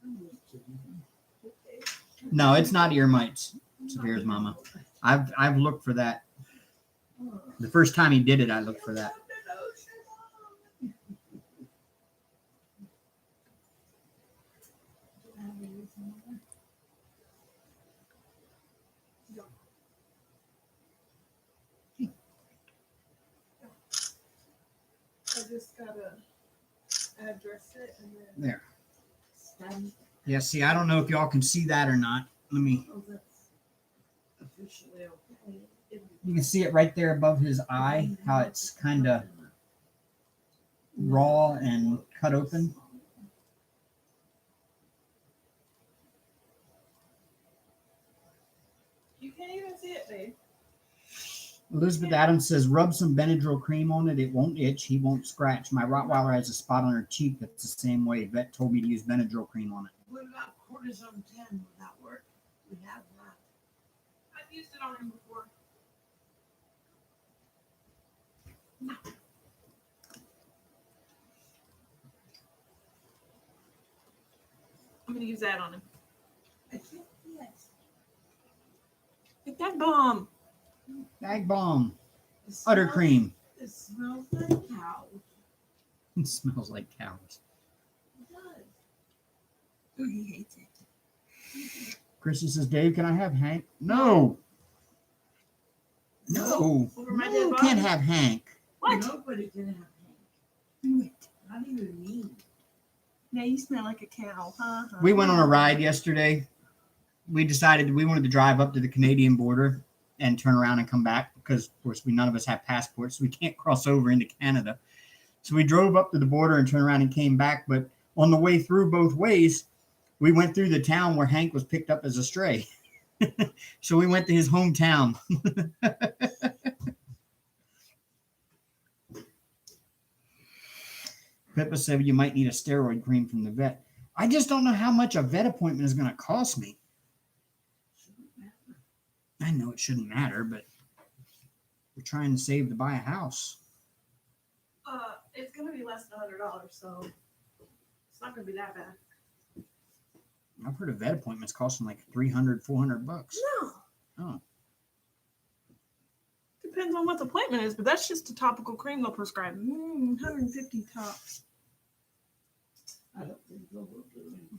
I'm just kidding. Okay. no, it's not ear mites. Saphira's mama. I've looked for that. The first time he did it, I looked for that. I just gotta address it and then. There. Stand. Yeah, see, I don't know if y'all can see that or not. Let me. Oh, that's officially okay. You can see it right there above his eye, how it's kind of raw and cut open. You can't even see it, babe. Elizabeth Adams says, rub some Benadryl cream on it. It won't itch. He won't scratch. My Rottweiler has a spot on her cheek that's the same way. Vet told me to use Benadryl cream on it. What about cortisone 10? Would that work? We have that. I've used it on him before. I'm gonna use that on him. I think yes. Get that bomb. Bag bomb. It Udder smells- cream. It smells like cow. It smells like cows. It does. Oh, he hates it. Chrissy says, Dave, can I have Hank? No. No. Over my No, dead body? can't have Hank. What? Nobody can have Hank. Do it. Not even me. Yeah, you smell like a cow, huh? We went on a ride yesterday. We decided we wanted to drive up to the Canadian border and turn around and come back because, of course, none of us have passports, so we can't cross over into Canada. So we drove up to the border and turned around and came back. But on the way through both ways, we went through the town where Hank was picked up as a stray. So we went to his hometown. Pippa said you might need a steroid cream from the vet. I just don't know how much a vet appointment is going to cost me. I know it shouldn't matter, but we're trying to save to buy a house. It's gonna be less than $100, so it's not gonna be that bad. I've heard of vet appointments costing like $300, $400. No. Oh. Depends on what the appointment is, but that's just a topical cream they'll prescribe. 150 tops. I don't think they'll do it.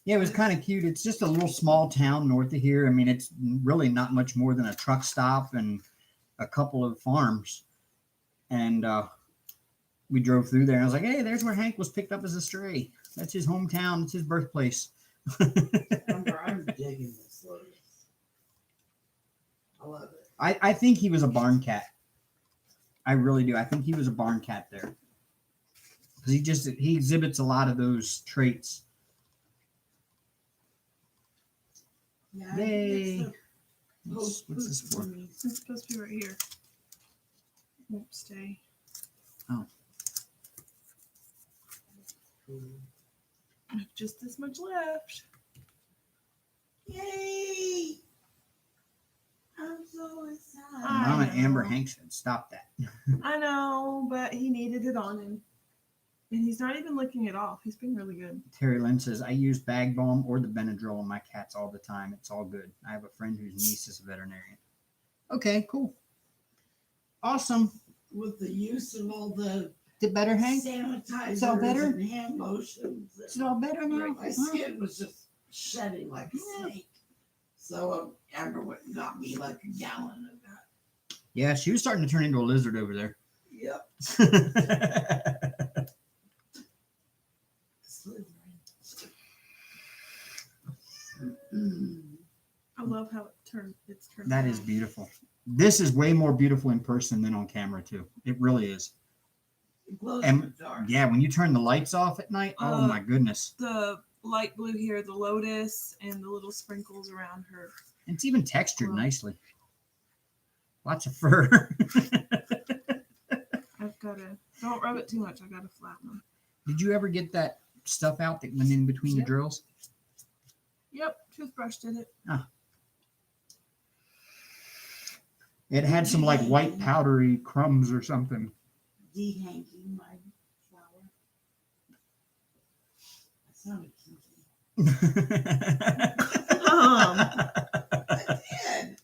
Yeah, it was kind of cute. It's just a little small town north of here. I mean, it's really not much more than a truck stop and a couple of farms. And we drove through there, and I was like, hey, there's where Hank was picked up as a stray. That's his hometown. It's his birthplace. I'm digging this place. I love it. I think he was a barn cat. I really do. I think he was a barn cat there. Because he exhibits a lot of those traits. Yeah, Yay. What's What's this for? It's supposed to be right here. Won't stay. Oh. I have just this much left. Yay! I'm so excited. I Mama Amber know. Hanks said, "Stop that." I know, but he needed it on him. And he's not even licking it off. He's been really good. Terry Lynn says, "I use bag balm or the Benadryl on my cats all the time. It's all good. I have a friend whose niece is a veterinarian." Okay, cool. Awesome. With the use of all the Is it better, Hank? sanitizers It's all better? and hand lotions, Is it all better now? my skin was just shedding like a snake. So Amber went and got me like a gallon of that. Yeah, she was starting to turn into a lizard over there. Yep. I love how it's turned That out. is beautiful. This is way more beautiful in person than on camera, too. It really is. It glows And- in the dark. Yeah, when you turn the lights off at night, oh my goodness. The light blue here, the lotus, and the little sprinkles around her. It's even textured Wow. nicely. Lots of fur. I've got to, don't rub it too much. I've got to flatten them. Did you ever get that stuff out that went in between the Yep. drills? Yep, toothbrush did it. It had some like white powdery crumbs or something. Dehanking my flower. That sounded kinky. I did.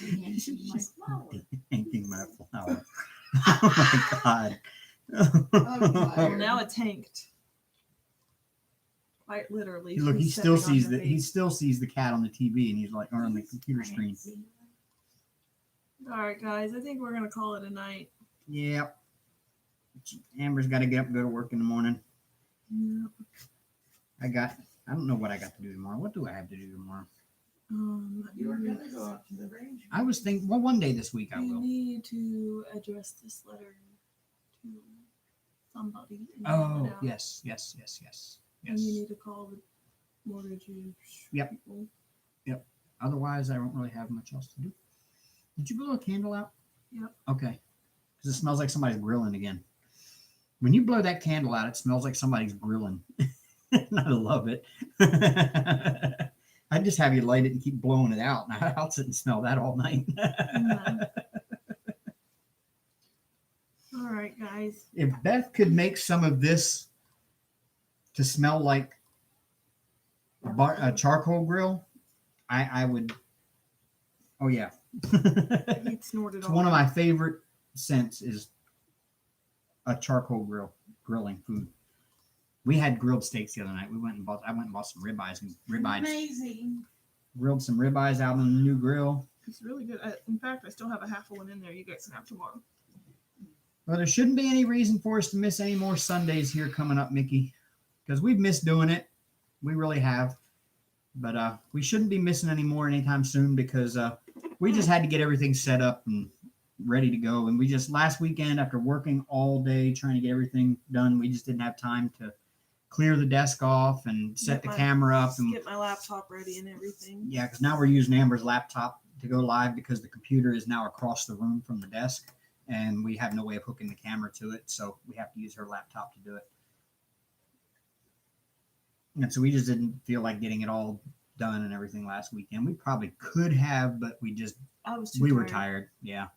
Dehanking my flower. Hanking my flower. Oh my god. Well, now it's hanked. Quite literally. Look, he she's still stepping on sees her the face. the cat on the TV, and he's like, or on the computer screen. All right, guys. I think we're gonna call it a night. Yeah. Amber's got to get up and go to work in the morning. Yeah. I don't know what I got to do tomorrow. What do I have to do tomorrow? You were gonna go out to the range. I was thinking, well, one day this week I You will. need to address this letter to somebody. and mail Oh, it out. yes. And you need to call the mortgage. Yep. people. Otherwise, I don't really have much else to do. Did you blow a candle out? Yep. Okay. Because it smells like somebody's grilling again. When you blow that candle out, it smells like somebody's grilling. And I love it. I just have you light it and keep blowing it out. And I'll sit and smell that all night. Mhm. All right, guys. If Beth could make some of this to smell like a charcoal grill, I would. Oh, yeah. He'd snorted It's all one of that. my favorite scents is a charcoal grilling food. We had grilled steaks the other night. I went and bought some ribeyes and Amazing. grilled some ribeyes out on the new grill. It's really good. In fact, I still have a half of one in there. You guys can have tomorrow. Well, there shouldn't be any reason for us to miss any more Sundays here coming up, Mickey, because we've missed doing it. We really have. But we shouldn't be missing any more anytime soon because we just had to get everything set up and ready to go. And we just last weekend, after working all day trying to get everything done, we just didn't have time to clear the desk off and set the camera up. And Get my laptop ready and everything. yeah, because now we're using Amber's laptop to go live because the computer is now across the room from the desk. And we have no way of hooking the camera to it. So we have to use her laptop to do it. And so we just didn't feel like getting it all done and everything last weekend. We probably could have, but I was we too were tired. Yeah.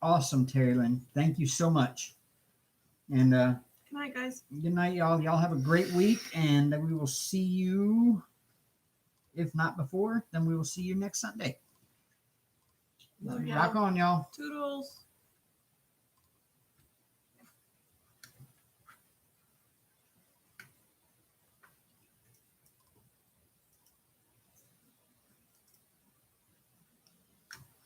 Awesome, Terry Lynn. Thank you so much. And Good night, guys. good night, y'all. Y'all have a great week, and we will see you. If not before, then we will see you next Sunday. Love Yeah. Rock on, y'all. Toodles.